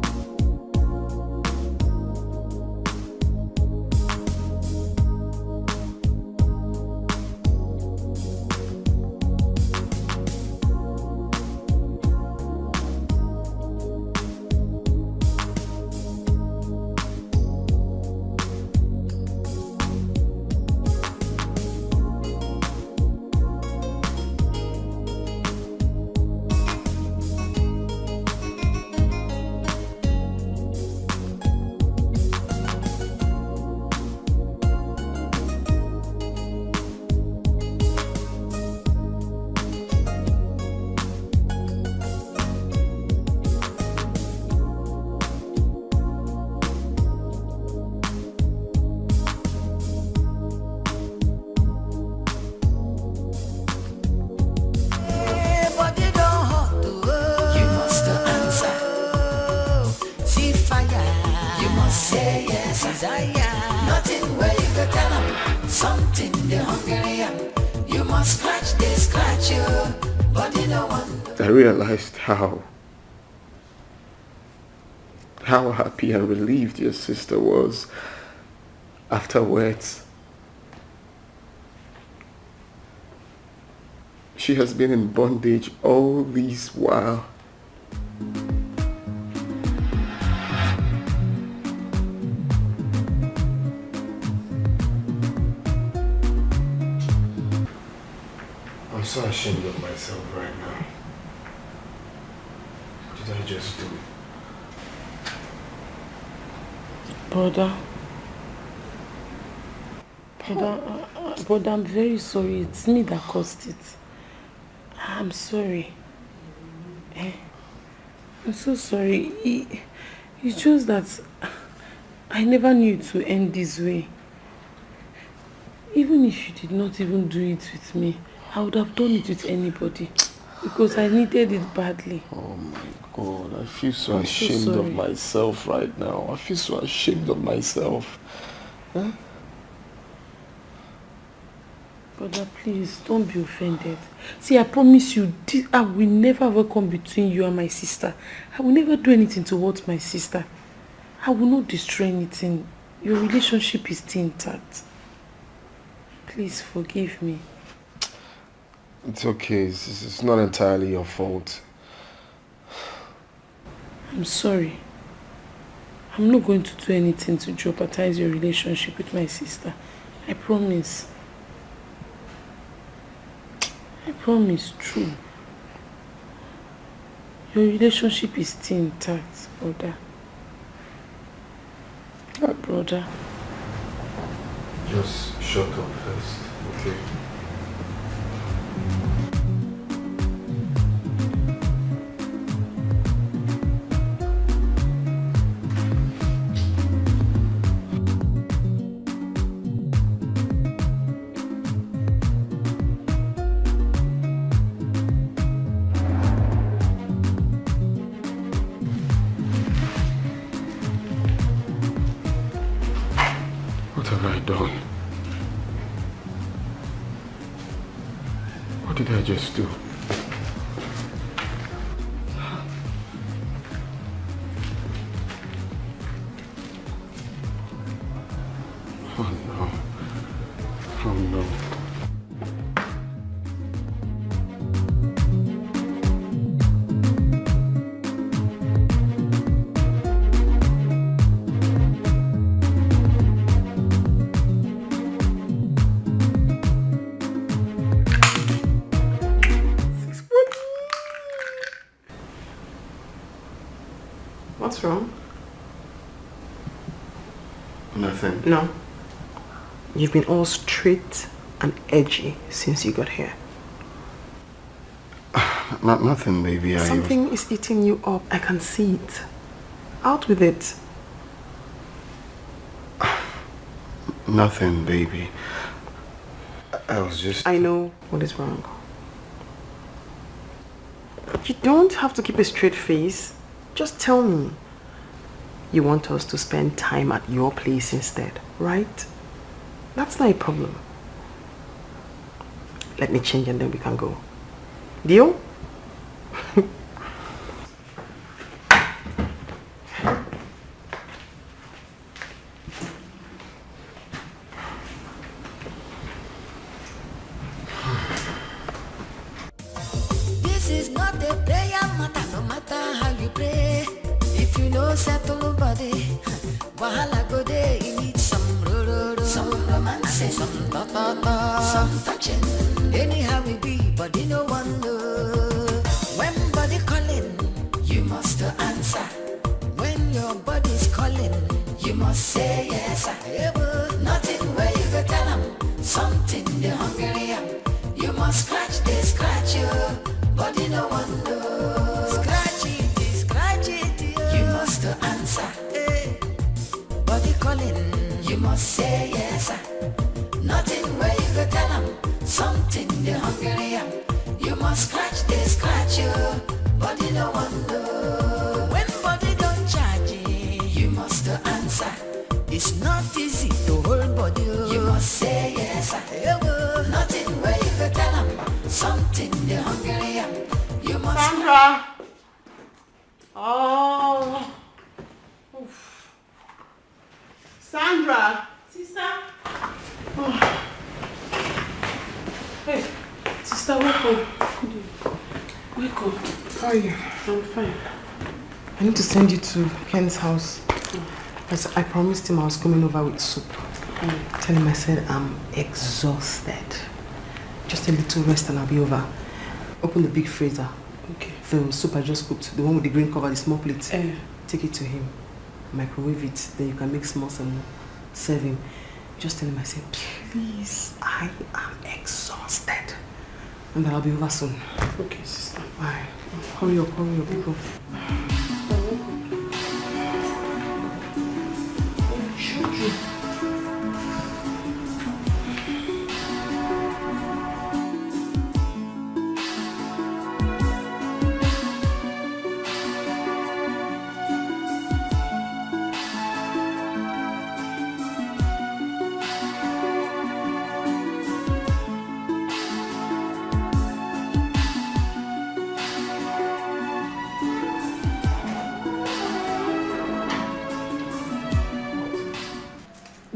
Nothing where you go tell them, something the hungry am. You must scratch, they scratch you, body no one. I realized how happy and relieved your sister was afterwards. She has been in bondage all this while. I'm so ashamed of myself right now. What did I just do? Brother, I'm very sorry. It's me that caused it. I'm sorry. I'm so sorry. It's just that I never knew it would end this way. Even if you did not even do it with me, I would have done it with anybody because I needed it badly. Oh my God, I feel so ashamed of myself right now. I feel so ashamed of myself. Huh? Brother, please, don't be offended. See, I promise you, I will never ever come between you and my sister. I will never do anything to hurt my sister. I will not destroy anything. Your relationship is still intact. Please forgive me. It's okay. It's not entirely your fault. I'm sorry. I'm not going to do anything to jeopardize your relationship with my sister. I promise. I promise, true. Your relationship is still intact, brother. Brother. Just shut up first, okay? What have I done? What did I just do? Oh no. Oh no. What's wrong? Nothing. No. You've been all straight and edgy since you got here. Nothing, baby. Something is eating you up. I can see it. Out with it. Nothing, baby. I was just... I know what is wrong. You don't have to keep a straight face. Just tell me. You want us to spend time at your place instead, right? That's not a problem. Let me change and then we can go. Deal? This is not a prayer matter, no matter how you pray. If you know settle body, wahala go there. You need some some romance, some ta-ta-ta, some touching. Anyhow we be, body no one know. When body calling, you must answer. When your body's calling, you must say yes. Nothing where you go tell them, something they hungry am. You must scratch this, scratch you, body no one know. Scratch it, you must answer. Body calling, you must say yes. Nothing where you go tell them, something they hungry am. You must scratch this, scratch you, body no one know. When body don't charge you must answer. It's not easy to hold body. You must say yes. Nothing where you go tell them, something they hungry am. You must. Sandra! Oh. Oof. Sandra! Sister? Oh. Hey, sister, wake up. Wake up. How are you? I'm fine. I need to send you to Ken's house. Because I promised him I was coming over with soup. Tell him I said I'm exhausted. Just a little rest and I'll be over. Open the big freezer. Okay. The soup I just cooked, the one with the green cover, the small plate. Take it to him. Microwave it, then you can make small some serve him. Just tell him I said, please, I am exhausted. And then I'll be over soon. Okay, sister. Bye. Hurry up, people.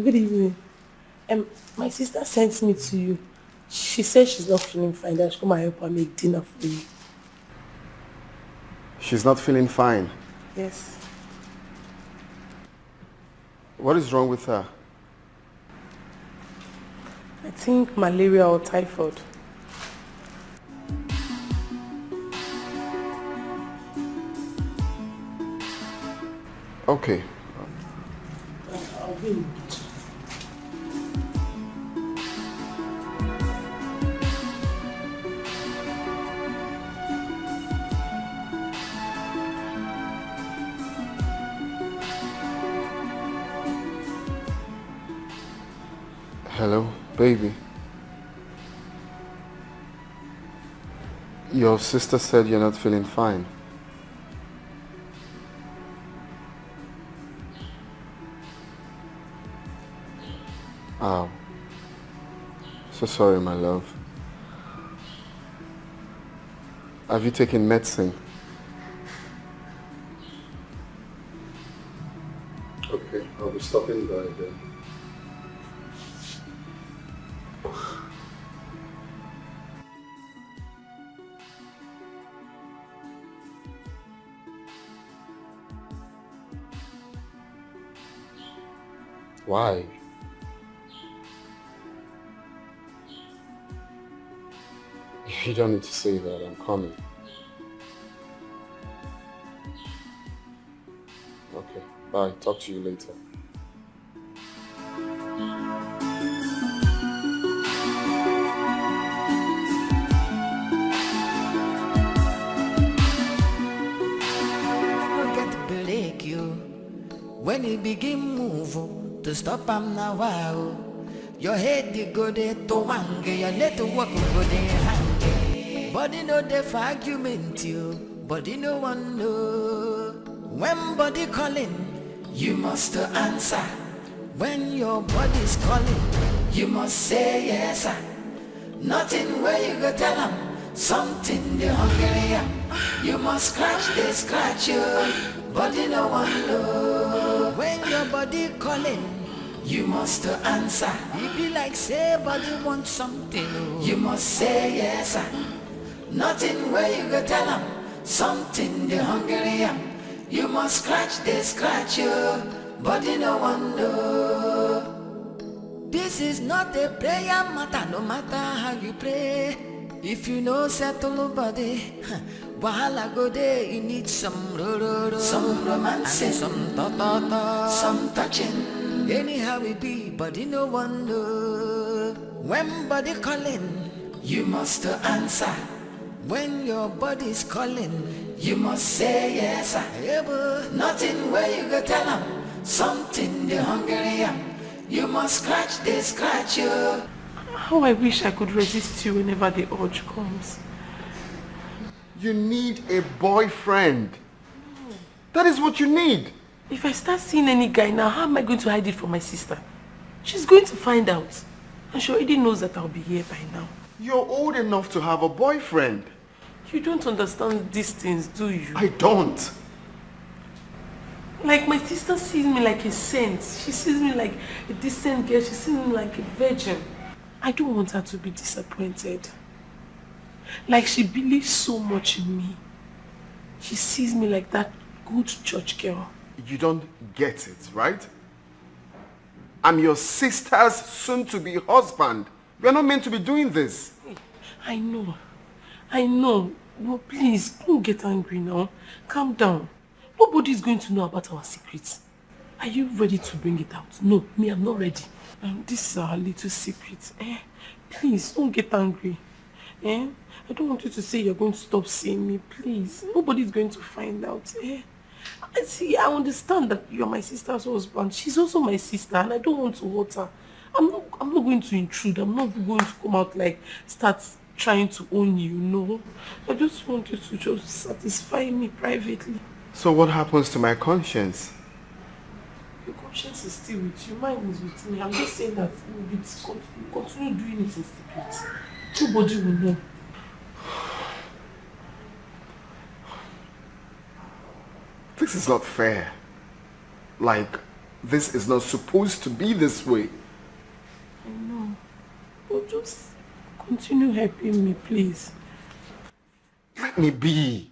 Good evening. My sister sent me to you. She said she's not feeling fine. That I should come and help her make dinner for you. She's not feeling fine. Yes. What is wrong with her? I think malaria or typhoid. Okay. I'll be in the kitchen. Hello, baby. Your sister said you're not feeling fine. Oh. So sorry, my love. Have you taken medicine? Okay, I'll be stopping by then. Why? You don't need to say that. I'm coming. Okay, bye. Talk to you later. Break you when you begin move to stop am now. Wow, your head you go there to wange, your network go there hang. Body no dey for argument you, body no one know. When body calling, you must answer. When your body's calling, you must say yes. Nothing where you go tell them something they hungry am. You must scratch you. Body no one know. When your body calling, you must answer. It be like say body want something. You must say yes. Nothing where you go tell them something they hungry am. You must scratch you. Body no one know. This is not a prayer matter, no matter how you pray. If you know settle nobody, wahala go there, you need some some romancing, some ta-ta-ta, some touching. Anyhow it be, body no one know. When body calling, you must answer. When your body's calling, you must say yes. Nothing where you go tell them something they hungry am. You must scratch you. How I wish I could resist you whenever the urge comes. You need a boyfriend. That is what you need. If I start seeing any guy now, how am I going to hide it from my sister? She's going to find out. And she already knows that I'll be here by now. You're old enough to have a boyfriend. You don't understand these things, do you? I don't. Like my sister sees me like a saint. She sees me like a decent girl. She sees me like a virgin. I don't want her to be disappointed. Like she believes so much in me. She sees me like that good church girl. You don't get it, right? I'm your sister's soon-to-be husband. We're not meant to be doing this. I know. But please, don't get angry now. Calm down. Nobody's going to know about our secrets. Are you ready to bring it out? No, me, I'm not ready. This is our little secret. Please, don't get angry. I don't want you to say you're going to stop seeing me, please. Nobody's going to find out. See, I understand that you're my sister's husband. She's also my sister, and I don't want to hurt her. I'm not going to intrude. I'm not going to come out like start trying to own you, no. I just want you to just satisfy me privately. So what happens to my conscience? Your conscience is still with you, mine is with me. I'm just saying that we'll continue doing it in secret. Nobody will know. This is not fair. Like, This is not supposed to be this way. I know. But just continue helping me, please. Let me be.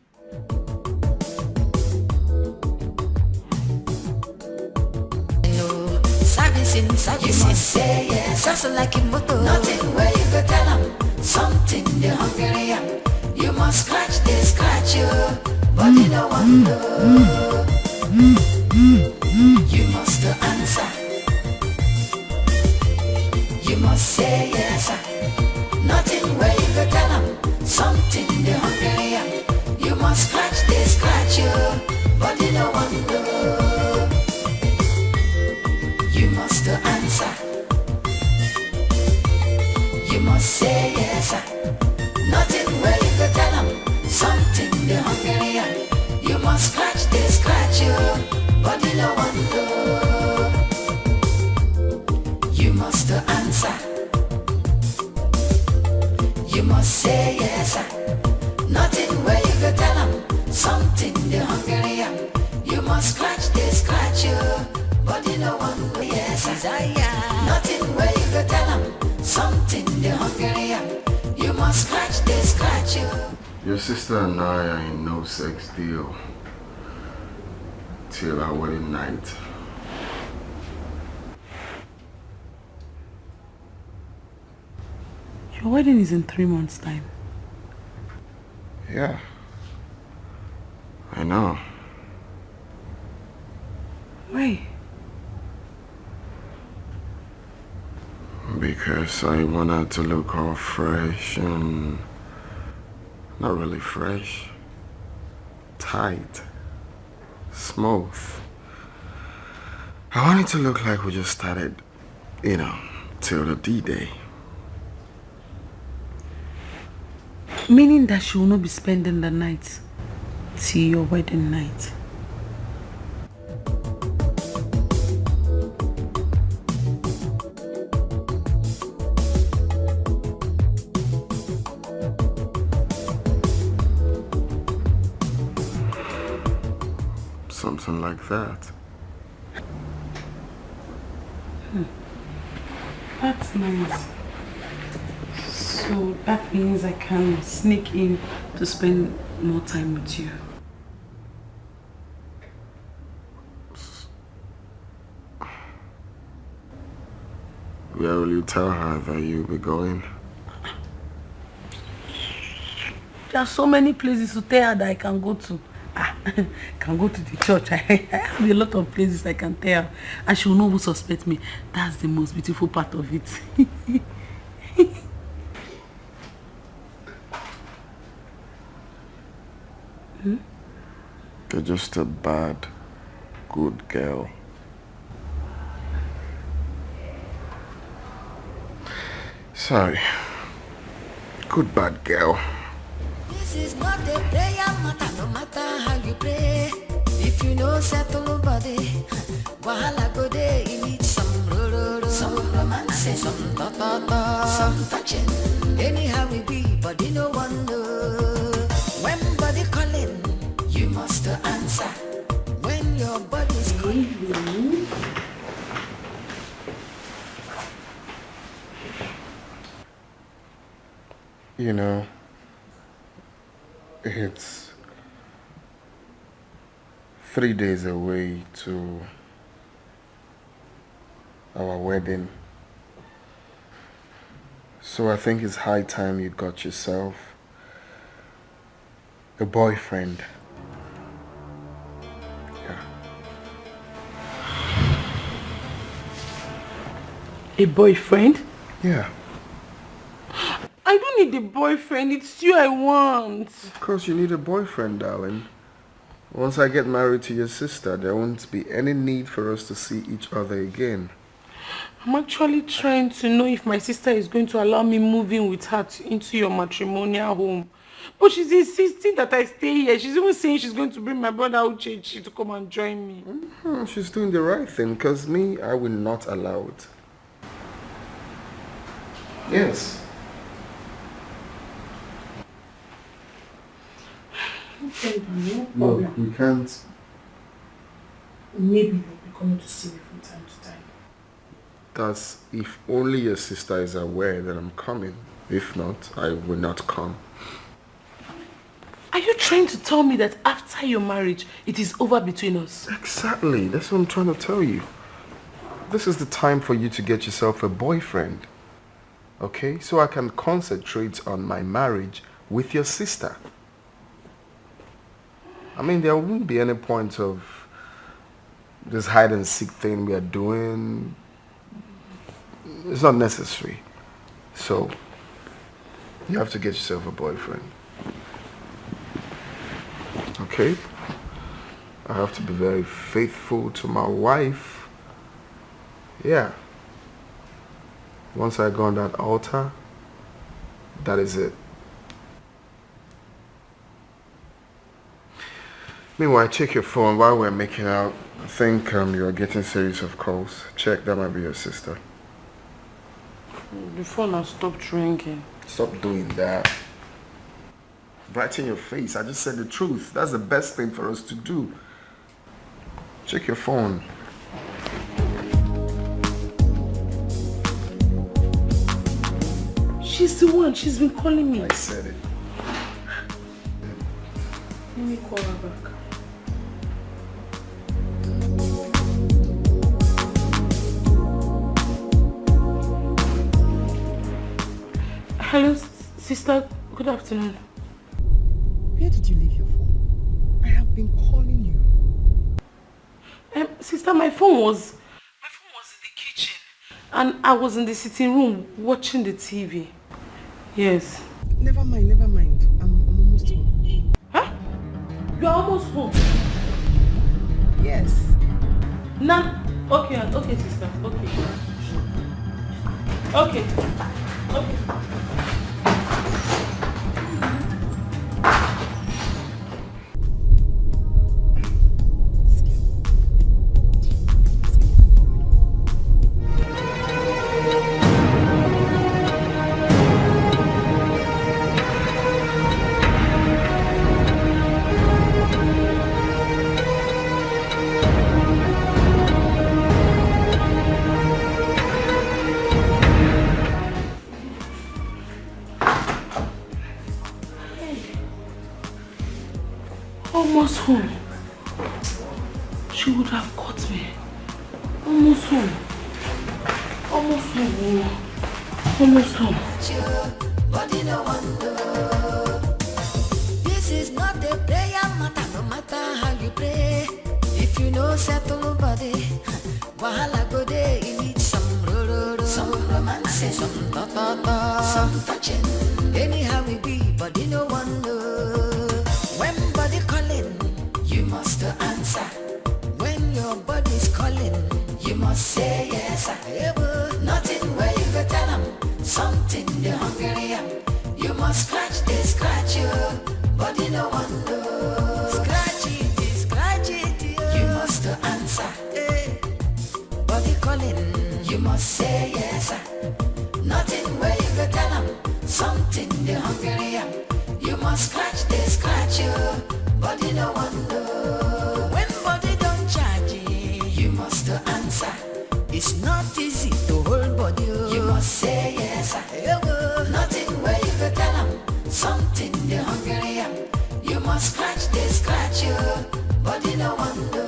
Servicing, you must say yes. Just like a motor. Nothing where you go tell them. Something the hungry am. You must scratch this, scratch you. But you don't want to. You must answer. You must say yes. Nothing where you go tell them. Something the hungry am. You must scratch this, scratch you. But you don't want to. You must answer. You must say yes. Nothing where you go tell them. Something the hungry am. You must scratch this, scratch you. But you don't want to. You must answer. You must say yes. Nothing where you go tell them. Something the hungry am. You must scratch this, scratch you. But you don't want to, yes, nothing where you go tell them. Something the hungry am. You must scratch this, scratch you. Your sister and I are in no sex deal till our wedding night. Your wedding is in 3 months' time. Yeah. I know. Why? Because I want her to look all fresh and not really fresh, tight, smooth. I want it to look like we just started, till the D-Day. Meaning that she will not be spending the night till your wedding night. Something like that. That's nice. So that means I can sneak in to spend more time with you. Where will you tell her that you'll be going? There are so many places to tell her that I can go to. I can go to the church. I have a lot of places I can tell her. And she will know who suspects me. That's the most beautiful part of it. You're just a bad, good girl. Sorry. Good bad girl. This is not a prayer matter, no matter how you pray. If you know settle nobody, wahala go there. You need some some romance, some ta-ta-ta, some touching. Anyhow we be, but you no one know. When body calling, you must answer. When your body's calling. It's 3 days away to our wedding. So I think it's high time you got yourself a boyfriend. Yeah. A boyfriend? Yeah. I don't need a boyfriend. It's you I want. Of course you need a boyfriend, darling. Once I get married to your sister, there won't be any need for us to see each other again. I'm actually trying to know if my sister is going to allow me move in with her into your matrimonial home. But she's insisting that I stay here. She's even saying she's going to bring my brother Uchechi to come and join me. She's doing the right thing, because me, I will not allow it. Yes. Okay, no Look, we can't. Maybe coming to see me from time to time. That's if only your sister is aware that I'm coming. If not, I will not come. Are you trying to tell me that after your marriage, it is over between us? Exactly. That's what I'm trying to tell you. This is the time for you to get yourself a boyfriend. Okay? So I can concentrate on my marriage with your sister. I mean, there won't be any point of this hide and seek thing we are doing. It's not necessary. So, you have to get yourself a boyfriend. Okay? I have to be very faithful to my wife. Yeah. Once I go on that altar, that is it. Meanwhile, check your phone while we're making out. I think you're getting series of calls. Check, that might be your sister. The phone has stopped ringing. Stop doing that. Brighten your face. I just said the truth. That's the best thing for us to do. Check your phone. She's the one. She's been calling me. I said it. Let me call her back. Hello, sister. Good afternoon. Where did you leave your phone? I have been calling you. Sister, my phone was in the kitchen, and I was in the sitting room watching the TV. Yes. Never mind, never mind. I'm almost home. Huh? You're almost home? Yes. Nah. Okay, sister. Okay. Okay. Almost home. She would have caught me. Almost home. Almost home. Almost home. Body no wonder. This is not a prayer matter, no matter how you pray. If you know settle body, wahala go there. You need some some romance, some ta-ta-ta, some touching. Anyhow we be, body no wonder. When body calling, you must answer. When your body's calling, you must say yes. Nothing where you go tell them, something they hungry am. You must scratch you, body no wonder. Scratch it, you must answer. Body calling, you must say yes. Nothing where you go tell them, something they hungry am. You must scratch you, body no wonder. When body don't charge you must answer. It's not easy to hold body. You must say yes. Nothing where you go tell them, something they hungry am. You must scratch you, body no wonder.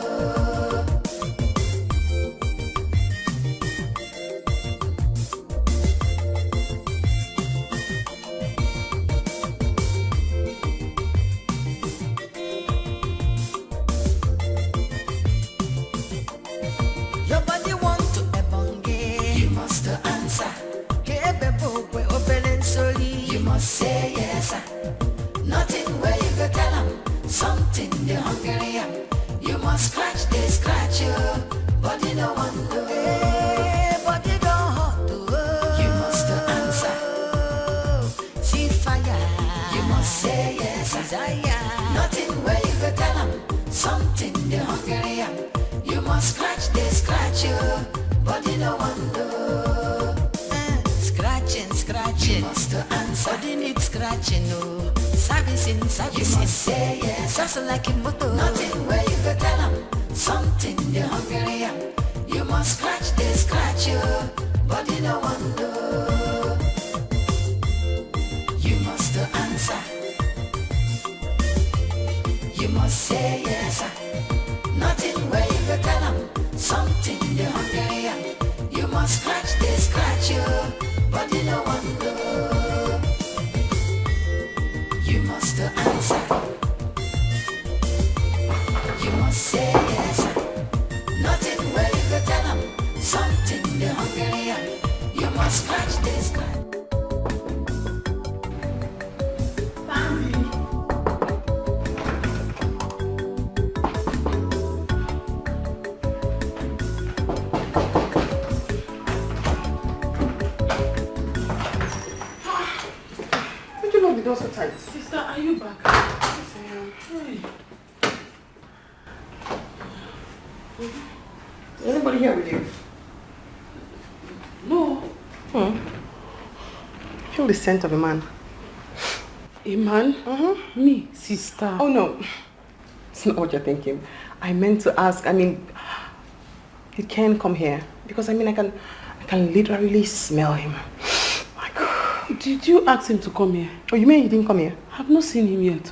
Say yes, nothing where you go tell them, something they hungry am. You must scratch you, body no wonder. Body don't hot, you must answer. See fire, you must say yes. Desire, nothing where you go tell them, something they hungry am. You must scratch you, body no wonder. Scratching, must answer. Body needs scratching, no. Servicing, you must say yes. Just like in motor. Nothing where you go tell them, something they hungry am. must scratch this, scratch you, body no one know. You must answer. You must say yes. Nothing where you go tell them. Something the hungry. You must scratch this, scratch you, body no one know. You must answer. You must say yes. Nothing where you go tell them. Something the hungry. You must scratch this, scratch. So tight. Sister, are you back? Yes, I am. Hey. Is anybody here with you? No. I feel the scent of a man. A man? Me, sister. Oh no. It's not what you're thinking. I meant to ask, he can come here. Because I can literally smell him. Did you ask him to come here? Oh, you mean he didn't come here? I've not seen him yet.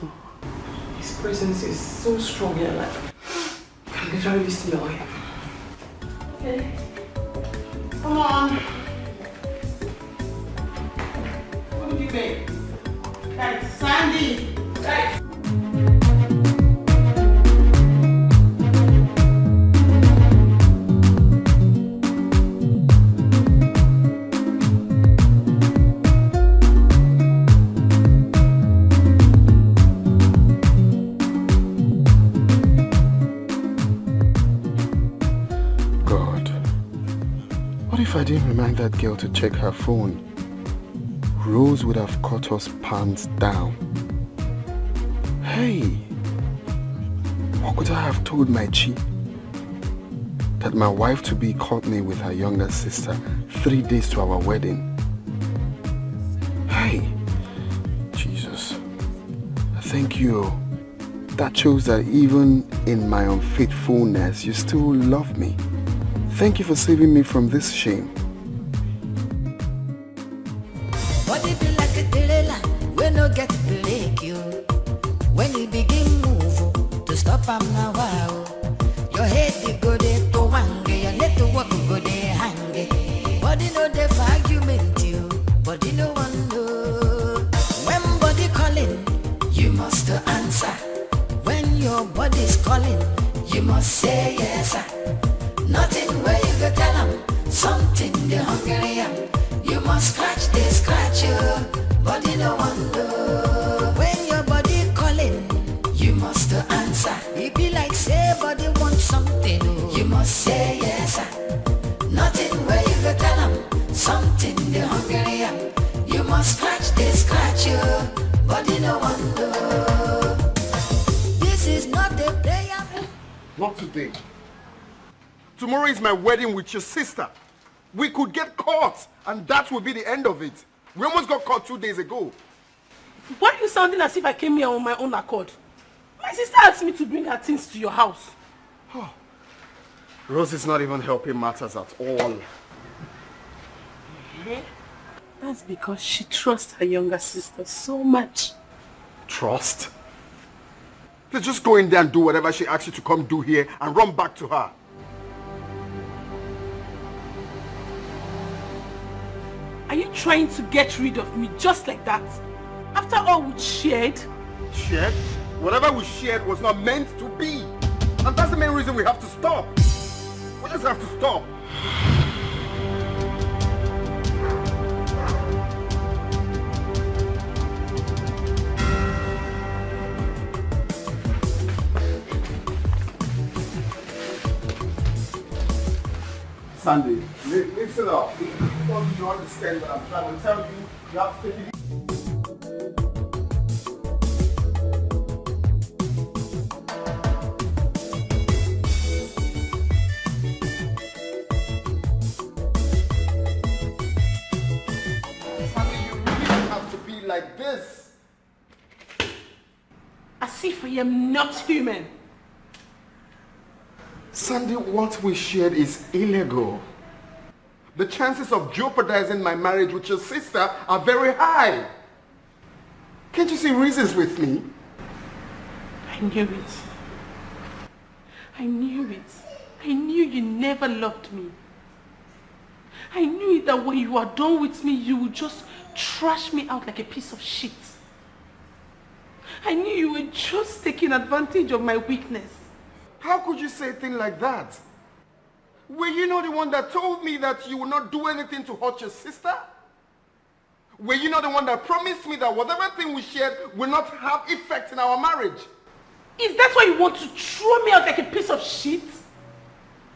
His presence is so strong here, like I can literally smell him. Okay. Come on. What do you think? Guys, Sandy! Guys! If I didn't remind that girl to check her phone, Rose would have caught us pants down. Hey, what could I have told my chief? That my wife-to-be caught me with her younger sister 3 days to our wedding. Hey, Jesus, thank you. That shows that even in my unfaithfulness, you still love me. Thank you for saving me from this shame. Body be like a trailer, we no get to break you. When you begin move, to stop am now wow. Your head they go there to wange, your leg to walk go there hang. Body no dey for argument you, body no one know. When body calling, you must answer. When your body's calling, you must say yes. Nothing where you go tell them. Something the hungry. You must scratch this, scratch you, body no one know. When your body calling, you must answer. It be like say body want something. You must say yes. Nothing where you go tell them. Something the hungry. You must scratch this, scratch you, body no one know. This is not a prayer. Not today. Tomorrow is my wedding with your sister. We could get caught, and that would be the end of it. We almost got caught 2 days ago. Why are you sounding as if I came here on my own accord? My sister asked me to bring her things to your house. Oh. Rose is not even helping matters at all. That's because she trusts her younger sister so much. Trust? Please just go in there and do whatever she asks you to come do here and run back to her. Are you trying to get rid of me just like that? After all we shared? Shared? Whatever we shared was not meant to be. And that's the main reason we have to stop. We just have to stop. Sandy, listen up. Don't you understand what I'm trying to tell you? You have to take it. Sandy, you really don't have to be like this. As if I am not human. Sandy, what we shared is illegal. The chances of jeopardizing my marriage with your sister are very high. Can't you see reasons with me? I knew it. I knew it. I knew you never loved me. I knew that when you are done with me, you would just trash me out like a piece of shit. I knew you were just taking advantage of my weakness. How could you say a thing like that? Were you not the one that told me that you would not do anything to hurt your sister? Were you not the one that promised me that whatever thing we shared will not have effect in our marriage? Is that why you want to throw me out like a piece of shit?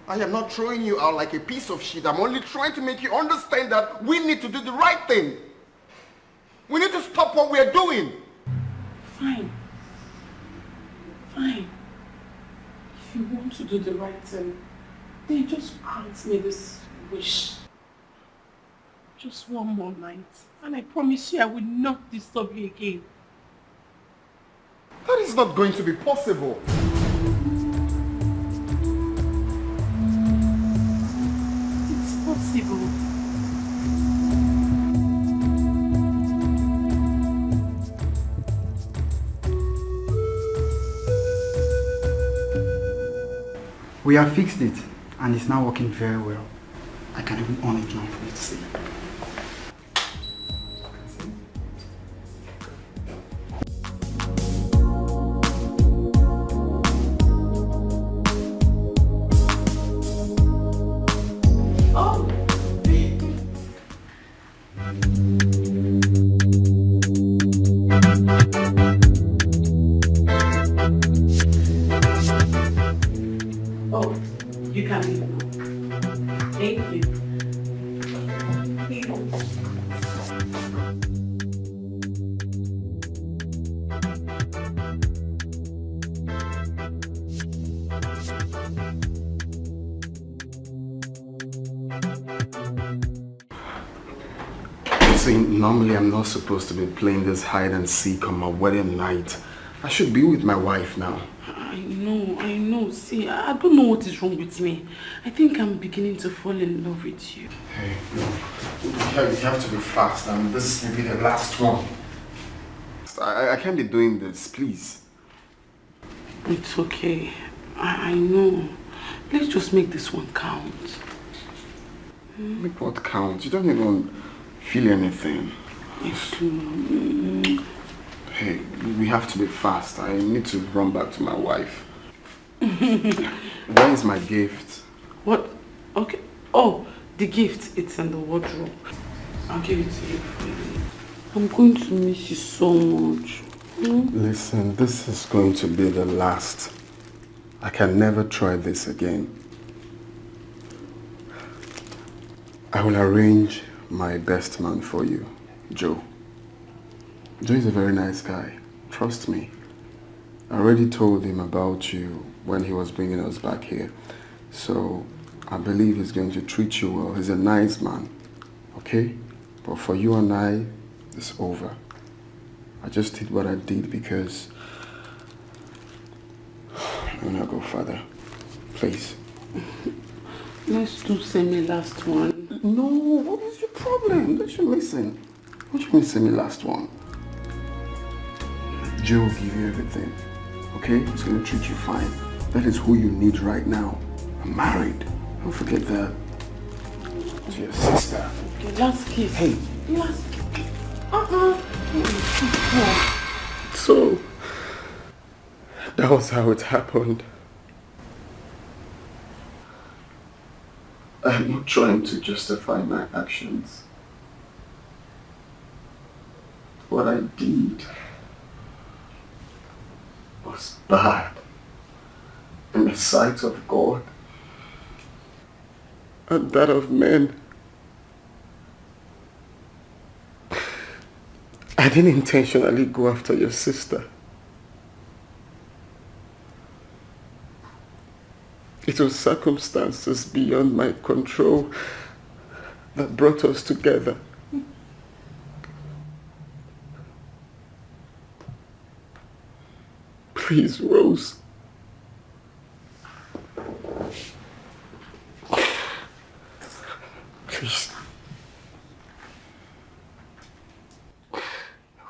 I am not throwing you out like a piece of shit. I'm only trying to make you understand that we need to do the right thing. We need to stop what we are doing. Fine. Fine. If you want to do the right thing, then just grant me this wish. Just one more night. And I promise you I will not disturb you again. That is not going to be possible. It's possible. We have fixed it, and it's now working very well. I can even on it now for you to see. Normally I'm not supposed to be playing this hide and seek on my wedding night. I should be with my wife now. I know. See, I don't know what is wrong with me. I think I'm beginning to fall in love with you. Hey, you have to be fast, and this will be the last one. I can't be doing this, please. It's okay. I know. Let's just make this one count. Make what count? You don't even feel anything. Hey, we have to be fast. I need to run back to my wife. Where is my gift? What? Okay. Oh, the gift. It's in the wardrobe. I'll give it to you. I'm going to miss you so much. Listen, this is going to be the last. I can never try this again. I will arrange my best man for you, Joe. Joe is a very nice guy. Trust me. I already told him about you when he was bringing us back here. So I believe he's going to treat you well. He's a nice man. Okay? But for you and I, it's over. I just did what I did because... I'm gonna go further. Please. Let's do semi-last one. No, what is your problem? Don't you listen? What do you mean semi-last one? Joe will give you everything. Okay? He's gonna treat you fine. That is who you need right now. I'm married. Don't forget that. To your sister. Okay, last kiss. Hey. Last kiss. So, that was how it happened. I'm not trying to justify my actions. What I did was bad in the sight of God and that of men. I didn't intentionally go after your sister. It was circumstances beyond my control that brought us together. Please, Rose. Please.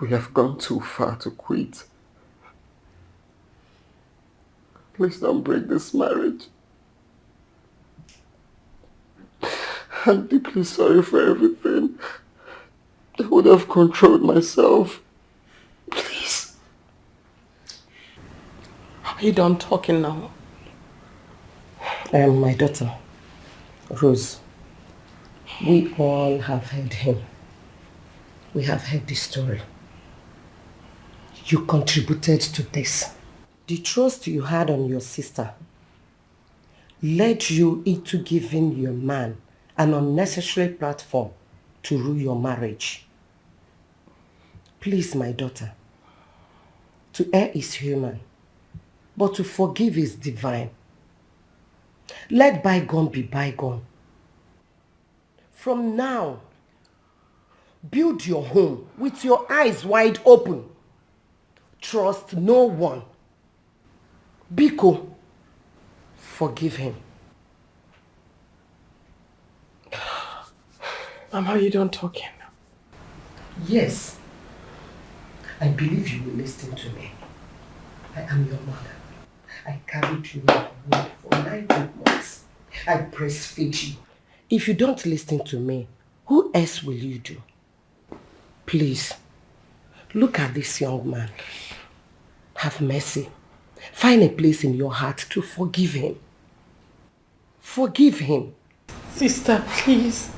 We have gone too far to quit. Please don't break this marriage. I'm deeply sorry for everything. I would have controlled myself. Please. Are you done talking now? My daughter, Rose, we all have heard him. We have heard this story. You contributed to this. The trust you had on your sister led you into giving your man an unnecessary platform to ruin your marriage. Please, my daughter, to err is human, but to forgive is divine. Let bygone be bygone. From now, build your home with your eyes wide open. Trust no one. Biko, forgive him. Mama, you don't talking. Yes. I believe you will listen to me. I am your mother. I carried you in my womb for 9 good months. I breastfeed you. If you don't listen to me, who else will you do? Please, look at this young man. Have mercy. Find a place in your heart to forgive him. Forgive him. Sister, please.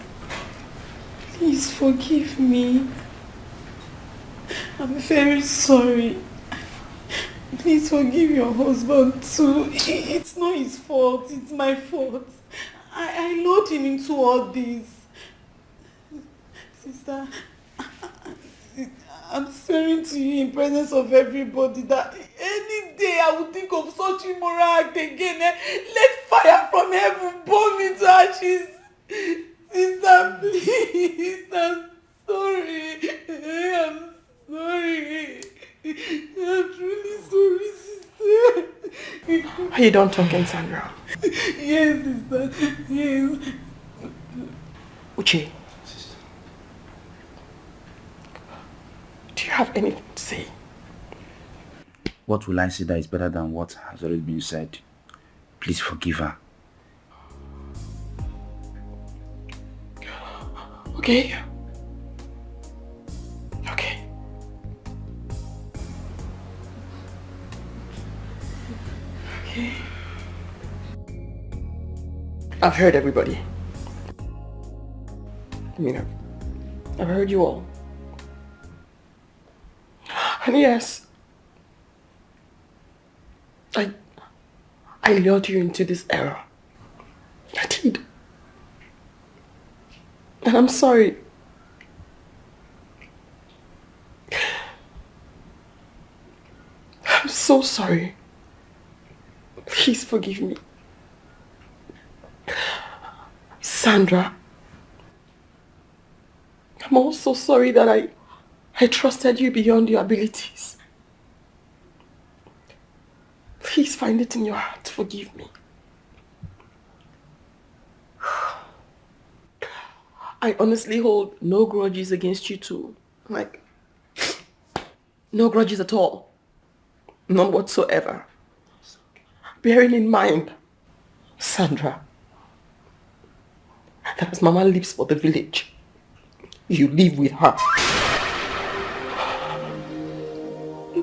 Please forgive me. I'm very sorry. Please forgive your husband too. It's not his fault. It's my fault. I lured him into all this. Sister, I'm swearing to you in presence of everybody that any day I would think of such immoral act again. Let fire from heaven burn me to ashes. Sister, please. I'm sorry. I'm sorry. I'm truly sorry, sister. Are you done talking, Sandra? Yes, sister. Yes. Uche, do you have anything to say? What will I say that is better than what has already been said? Please forgive her. Okay. Okay. Okay. I've heard everybody. I mean, I've heard you all. And yes, I lured you into this error. I did. And I'm sorry. I'm so sorry. Please forgive me. Sandra, I'm also sorry that I trusted you beyond your abilities. Please find it in your heart to forgive me. I honestly hold no grudges against you two. Like, no grudges at all. None whatsoever. Bearing in mind, Sandra, that as Mama lives for the village, you live with her.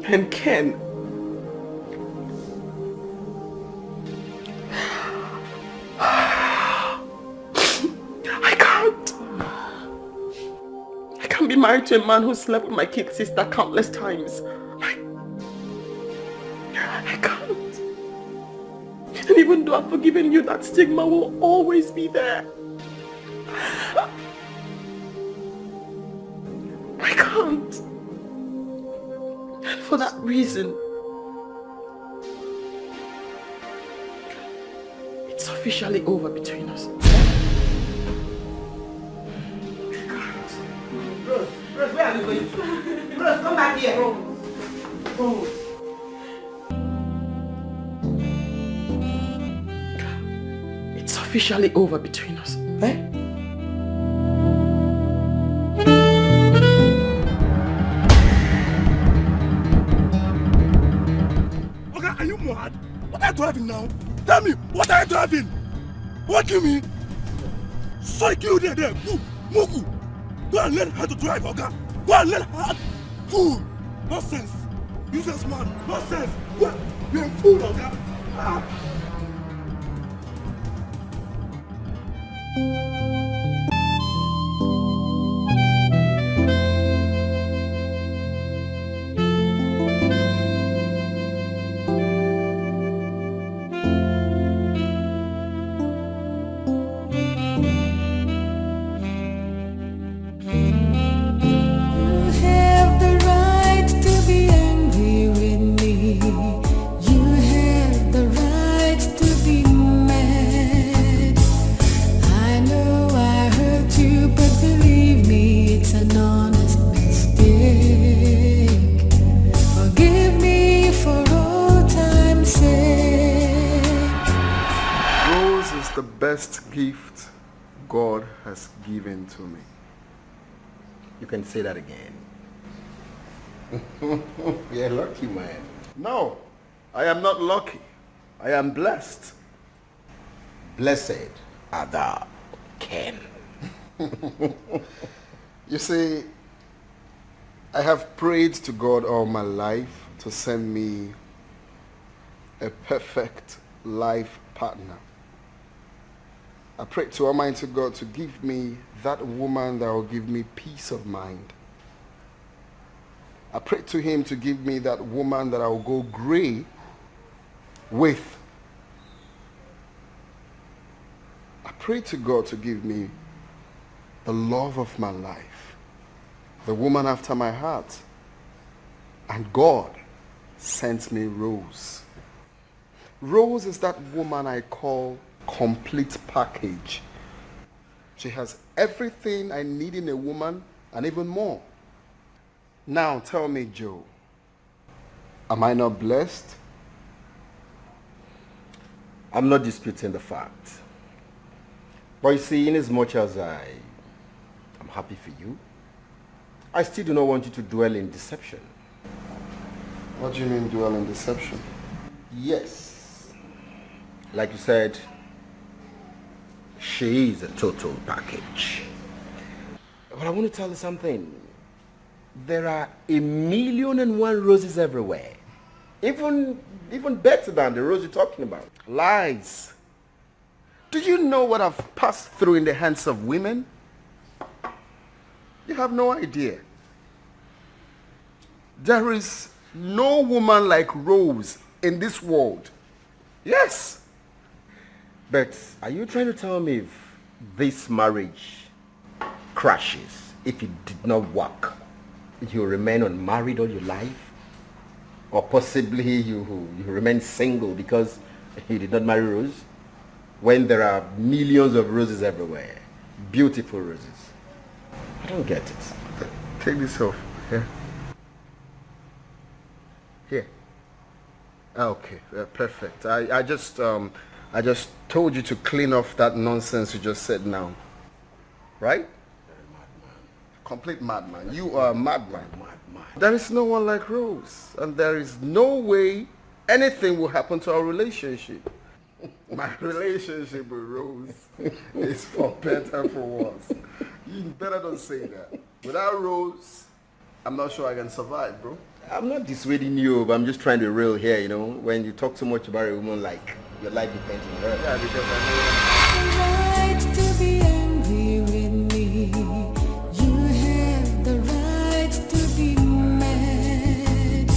And Ken, I can't be married to a man who slept with my kid sister countless times. I can't. And even though I've forgiven you, that stigma will always be there. I can't. And for that reason, it's officially over between us. Rose, where are you going to? Rose, come back here. Rose. It's officially over between us. Eh? driving now? Tell me, what are you driving? What do you mean? Sorry, you there. Mugu. Go and learn how to drive, okay? Go and learn how. Fool. Nonsense. Useless man. Nonsense. What? You're a fool, okay? Best gift God has given to me. You can say that again. You're lucky, man. No, I am not lucky. I am blessed. Blessed are thou, Ken. You see, I have prayed to God all my life to send me a perfect life partner. I prayed to Almighty God to give me that woman that will give me peace of mind. I prayed to him to give me that woman that I will go gray with. I prayed to God to give me the love of my life, the woman after my heart. And God sent me Rose. Rose is that woman I call complete package. She has everything I need in a woman and even more. Now tell me, Joe, am I not blessed? I'm not disputing the fact. But you see, in as much as I'm happy for you, I still do not want you to dwell in deception. What do you mean dwell in deception? Yes. Like you said, she is a total package. But I want to tell you something. There are 1,000,001 roses everywhere. Even better than the rose you're talking about. Lies. Do you know what I've passed through in the hands of women? You have no idea. There is no woman like Rose in this world. Yes. But are you trying to tell me if this marriage crashes, if it did not work, you remain unmarried all your life? Or possibly you remain single because you did not marry Rose? When there are millions of roses everywhere, beautiful roses. I don't get it. Take this off. Here. Here. Okay, perfect. I just told you to clean off that nonsense you just said now. Right? Complete madman. You are a madman. There is no one like Rose. And there is no way anything will happen to our relationship. My relationship with Rose is for better for worse. You better don't say that. Without Rose, I'm not sure I can survive, bro. I'm not dissuading you, but I'm just trying to be real here, you know. When you talk too much about a woman, like your life depends on her. Yeah, because I know. Right to be angry with me. You have the right to be mad.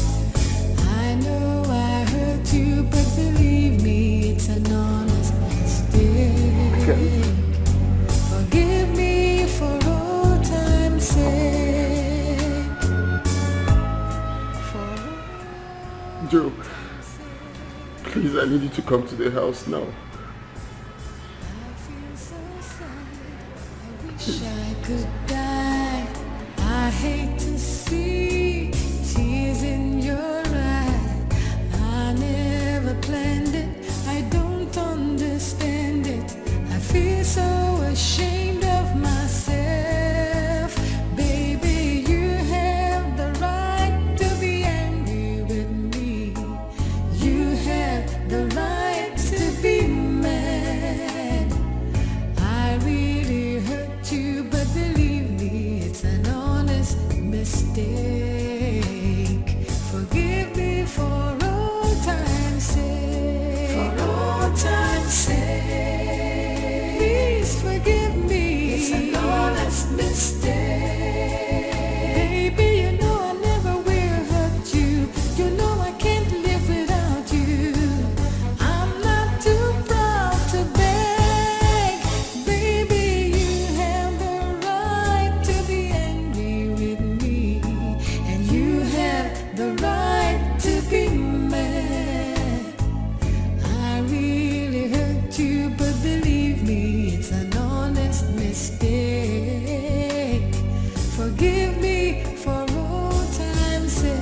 I know I hurt you, but believe me, it's an honest mistake. Okay. Forgive me for all time's sake. Joe, please, I need you to come to the house now. Wish I could die. I hate to see tears in your eyes. I never planned it. I don't understand it. I feel so ashamed of myself. Baby, you have the right to be angry with me. You have the right mistake. Forgive me for all time's sake.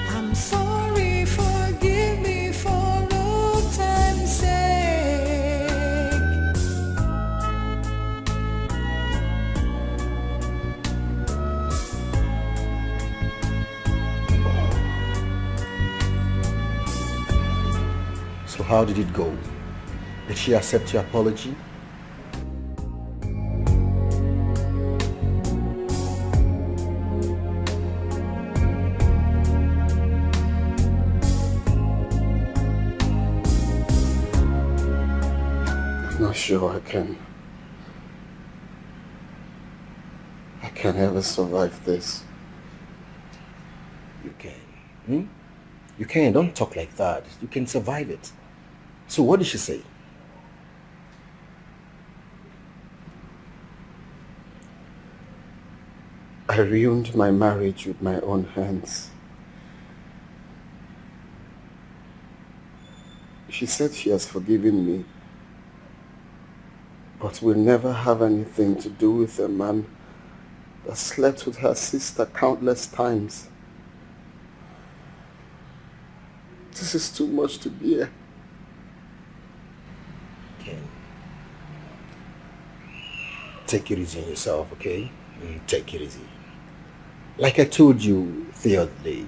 I'm sorry, forgive me for all time's sake. So how did it go? Did she accept your apology? I'm not sure I can ever survive this. You can. You can. Don't talk like that. You can survive it. So what did she say? I ruined my marriage with my own hands. She said she has forgiven me, but will never have anything to do with a man that slept with her sister countless times. This is too much to bear. Ken, take it easy on yourself, okay? Take it easy. Like I told you the other day,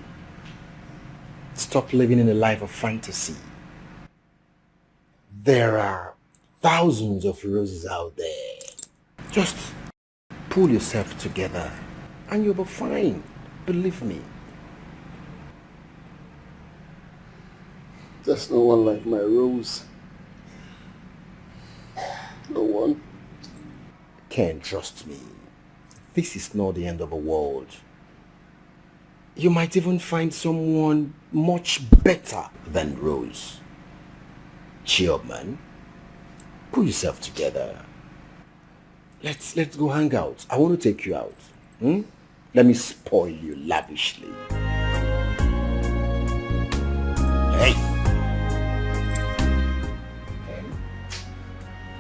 stop living in a life of fantasy. There are thousands of roses out there. Just pull yourself together and you'll be fine. Believe me. There's no one like my Rose. No one. Ken, trust me. This is not the end of the world. You might even find someone much better than Rose. Cheer up, man. Pull yourself together. Let's go hang out. I want to take you out. Let me spoil you lavishly. Hey!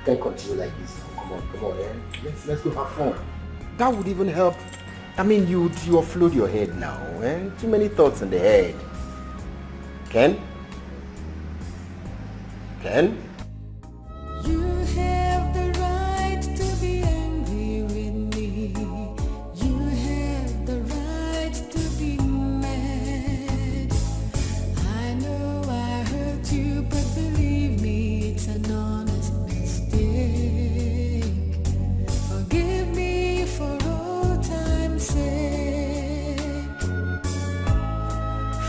Can't continue like this. Come on, let's go have fun. That would even help. I mean, you offload your head now, Too many thoughts in the head. Ken? Ken? You have the right to be angry with me. You have the right to be mad. I know I hurt you, but believe me, it's an honest mistake. Forgive me for all time's sake.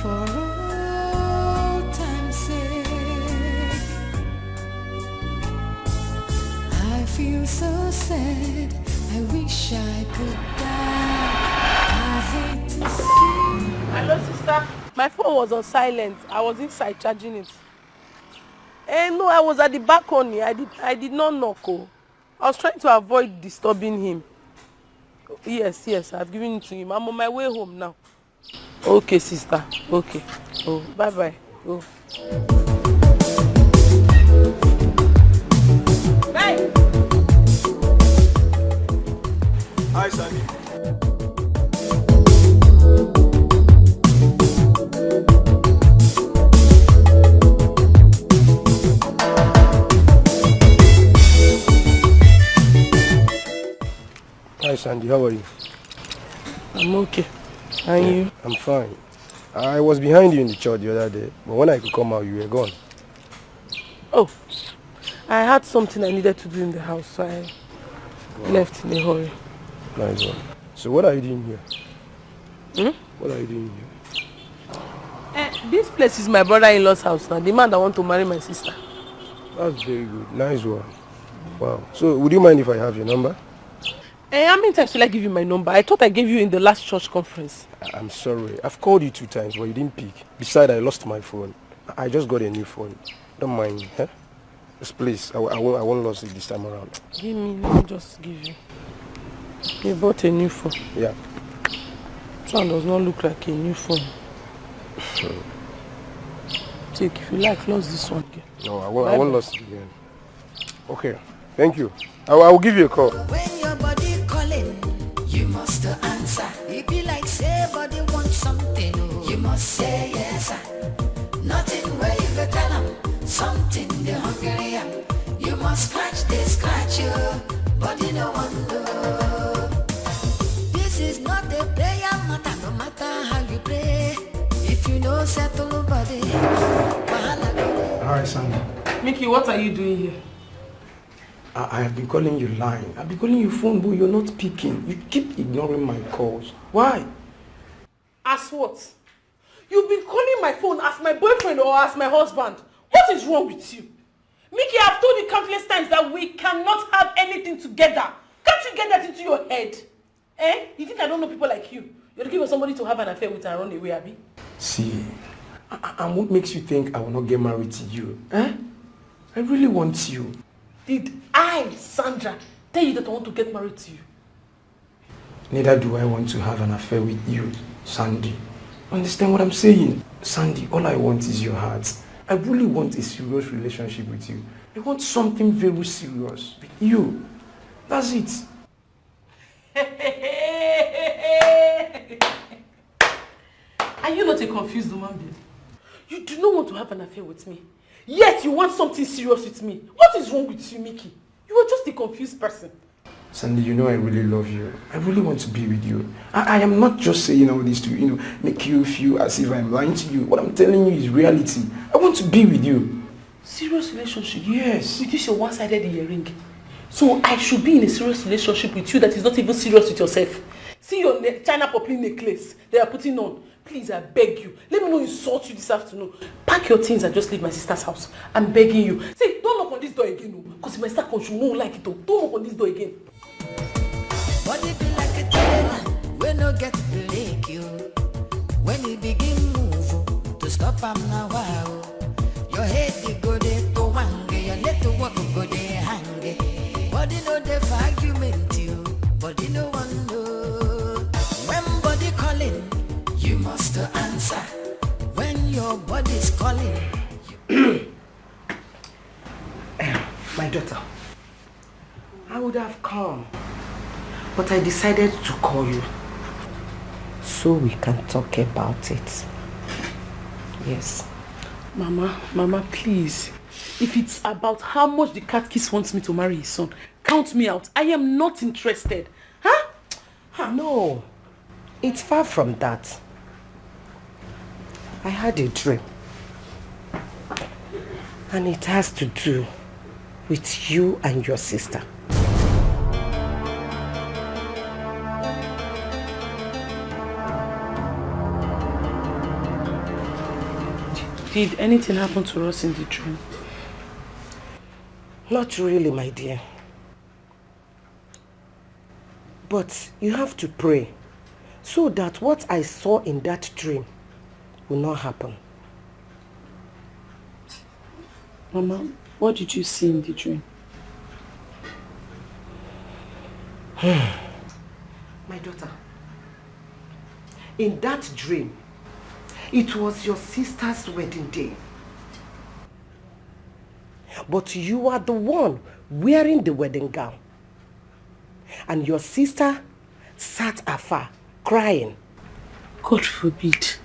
For all time's sake. I feel so sad. I wish I could die. I hate to see. Hello, sister. My phone was on silent. I was inside charging it. No, I was at the balcony. I did not knock. I was trying to avoid disturbing him. Yes, I've given it to him. I'm on my way home now. Okay, sister. Okay. Oh, bye-bye. Oh. Bye. Hi, Sammy. Hi, Sandy. How are you? I'm okay. And you? I'm fine. I was behind you in the church the other day, but when I could come out, you were gone. Oh, I had something I needed to do in the house, so I left in a hurry. Nice one. So what are you doing here? What are you doing here? This place is my brother-in-law's house now, the man that wants to marry my sister. That's very good. Nice one. Wow. So would you mind if I have your number? How many times will I give you my number? I thought I gave you in the last church conference. I'm sorry. I've called you 2 times, but you didn't pick. Besides, I lost my phone. I just got a new phone. Don't mind, huh? Please, I won't lose it this time around. Give me, let me just give you. You bought a new phone. Yeah. This one does not look like a new phone. Take, if you like, lose this one again. No, I won't lose it again. Okay, thank you. I will give you a call. When your body calling, you must answer. It be like say body want something, oh. You must say yes. Nothing where you go tell them something they hungry. You must scratch you, body no one know. This is not a prayer matter, no matter how you pray. If you know settle body. Alright, Sandy. Mickey, what are you doing here? I have been calling you line. I've been calling you phone, but you're not picking. You keep ignoring my calls. Why? As what? You've been calling my phone as my boyfriend or as my husband. What is wrong with you? Mickey, I've told you countless times that we cannot have anything together. Can't you get that into your head? Eh? You think I don't know people like you? You're looking for somebody to have an affair with and run away, Abby? See, and what makes you think I will not get married to you? Eh? I really want you. Did I, Sandra, tell you that I want to get married to you? Neither do I want to have an affair with you, Sandy. Understand what I'm saying? Sandy, all I want is your heart. I really want a serious relationship with you. I want something very serious with you. That's it. Are you not a confused woman, babe? You do not want to have an affair with me. Yet you want something serious with me. What is wrong with you, Mickey? You are just a confused person. Sandy, you know I really love you. I really want to be with you. I am not just saying all this to, make you feel as if I'm lying to you. What I'm telling you is reality. I want to be with you. Serious relationship? Yes. With this your one-sided earring. So I should be in a serious relationship with you that is not even serious with yourself. See your China poppy necklace they are putting on. Please, I beg you. Let me not insult you this afternoon. Pack your things and just leave my sister's house. I'm begging you. See, don't knock on this door again. Because if my sister comes, she won't like it. Don't knock on this door again. Body be like a trailer, we no get break you. When you begin move, to stop am now wow. Your head they go there to wange, your leg to walk go there hang. Body no dey for argument you, body no one know. When body calling, you must answer. When your body's calling. My daughter, I would have come, but I decided to call you so we can talk about it. Yes. Mama, please. If it's about how much the catechist wants me to marry his son, count me out. I am not interested. Huh? No, it's far from that. I had a dream. And it has to do with you and your sister. Did anything happen to us in the dream? Not really, my dear. But you have to pray so that what I saw in that dream will not happen. Mama, what did you see in the dream? My daughter, in that dream, it was your sister's wedding day. But you are the one wearing the wedding gown. And your sister sat afar, crying. God forbid.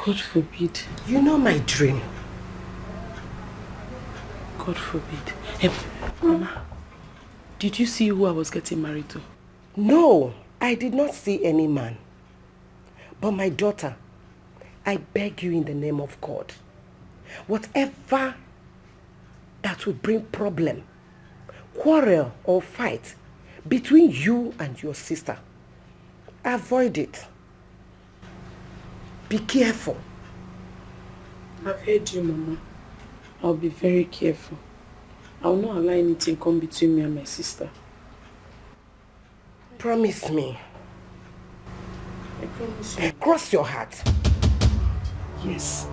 God forbid. You know my dream. God forbid. Hey, Mama, did you see who I was getting married to? No, I did not see any man. But my daughter, I beg you in the name of God, whatever that will bring problem, quarrel or fight between you and your sister, avoid it. Be careful. I've heard you, Mama. I'll be very careful. I will not allow anything come between me and my sister. Promise me. I promise you. Cross your heart. Yes.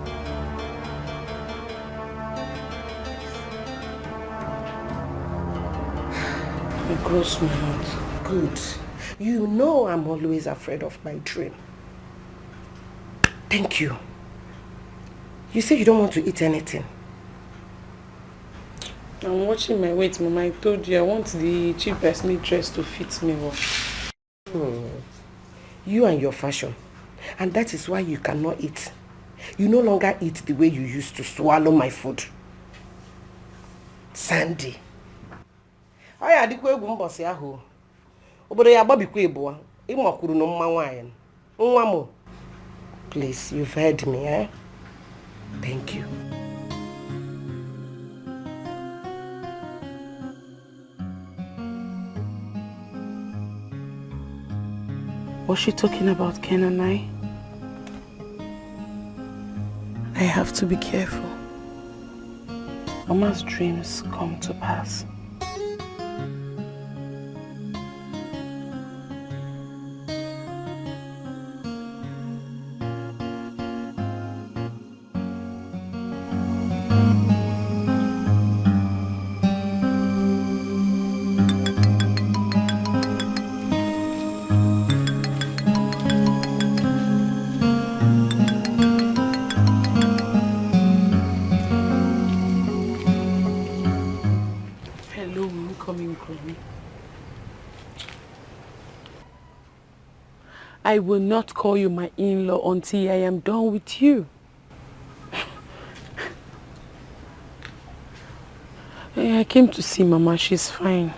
You cross my heart. Good. You know I'm always afraid of my dream. Thank you. You say you don't want to eat anything. I'm watching my weight, Mama. I told you I want the cheapest meat dress to fit me well. You and your fashion. And that is why you cannot eat. You no longer eat the way you used to swallow my food. Sandy. Aya adịkwa egwu mbọsị ahụ. Obodo ya agbabikwa ịbụa. Ịmakwuru na mma nwaanyị. Nwa m. Please, you've heard me, eh? Thank you. Was she talking about Ken and I? I have to be careful. Mama's dreams come to pass. I will not call you my in-law until I am done with you. I came to see Mama. She's fine.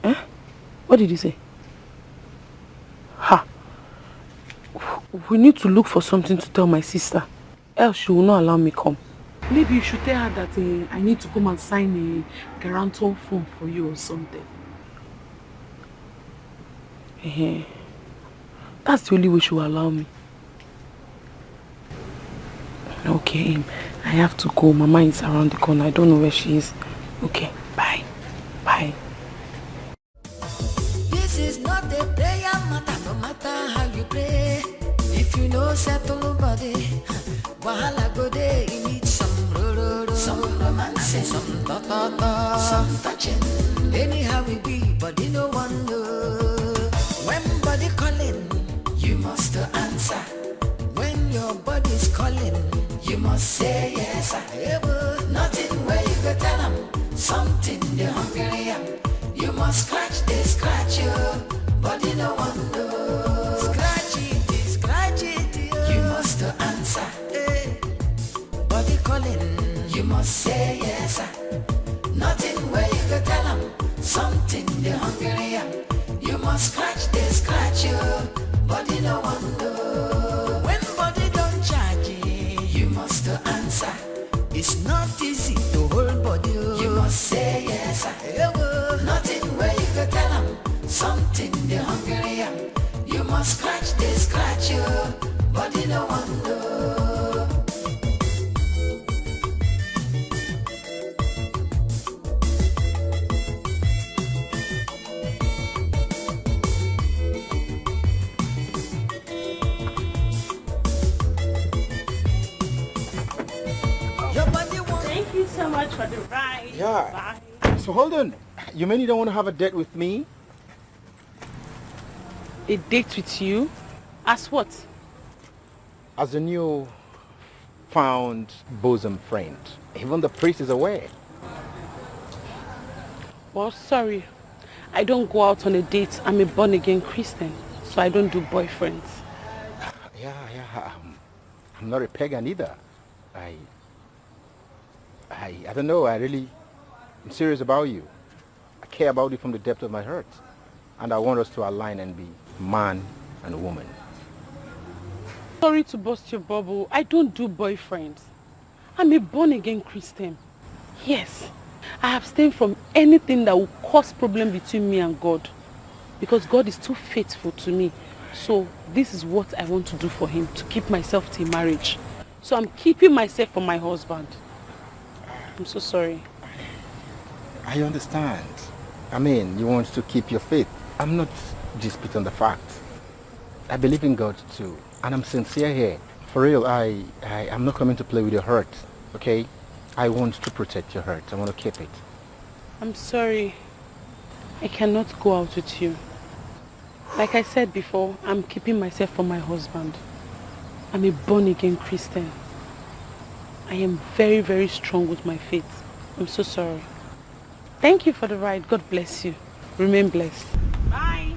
Eh? What did you say? Ha! We need to look for something to tell my sister. Else she will not allow me come. Maybe you should tell her that I need to come and sign a guarantor form for you or something. That's the only way she will allow me. Okay, I have to go. Mama is around the corner. I don't know where she is. Okay, bye. Bye. This is not a prayer matter, no matter how you pray. If you know settle nobody, wahala go there. You need some some romance, some ta-ta-ta, some touching. Anyhow we be, but you know one know. When body calling, you must answer. When your body's calling, you must say yes. Nothing where you go tell them, something they hungry. You must scratch you, body no one know. Scratch it, you must answer. Body calling, you must say yes. Nothing where you go tell them, something they hungry. You must scratch you, body no one know. When body don't charge you must answer. It's not easy to hold body. You must say yes. Nothing where you go tell them, something they hungry. You must scratch you, body no one know. So much for the ride. Yeah. Bye. So hold on. You mean you don't want to have a date with me? A date with you? As what? As a new found bosom friend. Even the priest is aware. Well, sorry. I don't go out on a date. I'm a born-again Christian, so I don't do boyfriends. Yeah. I'm not a pagan either. I don't know, I'm serious about you. I care about you from the depth of my heart. And I want us to align and be man and woman. Sorry to burst your bubble. I don't do boyfriends. I'm a born-again Christian. Yes, I abstain from anything that will cause problem between me and God. Because God is too faithful to me. So this is what I want to do for him, to keep myself till marriage. So I'm keeping myself for my husband. I'm so sorry. I understand. I mean, you want to keep your faith. I'm not disputing the fact. I believe in God too. And I'm sincere here. For real, I'm not coming to play with your heart. Okay? I want to protect your heart. I want to keep it. I'm sorry. I cannot go out with you. Like I said before, I'm keeping myself from my husband. I'm a born-again Christian. I am very, very strong with my faith. I'm so sorry. Thank you for the ride. God bless you. Remain blessed. Bye.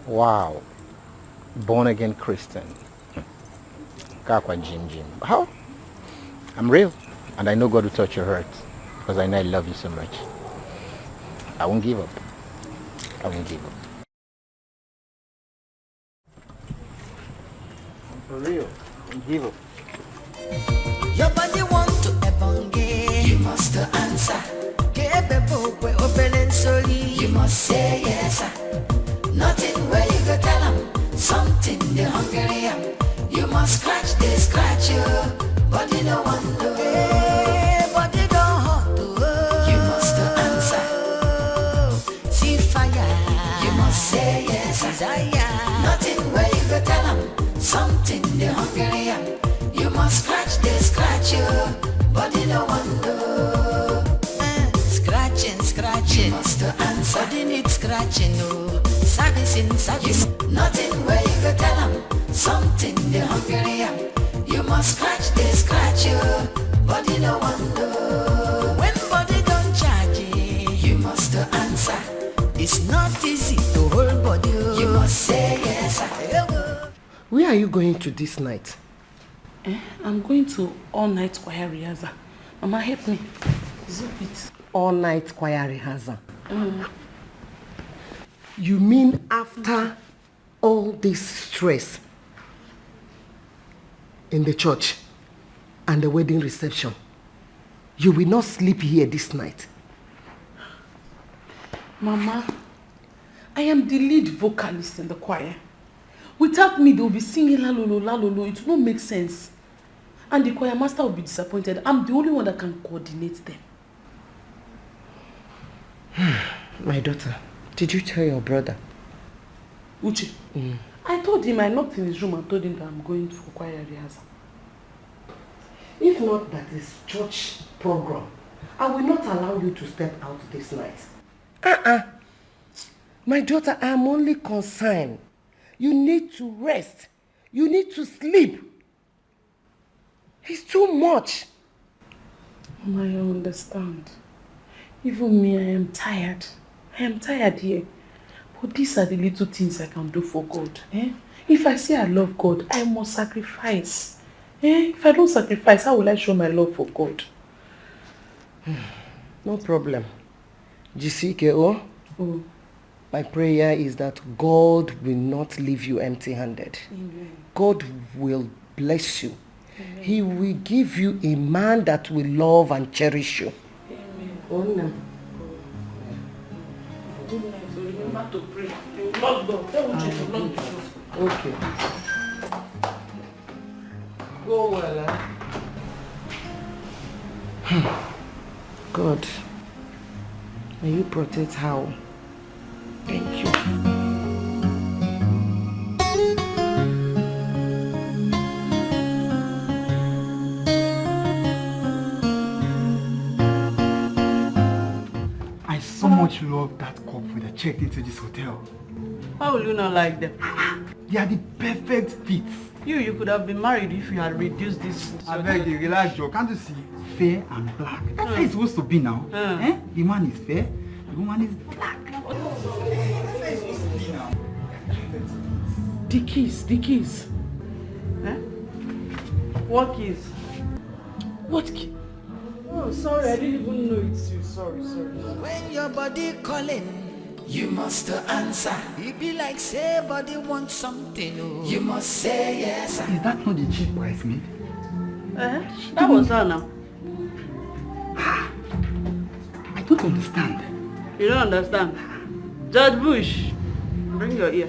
Wow. Born again Christian. Kakwa Jim Jim. How? I'm real. And I know God will touch your heart. Because I know I love you so much. I won't give up. I won't give up. I'm for real. I won't give up. Your body want to ebonge. You must answer. You must say yes. Nothing where you go tell them. Something they hungry. You must scratch, they scratch you. Body no one know. Hey, body don't hot. You must answer. See fire. You must say yes. Desire. Nothing where you go tell them. Something they hungry. You must scratch, they scratch you. Body no one know. Scratching, scratching. You must answer. Body needs scratching, no. Servicing, servicing. Nothing where you go tell them. Something they hungry. You must scratch, they scratch you. Body no one know. When body don't charge you must answer. It's not easy to hold body. You must say yes. Where are you going to this night? I'm going to all-night choir rehearsal. Mama, help me. Zip it. All-night choir rehearsal. You mean after all this stress in the church and the wedding reception, you will not sleep here this night? Mama, I am the lead vocalist in the choir. Without me, they will be singing la lolo, la lolo. It will not make sense. And the choir master will be disappointed. I'm the only one that can coordinate them. My daughter, did you tell your brother? Uche? I told him, I knocked in his room and told him that I'm going for choir rehearsal. If not that is church program, I will not allow you to step out this night. My daughter, I am only concerned. You need to rest. You need to sleep. It's too much. Mama, I understand. Even me, I am tired. I am tired here. But these are the little things I can do for God. If I say I love God, I must sacrifice. If I don't sacrifice, how will I show my love for God? No problem. GCKO, my prayer is that God will not leave you empty-handed. God will bless you. Amen. He will give you a man that will love and cherish you. Amen. Good night. So remember to pray. Lock door. Tell Uche to lock the door. Okay. Go well, God, may you protect how? Thank you. I so much love that couple that checked into this hotel. Why will you not like them? They are the perfect fit. You could have been married if you had reduced this. I beg you, relax, Joe. Can't you see? Fair and black. That's how it's supposed to be now. The man is fair, the woman is black. The keys. What keys? What key? Oh, sorry, I didn't even know it's you. Sorry. When your body calling, you must answer. It be like say body wants something. You must say yes. Is that not the chief bridesmaid? That was her now. I don't understand. You don't understand? Judge Bush, bring your ear.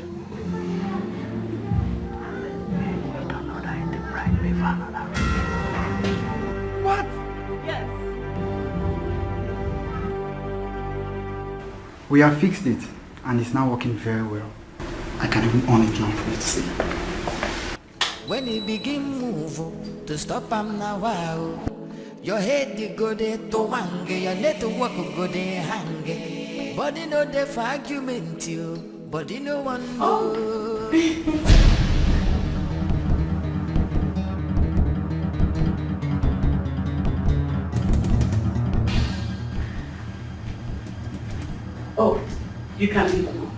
What? Yes. We have fixed it and it's now working very well. I can even on it now for you to see. When he begin move to stop him now, Your head you go there to wange, your network go there hang. Body no dey for argument you, body no one know. Oh, you can leave now.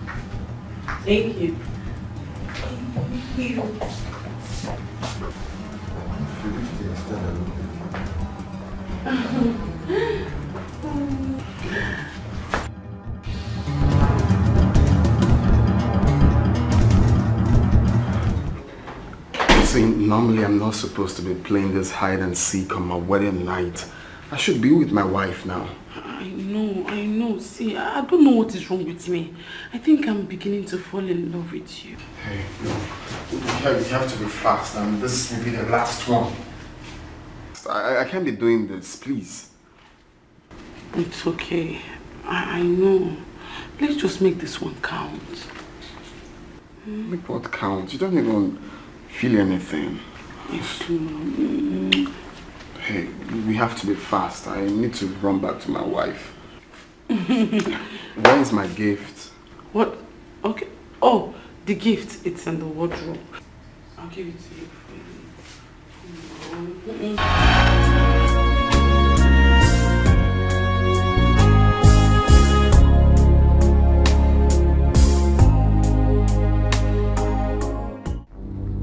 Thank you. Thank you. See, normally I'm not supposed to be playing this hide and seek on my wedding night. I should be with my wife now. I know. See, I don't know what is wrong with me. I think I'm beginning to fall in love with you. Hey, no. You have to be fast, and this will be the last one. I can't be doing this, please. It's okay. I know. Let's just make this one count. Make what count? You don't even feel anything. Hey, we have to be fast. I need to run back to my wife. Where is my gift? What? Okay. Oh, the gift. It's in the wardrobe. I'll give it to you.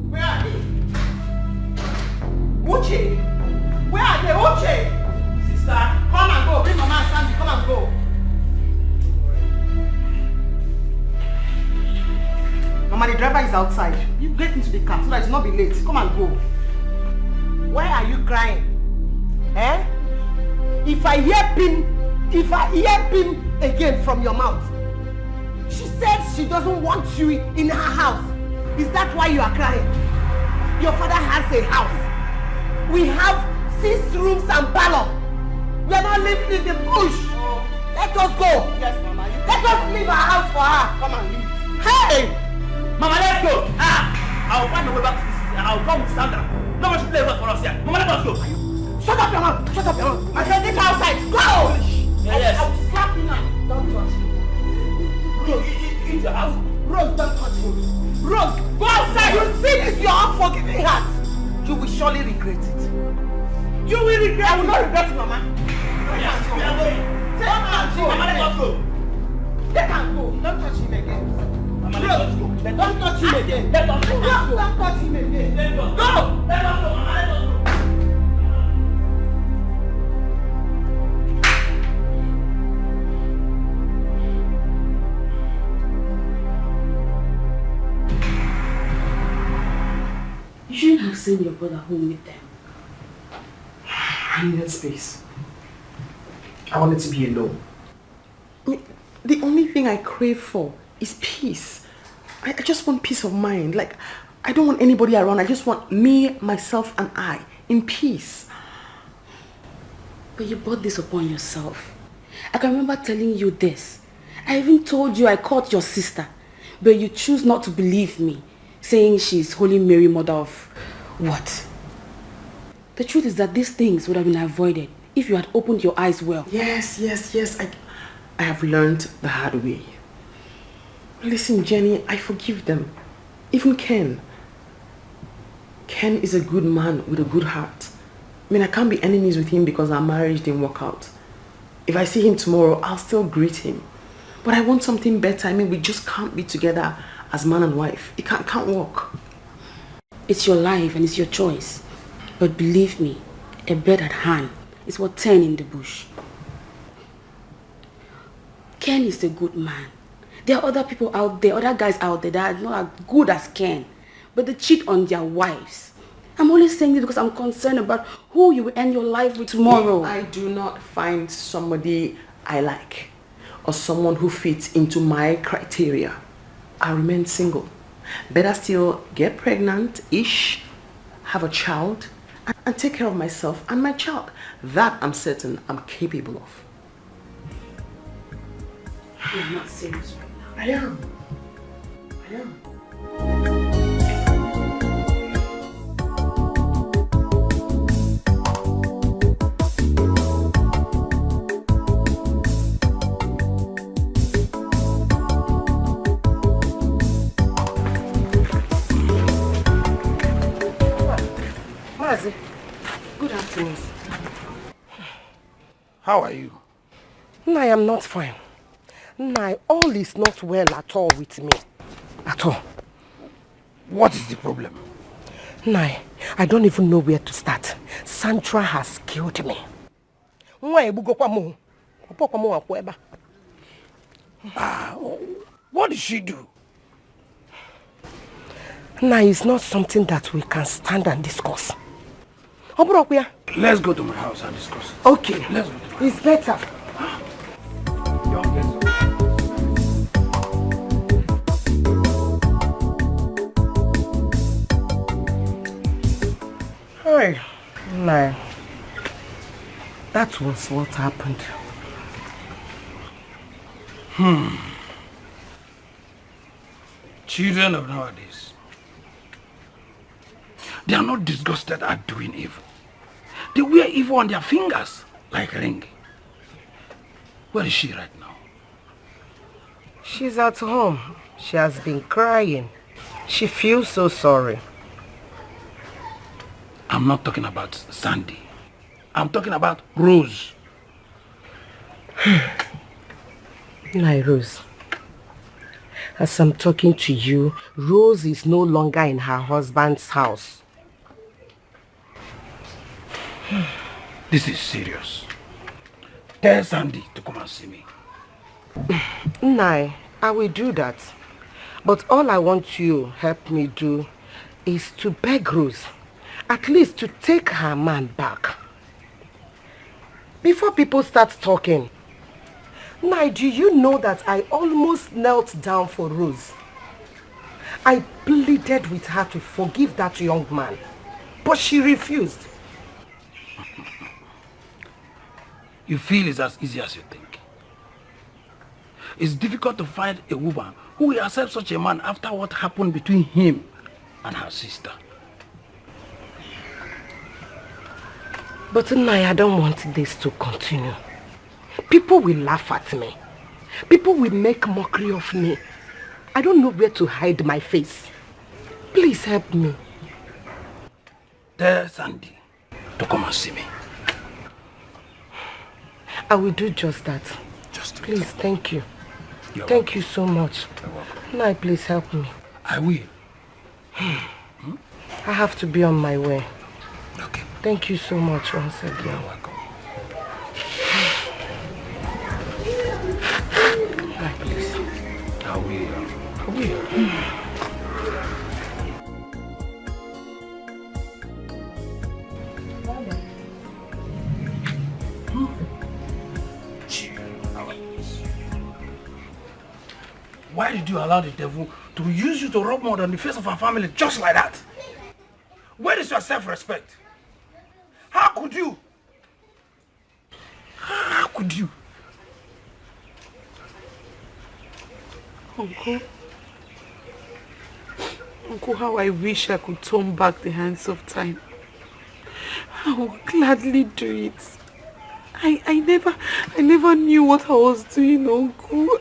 Where are they? Uche! Where are they? Uche! Sister, come and go. Bring Mama and Sandy. Come and go. Mama, the driver is outside. You get into the car so that it's not be late. Come and go. Why are you crying? Eh? If I hear pin again from your mouth, she said she doesn't want you in her house. Is that why you are crying? Your father has a house. We have 6 rooms and parlor. We are not living in the bush. Let us go. Yes, Mama. Let us leave our house for her. Come and leave. Hey! Mama, let's go. I'll find a way back to this. I'll come with Sandra. No one should play rough for us here. Mama, let us go. Shut up your mouth. Shut up your mouth. My friend, get outside. Go! Yes. I will slap you now. Don't touch me. Rose, in the house. Rose, don't touch me. Rose, go outside. You see this, your unforgiving heart. You will surely regret it. You will regret it. I will not regret it, Mama. Yes, we are going. Mama, let us go. Let us go. Don't touch him again. Mama, let us go. Don't touch him again. Let us go. Don't touch him again. Go. Go. Let us go, Mama, let us go. You shouldn't have sent your brother home with them. I needed space. I wanted to be alone. The only thing I crave for is peace. I just want peace of mind. Like, I don't want anybody around. I just want me, myself, and I in peace. But you brought this upon yourself. I can remember telling you this. I even told you I caught your sister, but you choose not to believe me, saying she's Holy Mary, mother of what? The truth is that these things would have been avoided if you had opened your eyes well. Yes. I have learned the hard way. Listen, Jenny, I forgive them. Even Ken. Ken is a good man with a good heart. I mean, I can't be enemies with him because our marriage didn't work out. If I see him tomorrow, I'll still greet him. But I want something better. I mean, we just can't be together as man and wife. It can't work. It's your life and it's your choice. But believe me, a bird at hand is worth 10 in the bush. Ken is a good man. There are other people out there, other guys out there that are not as good as Ken, but they cheat on their wives. I'm only saying this because I'm concerned about who you will end your life with tomorrow. If I do not find somebody I like or someone who fits into my criteria, I'll remain single. Better still get pregnant-ish, have a child, and take care of myself and my child. That I'm certain I'm capable of. You're not serious right now. I am. How are you? I am not fine. All is not well at all with me. At all. What is the problem? I don't even know where to start. Sandra has killed me. What did she do? It's not something that we can stand and discuss. Let's go to my house and discuss it. Okay. Let's go. It's better. Hi. That was what happened. Children of nowadays, they are not disgusted at doing evil. They wear evil on their fingers like a ring. Where is she right now? She's at home. She has been crying. She feels so sorry. I'm not talking about Sandy. I'm talking about Rose. Rose. As I'm talking to you, Rose is no longer in her husband's house. This is serious. Tell Sandy to come and see me. I will do that. But all I want you to help me do is to beg Rose, at least to take her man back. Before people start talking. Do you know that I almost knelt down for Rose? I pleaded with her to forgive that young man, but she refused. You feel it's as easy as you think. It's difficult to find a woman who will accept such a man after what happened between him and her sister. But I don't want this to continue. People will laugh at me. People will make mockery of me. I don't know where to hide my face. Please help me. Tell Sandy to come and see me. I will do just that. Please, thank you. Thank you so much. Please help me. I will. I have to be on my way. Okay. Thank you so much once again. You're welcome. Please. I will. Why did you allow the devil to use you to rub mud on the face of our family just like that? Where is your self-respect? How could you? How could you? Uncle, how I wish I could turn back the hands of time. I would gladly do it. I never knew what I was doing, Uncle.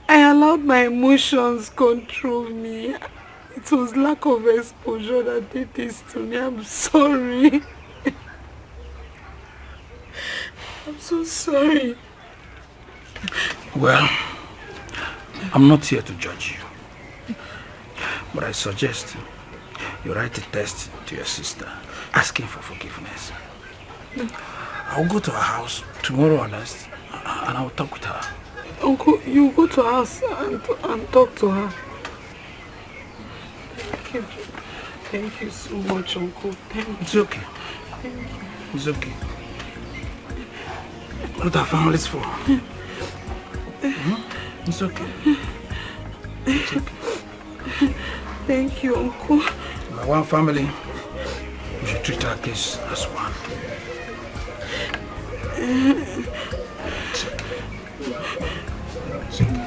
I allowed my emotions control me. It was lack of exposure that did this to me. I'm sorry. I'm so sorry. Well, I'm not here to judge you. But I suggest you write a text to your sister asking for forgiveness. I'll go to her house tomorrow and I'll talk with her. Uncle, you go to her house and talk to her. Thank you. Thank you so much, Uncle. Thank you. It's okay. Thank you. It's okay. What our family's for? It's okay. It's okay. Thank you, Uncle. We're one family. We should treat our case as one. It's okay. It's okay.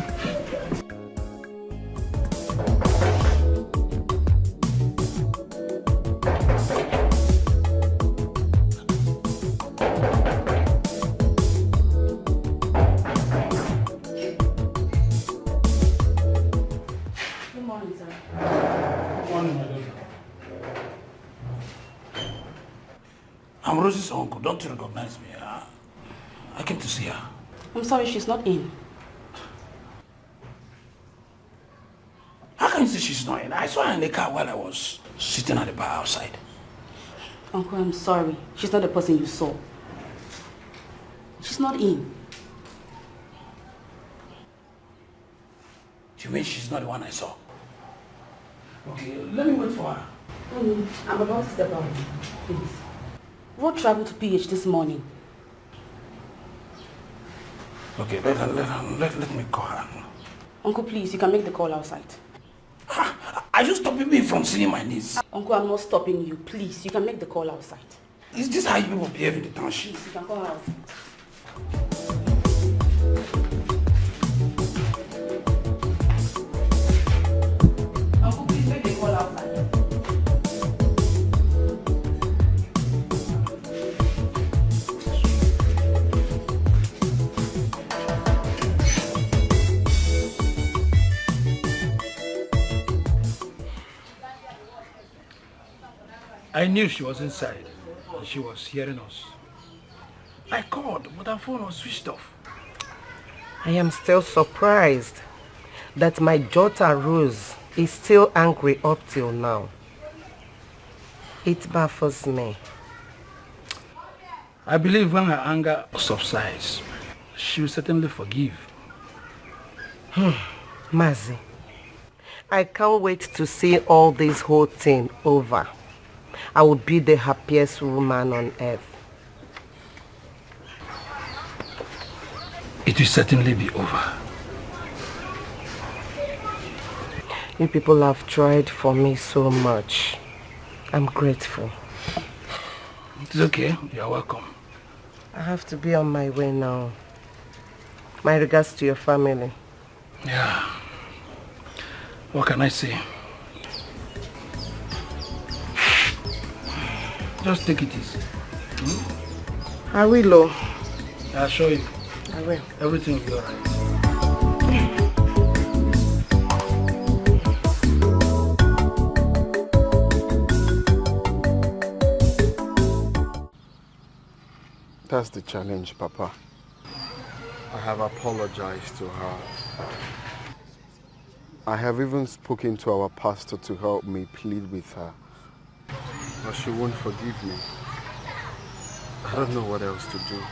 Good morning, sir. Good morning, my daughter. I'm Rose's uncle. uncle, don't you recognize me? I came to see her. I'm sorry, she's not in. How can you say she's not in? I saw her in the car while I was sitting at the bar outside. Uncle, I'm sorry. She's not the person you saw. She's not in. You mean she's not the one I saw? Okay, let me wait for her. I'm about to step out. Please. Road travel to PH this morning. Okay, let me call her. Uncle, please, you can make the call outside. Are you stopping me from seeing my niece? Uncle, I'm not stopping you. Please, you can make the call outside. Is this how you people behave in the township? Please, you can call her outside. Uncle, please make the call outside. I knew she was inside and she was hearing us. I called, but her phone was switched off. I am still surprised that my daughter Rose is still angry up till now. It baffles me. I believe when her anger subsides, she will certainly forgive. Mazi, I can't wait to see all this whole thing over. I would be the happiest woman on earth. It will certainly be over. You people have tried for me so much. I'm grateful. It's okay. You're welcome. I have to be on my way now. My regards to your family. Yeah. What can I say? Just take it easy. I will. I'll show you. I will. Everything will be alright. That's the challenge, Papa. I have apologized to her. I have even spoken to our pastor to help me plead with her. But she won't forgive me. I don't know what else to do.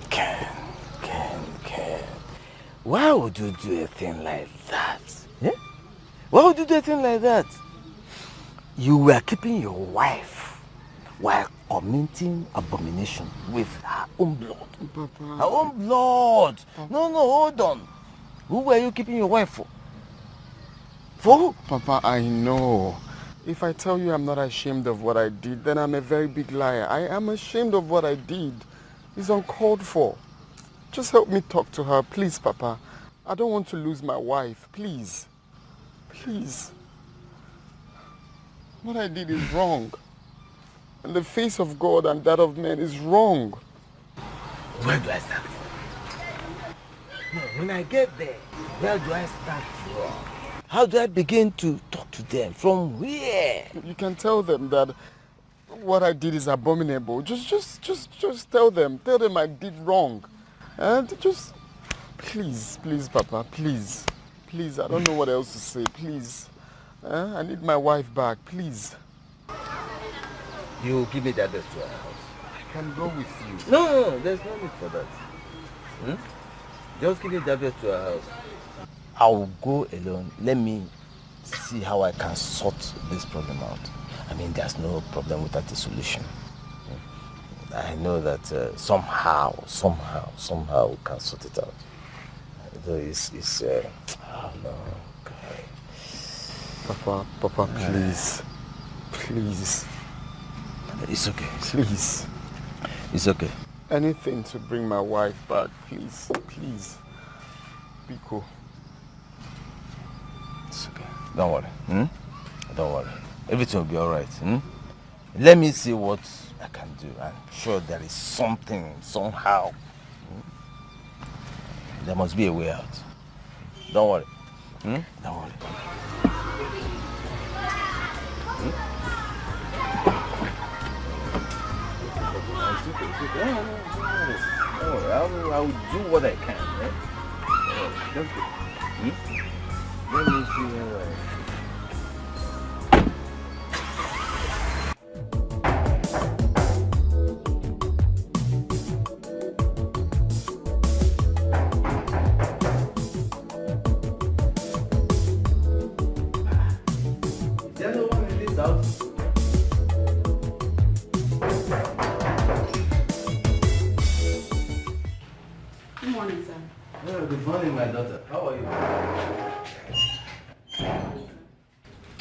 Ken. Why would you do a thing like that? Eh? Why would you do a thing like that? You were keeping your wife while committing abomination with her own blood. Papa. Her own blood. Papa. No, hold on. Who were you keeping your wife for? For who? Papa, I know. If I tell you I'm not ashamed of what I did, then I'm a very big liar. I am ashamed of what I did. It's uncalled for. Just help me talk to her, please, Papa. I don't want to lose my wife, please. Please. What I did is wrong. And the face of God and that of men is wrong. Where do I start? No, when I get there, where do I start from? How do I begin to talk to them? From where? You can tell them that what I did is abominable. Just tell them. Tell them I did wrong. And just, please, Papa, please. Please, I don't know what else to say, please. I need my wife back, please. You give me the address to her house. I can go with you. No, there's no need for that. Just give me the address to her house. I'll go alone. Let me see how I can sort this problem out. I mean, there's no problem without a solution. I know that somehow we can sort it out. Though it's oh no, God. Papa, please. Please. It's okay. Please. It's okay. Anything to bring my wife back, please. Please. Biko. It's okay. Don't worry. Don't worry. Everything will be alright. Let me see what I can do. I'm sure there is something, somehow. There must be a way out. Don't worry. Don't worry. I will do what I can. Eh? Just go. Let me see how Is there no one in this house? Good morning, sir. Good morning, my daughter. How are you?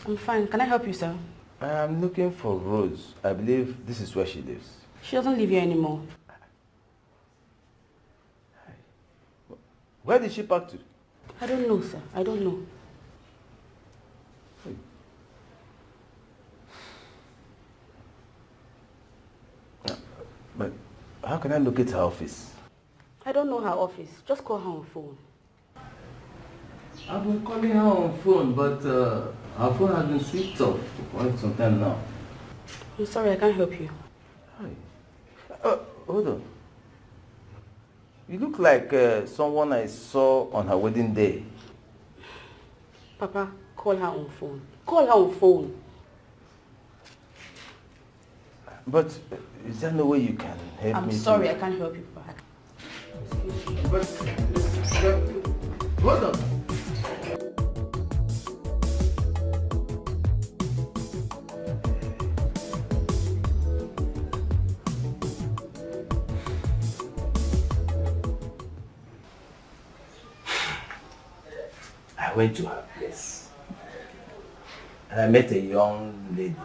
I'm fine. Can I help you, sir? I'm looking for Rose. I believe this is where she lives. She doesn't live here anymore. Where did she park to? I don't know, sir. I don't know. But how can I locate her office? I don't know her office. Just call her on phone. I've been calling her on phone, but her phone has been switched off for quite some time now. I'm sorry, I can't help you. Hi. Hold on. You look like someone I saw on her wedding day. Papa, call her on phone. Call her on phone. But is there no way you can help me? I'm sorry, I can't help you, Papa. But hold on. I went to her place and I met a young lady.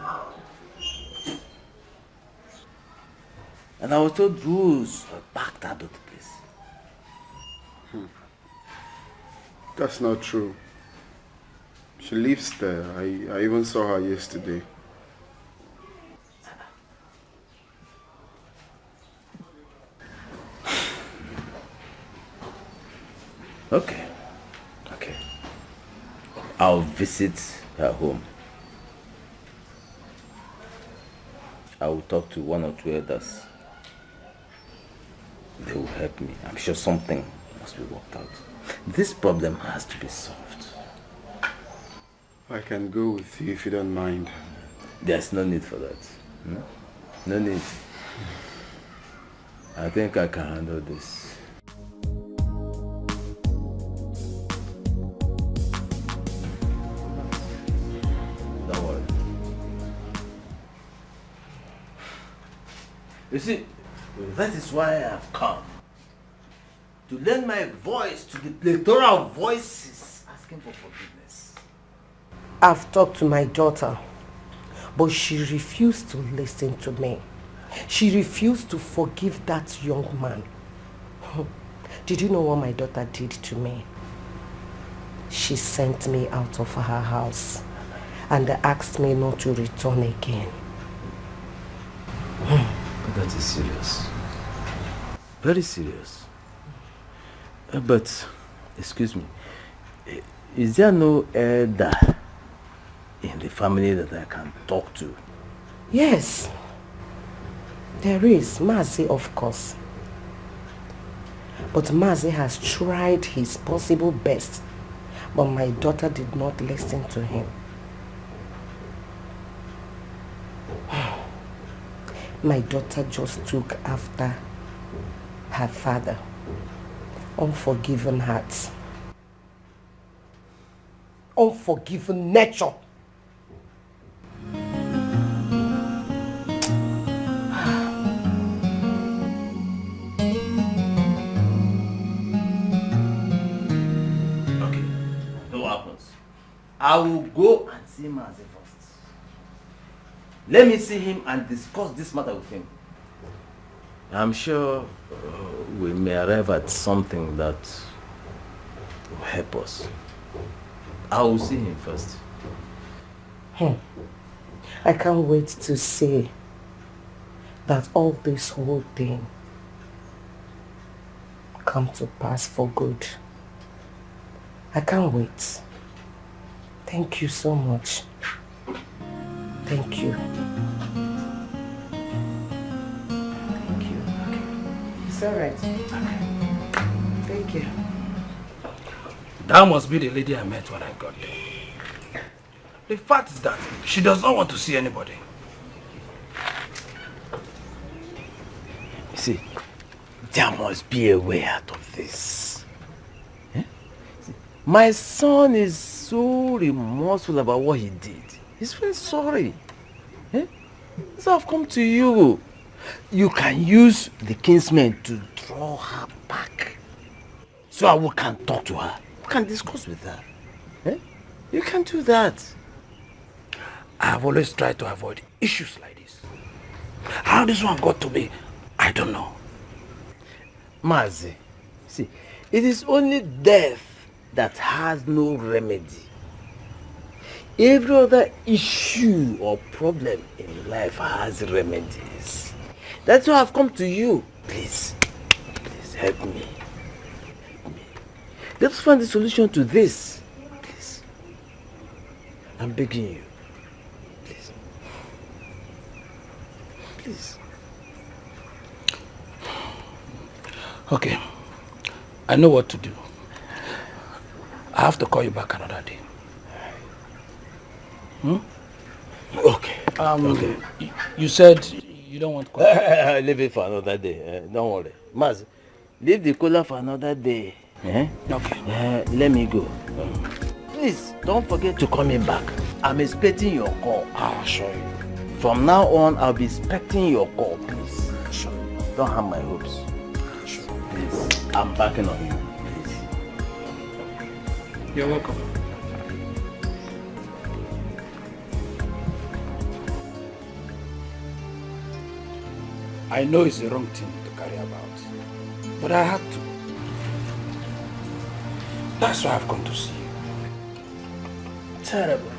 And I was told Rose backed out of the place. That's not true. She lives there. I even saw her yesterday. Okay. I'll visit her home. I will talk to one or two others. They will help me. I'm sure something must be worked out. This problem has to be solved. I can go with you if you don't mind. There's no need for that. No need. I think I can handle this. Don't worry. You see, that is why I have come. To lend my voice to the plethora of voices asking for forgiveness. I've talked to my daughter, but she refused to listen to me. She refused to forgive that young man. Did you know what my daughter did to me? She sent me out of her house and asked me not to return again. But that is serious. Very serious. But, excuse me, is there no elder in the family that I can talk to? Yes, there is. Mazi, of course. But Mazi has tried his possible best, but my daughter did not listen to him. My daughter just took after her father. Unforgiving heart. Unforgiving nature. Okay, no happens. I will go and see Mazi first. Let me see him and discuss this matter with him. I'm sure we may arrive at something that will help us. I will see him first. I can't wait to see that all this whole thing come to pass for good. I can't wait. Thank you so much. Thank you. Thank you. Okay. It's alright. Thank you. That must be the lady I met when I got there. The fact is that she does not want to see anybody. You see, there must be a way out of this. Eh? See, my son is so remorseful about what he did. He's very sorry. Eh? So I've come to you. You can use the kinsman to draw her back. So we can talk to her. We can discuss with her. Eh? You can do that. I have always tried to avoid issues like this. How this one got to me, I don't know. Mazi, see, it is only death that has no remedy. Every other issue or problem in life has remedies. That's why I've come to you. Please help me. Let's find a solution to this. Please. I'm begging you. Please. Please. Okay. I know what to do. I have to call you back another day. Okay. Okay. You said you don't want cola. Leave it for another day. Don't worry. Maz, leave the cola for another day. Okay. Let me go. Please, don't forget to call me back. I'm expecting your call. I'll show you. From now on, I'll be expecting your call, please. Sure. Don't harm my hopes. Sure. Please, I'm backing on you. Please. You're welcome. I know it's the wrong thing to carry about, but I had to. That's why I've come to see you. Terrible.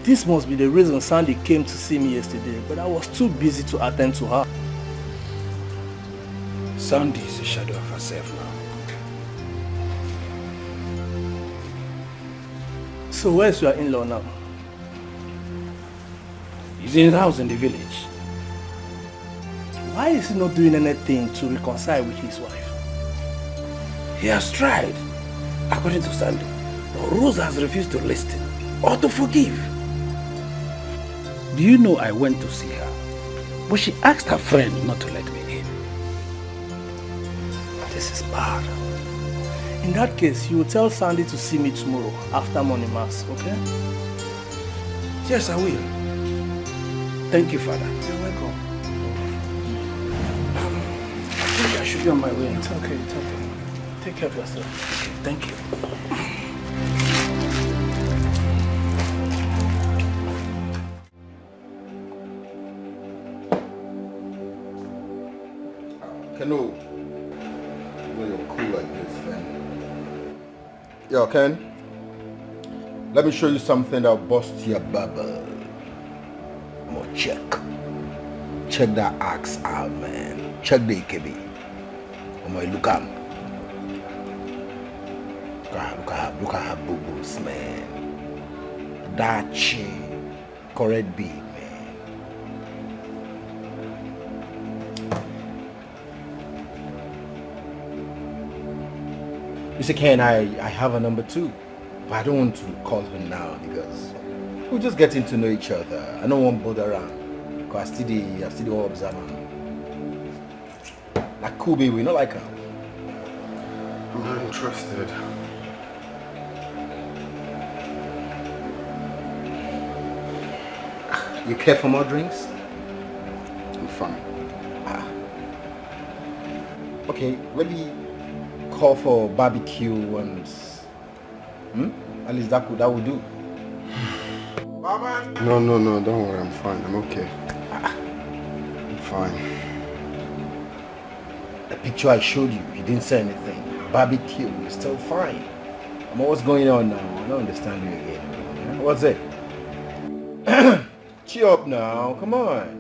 This must be the reason Sandy came to see me yesterday, but I was too busy to attend to her. Sandy is a shadow of herself now. So where's your in-law now? He's in his house in the village. Why is he not doing anything to reconcile with his wife? He has tried, according to Sandy, but Rose has refused to listen or to forgive. Do you know I went to see her, but she asked her friend not to let me in. This is bad. In that case, you will tell Sandy to see me tomorrow after morning mass, okay? Yes, I will. Thank you, Father. You're welcome. I think I should be on my way. It's okay, it's okay. Take care of yourself. Okay, thank you. Keno, you know you're cool like this, man. Yo, Ken, let me show you something that'll bust your bubble. More check. Check that axe out, man. Check the EKB. Look at him. Look at her boo-boos, man. That chick, correct beat, man. Mr. Ken, I have a number too, but I don't want to call her now because we're just getting to know each other. I don't want to bother around because I still want to observe her. Like cool baby, we not like her. I'm not interested. You care for more drinks? I'm fine. Okay, maybe call for barbecue and at least that would do. No, don't worry, I'm fine. I'm okay. I'm fine. The picture I showed you, you didn't say anything. Barbecue, you're still fine. What's going on now? I don't understand you again. What's it? Cheer up now, come on.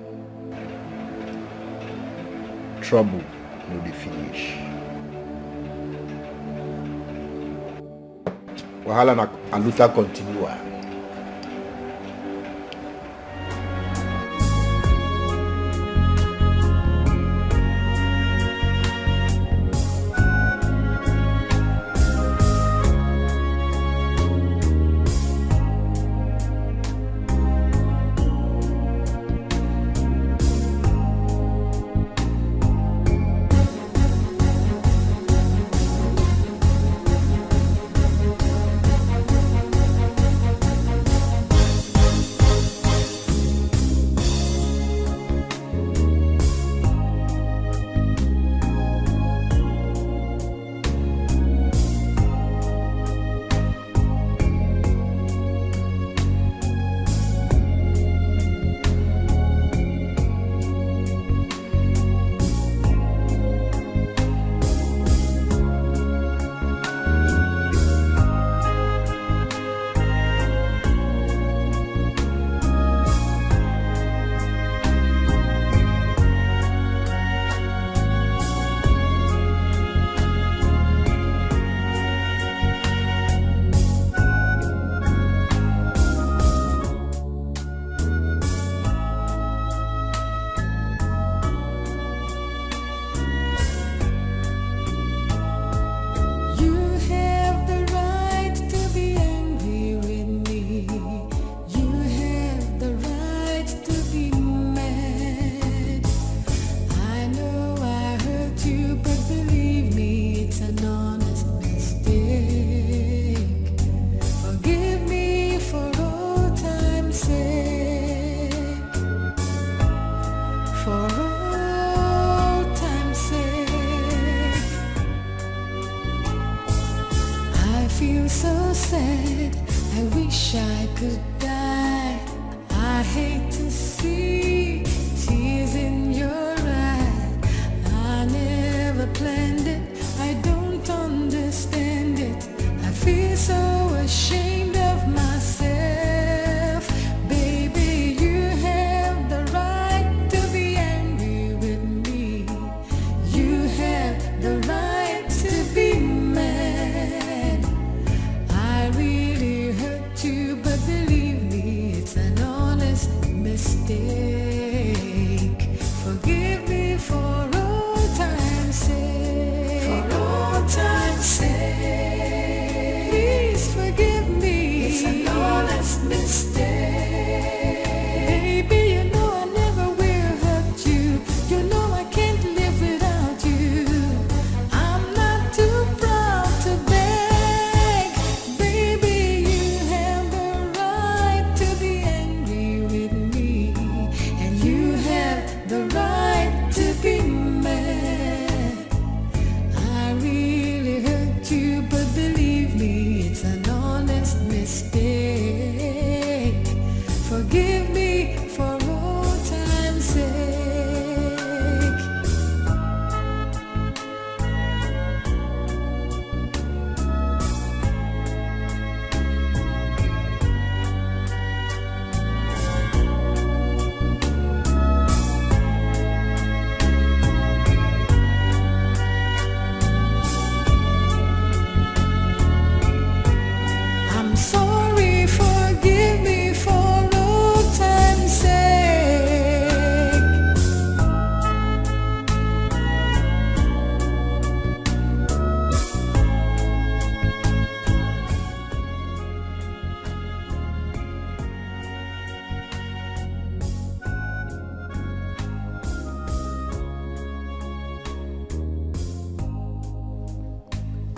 Trouble will be finished. Wahala na aluta continua.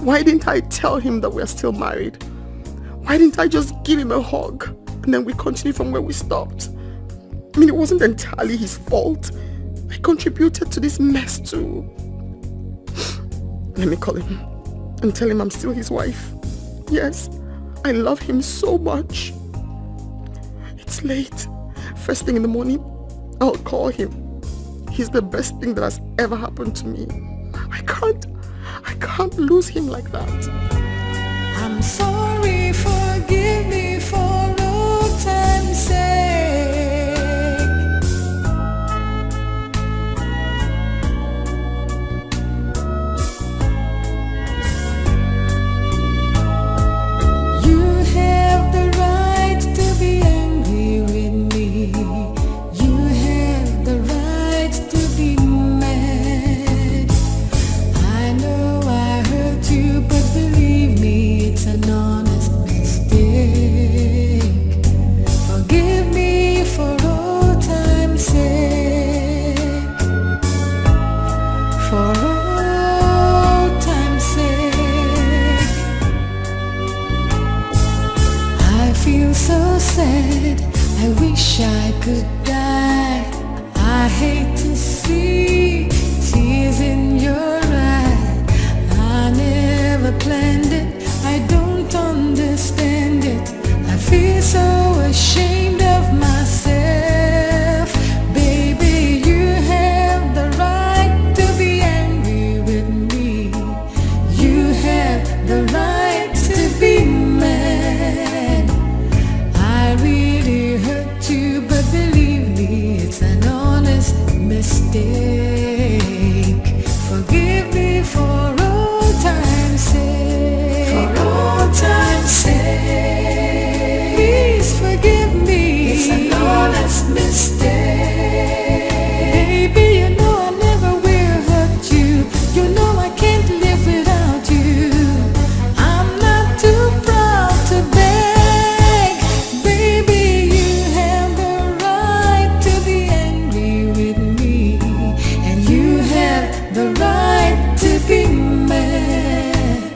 Why didn't I tell him that we're still married? Why didn't I just give him a hug and then we continue from where we stopped? I mean, it wasn't entirely his fault. I contributed to this mess too. Let me call him and tell him I'm still his wife. Yes, I love him so much. It's late. First thing in the morning, I'll call him. He's the best thing that has ever happened to me. I can't lose him like that. I'm sorry, forgive me for old time's sake. You have the right to be angry with me. You have the right to be mad. I know I hurt you, but believe me, it's an honest mistake. Forgive me for old time's sake. For old time's sake. I feel so sad, I wish I could die. I hate to see tears in your eye. I never planned it, I don't understand it. I feel so ashamed of myself. Baby, you have the right to be angry with me. You have the right to be mad. I really hurt you, but believe me, it's an honest mistake. Forgive me for old time's sake. For old time's sake. Please forgive me. It's an honest mistake. Baby, you know I never will hurt you. You know I can't live without you. I'm not too proud to beg. Baby, you have the right to be angry with me. And you have the right to be mad.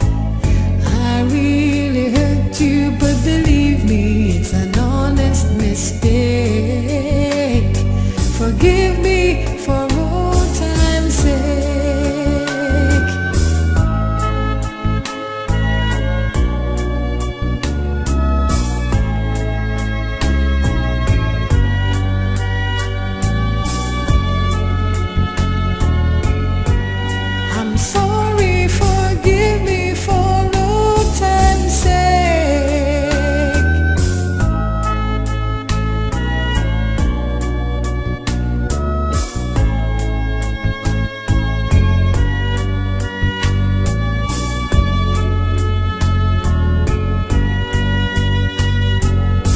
I really hurt you, but believe me, it's an honest mistake. Forgive me for old time's sake. I'm sorry, forgive me for old time's sake.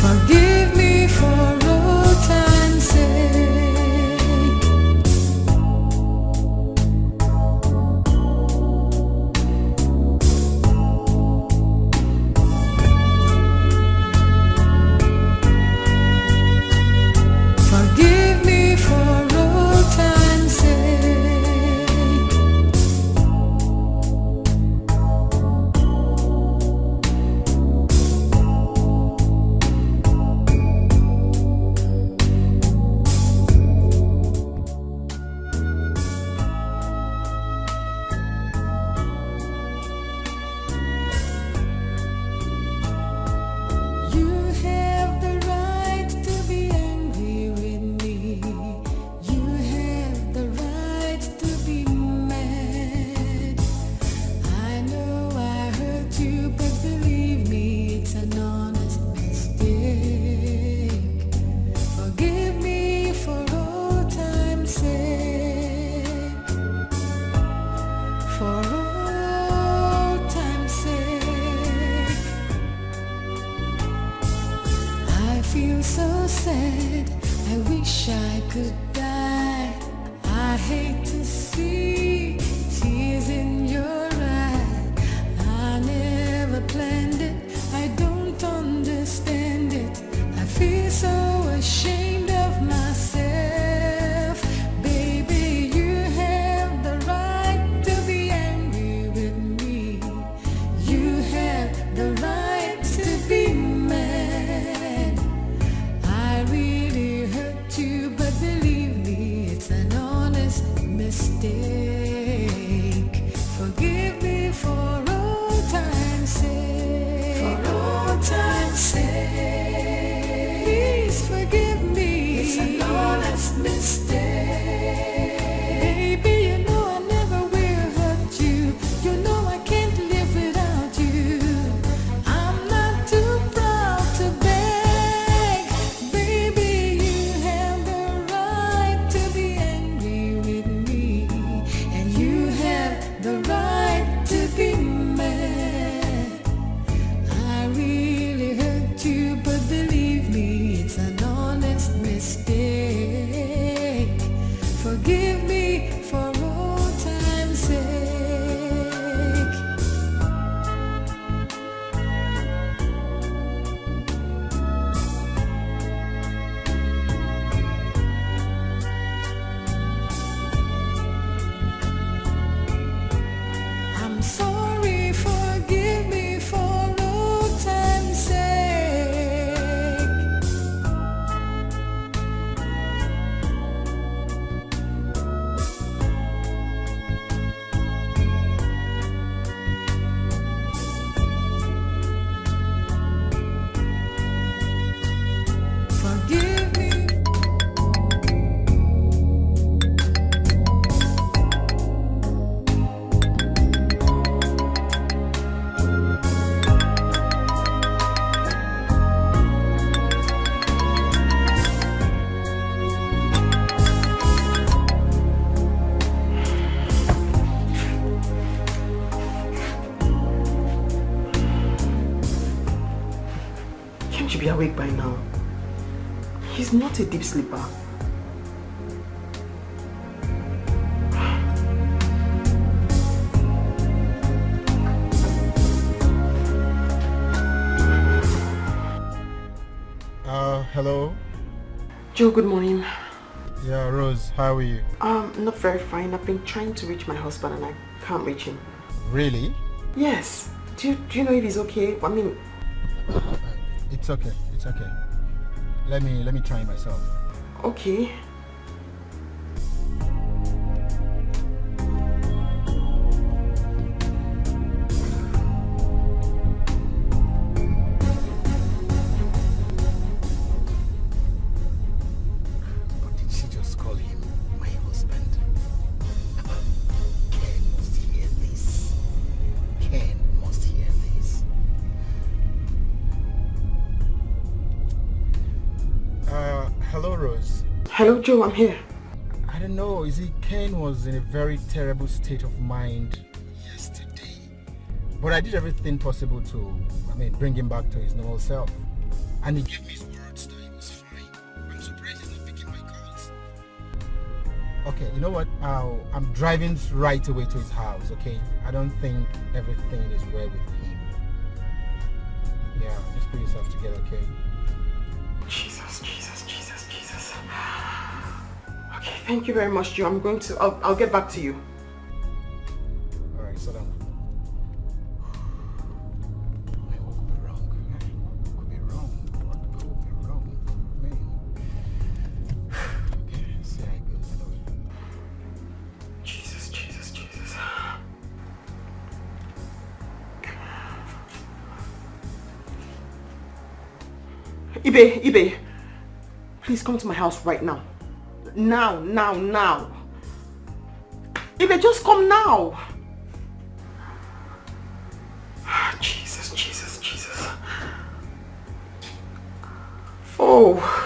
Forgive me for old time's sake. Forgive me for old time's sake. You have the right to be angry with me. You have the right to be mad. I know I hurt you, but believe me, it's an honest mistake. Forgive me for old time's sake. For old time's sake. I feel so sad, I wish I could die. I hate to see tears in your eye. I never planned it, I don't understand it. I feel so ashamed of myself. Baby, you have the right to be angry with me. awake by now. He's not a deep sleeper. Hello? Joe, good morning. Yeah, Rose, how are you? Not very fine. I've been trying to reach my husband and I can't reach him. Really? Yes. Do you know if he's okay? I mean... It's okay, it's okay. Let me try myself. Okay. Hello, Joe, I'm here. I don't know, you see, Ken was in a very terrible state of mind yesterday. But I did everything possible to, bring him back to his normal self. And he gave me his words that he was fine. I'm surprised he's not picking my calls. Okay, you know what? I'm driving right away to his house, okay? I don't think everything is well with him. Yeah, just put yourself together, okay? Jesus. Okay, thank you very much, Joe. I'll get back to you. Alright, sit down. What could be wrong? What could be wrong? Okay, see how it goes anyway. Jesus. Ibe, please come to my house right now. Now. Ibe, just come now. Jesus. Oh.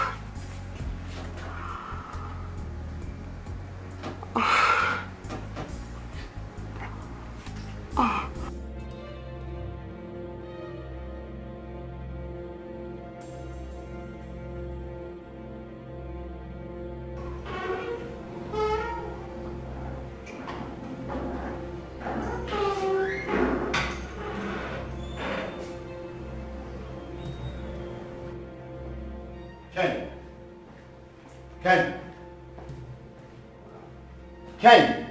Ken!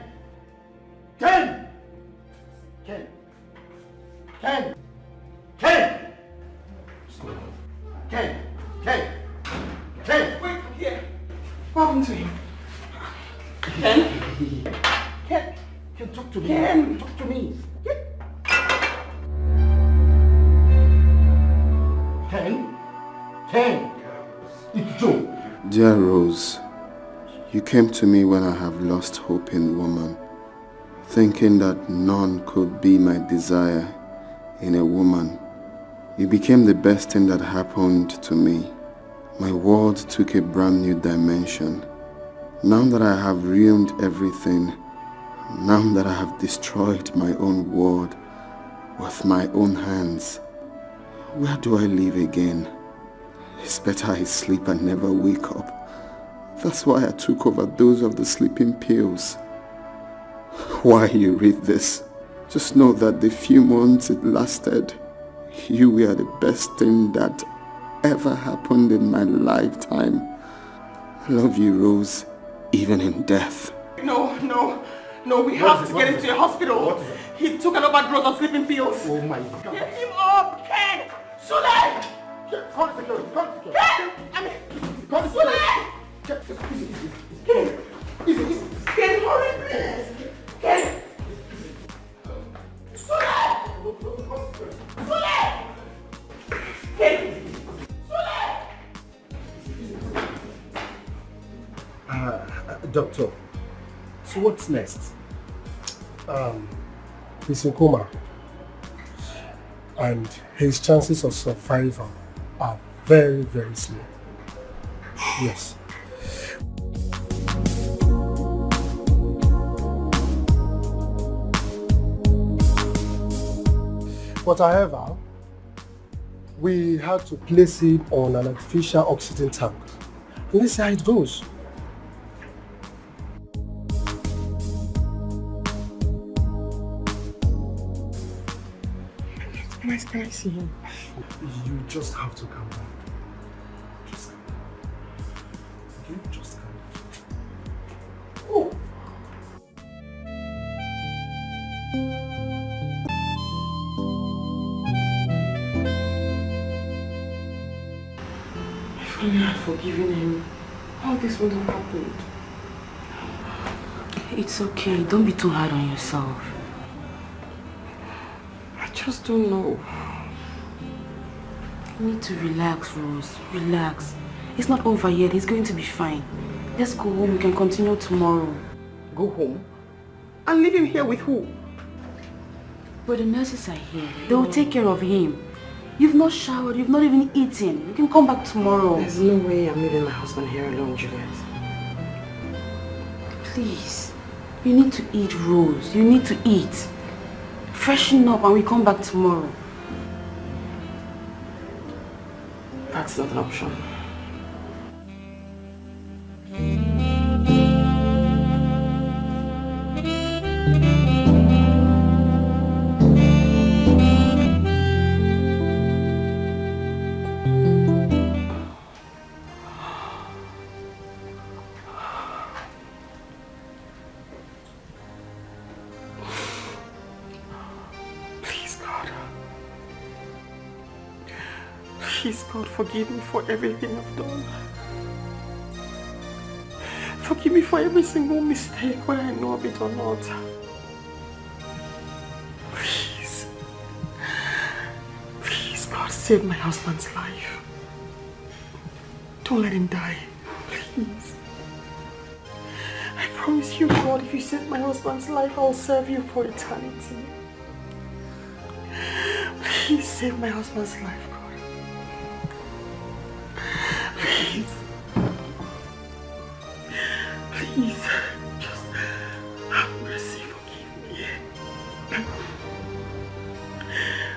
Wait, here. What happened to him? Ken, talk to me. Ken, talk to me. Ken, it's Joe. Dear Rose, you came to me when I have lost hope in woman, thinking that none could be my desire in a woman. You became the best thing that happened to me. My world took a brand new dimension. Now that I have ruined everything, now that I have destroyed my own world with my own hands, where do I live again? It's better I sleep and never wake up. That's why I took overdose of the sleeping pills. Why you read this? Just know that the few months it lasted, you were the best thing that ever happened in my lifetime. I love you, Rose, even in death. No, we have to get him to a hospital. He took an overdose of sleeping pills. Oh my God. Get him up, Ken! Sule! Call the security, Ken! Sule! Ken! Ken, hurry, please! Ken! Sule! Sule! Ken! Doctor, so what's next? He's in coma and his chances of survival are very, very slim. Yes. But however, we had to place him on an artificial oxygen tank. Let's see how it goes. Can I see him? You just have to calm down. Just calm down. Okay? Just calm down. Oh! If only I had forgiven him, all this wouldn't have happened. It's okay. Don't be too hard on yourself. I just don't know. You need to relax, Rose. Relax. It's not over yet. He's going to be fine. Let's go home. We can continue tomorrow. Go home? And leave him here with who? But the nurses are here. They will take care of him. You've not showered. You've not even eaten. You can come back tomorrow. There's no way I'm leaving my husband here alone, Juliet. Please. You need to eat, Rose. You need to eat. Freshen up and we come back tomorrow. That's not an option. Please, God, forgive me for everything I've done. Forgive me for every single mistake, whether I know of it or not. Please. Please, God, save my husband's life. Don't let him die. Please. I promise you, God, if you save my husband's life, I'll serve you for eternity. Please save my husband's life. Please. Please. Just have mercy.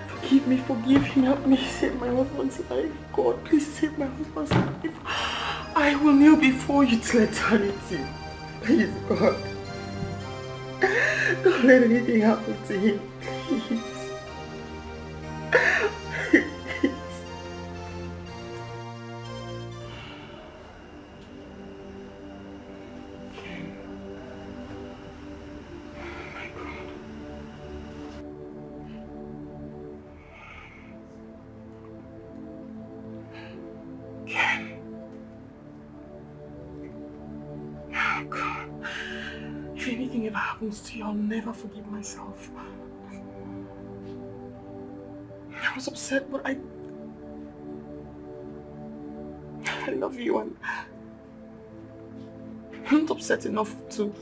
Forgive me. Forgive him. Help me save my husband's life. God, please save my husband's life. I will kneel before you till eternity. Please, God. Don't let anything happen to him. Please. If anything ever happens to you, I'll never forgive myself. I was upset, but I love you and I'm not upset enough to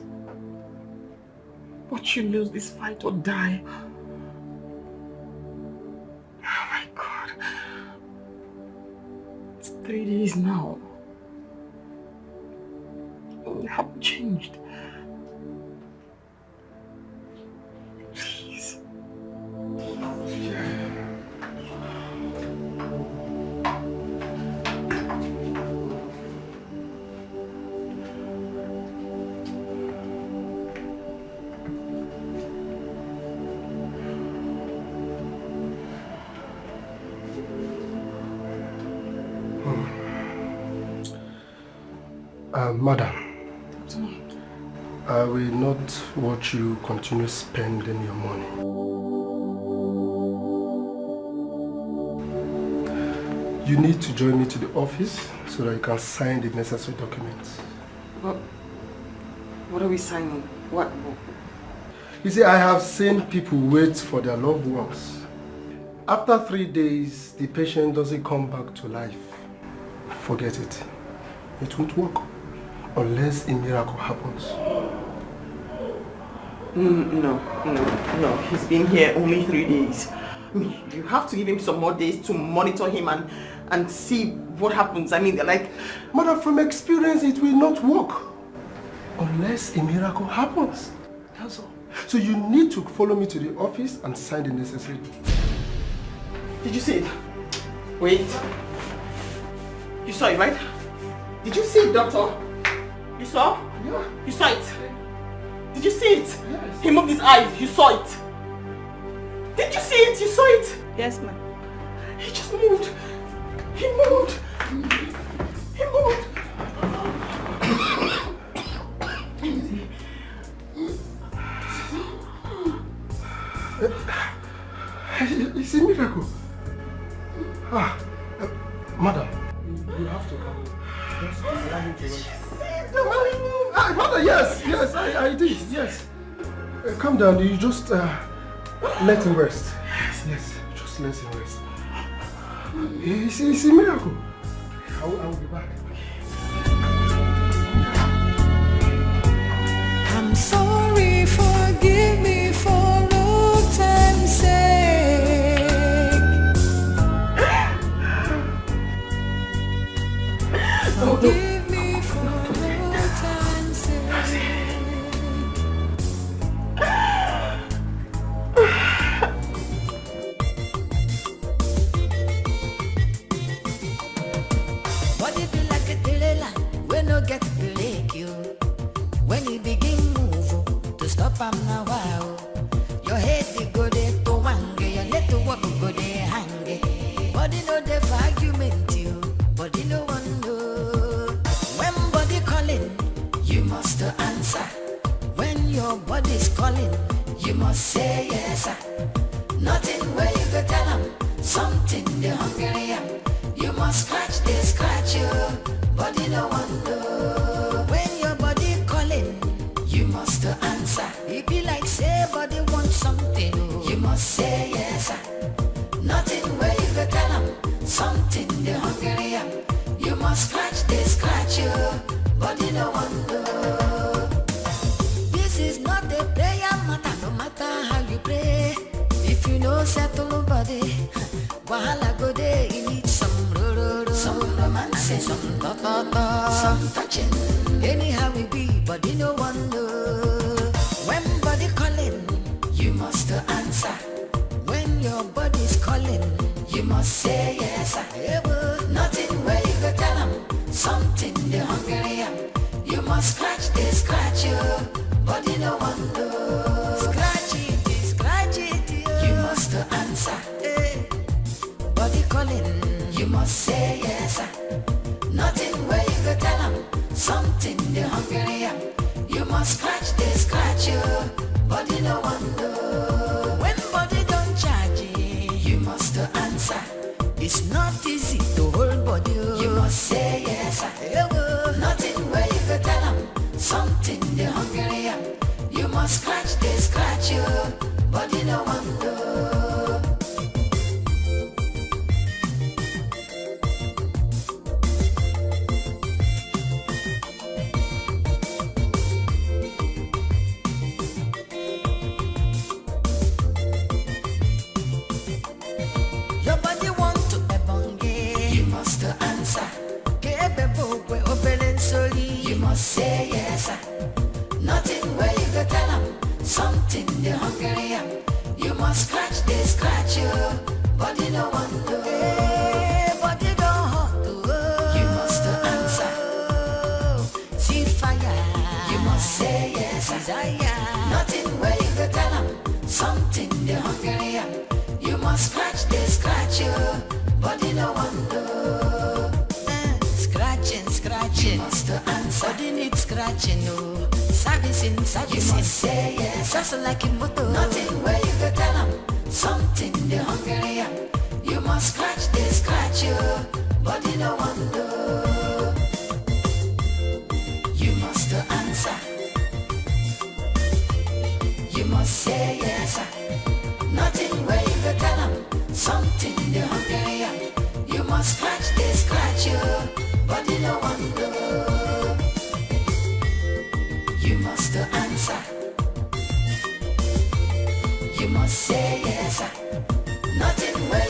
watch you lose this fight or die. Oh my God. It's 3 days now. I haven't changed. Please. Madam, I will not watch you continue spending your money. You need to join me to the office so that you can sign the necessary documents. What are we signing? What? You see, I have seen people wait for their loved ones. After 3 days, the patient doesn't come back to life. Forget it. It won't work unless a miracle happens. No. He's been here only 3 days. You have to give him some more days to monitor him and see what happens. I mean, like... Madam, from experience, it will not work unless a miracle happens. That's all. So you need to follow me to the office and sign the necessary. Did you see it? Wait. You saw it, right? Did you see it, doctor? You saw? Yeah. You saw it? Did you see it? Yes. He moved his eyes. You saw it. Did you see it? You saw it? Yes, ma'am. He just moved. He moved. He moved. It's a miracle. Madam, you have to come. Just allow him to rest. Mother, yes, I did, yes. Calm down, you just let him rest. Yes, just let him rest. It's a miracle. I will be back. I'm sorry, forgive me for old time's sake. Forgive me for old time's sake. What if you like a trailer when no get break you? When you begin move to stop am now wow. Your head they go there to wange, your leg to walk go there hang. Body no dey for argument you, body no one know. When body calling, you must answer. When your body's calling, you must say yes. Nothing where you go tell them, something they hungry am. You must scratch, they scratch you, body no one know. When your body calling, you must answer. It be like say body want something, you must say yes. Nothing where you go tell them, something they hungry am. You must scratch, they scratch you, body no one know. This is not a prayer matter, no matter how you pray. If you know settle body, wahala go there, you need some some romancing, some ta-ta-ta, some touching. Anyhow we be, body no one know. When body calling, you must answer. When your body's calling, you must say yes. Nothing where you go tell them, something they hungry am. You must scratch, they scratch you, body no one know. Scratch it, you must answer. Body calling, you must say yes. Nothing where you go tell them, something they hungry am. You must scratch, they scratch you, body no one know. When body don't charge you must answer. It's not easy to hold body, you must say yes. Nothing where you go tell them, something they hungry am. You must scratch, they scratch you, body no one know. Your body want to ebonge, you must answer. You must say yes. Nothing where you go tell them, something they hungry am. You must scratch, they scratch you, body no one know. Body don't hot, you must answer. See fire, you must say yes. Desire. Nothing where you go tell them, something they hungry am. You must scratch, they scratch you, body no one know. Scratching, you must answer. Body needs scratching, no. Servicing, you must say yes. Just like in motor. Nothing where you go tell them, something they hungry am. You must scratch, they scratch you, body no one know. You must answer. You must say yes. Nothing where you go tell them, something they hungry am. You must scratch, they scratch you, body no one know. You must answer. You must say yes. Nothing where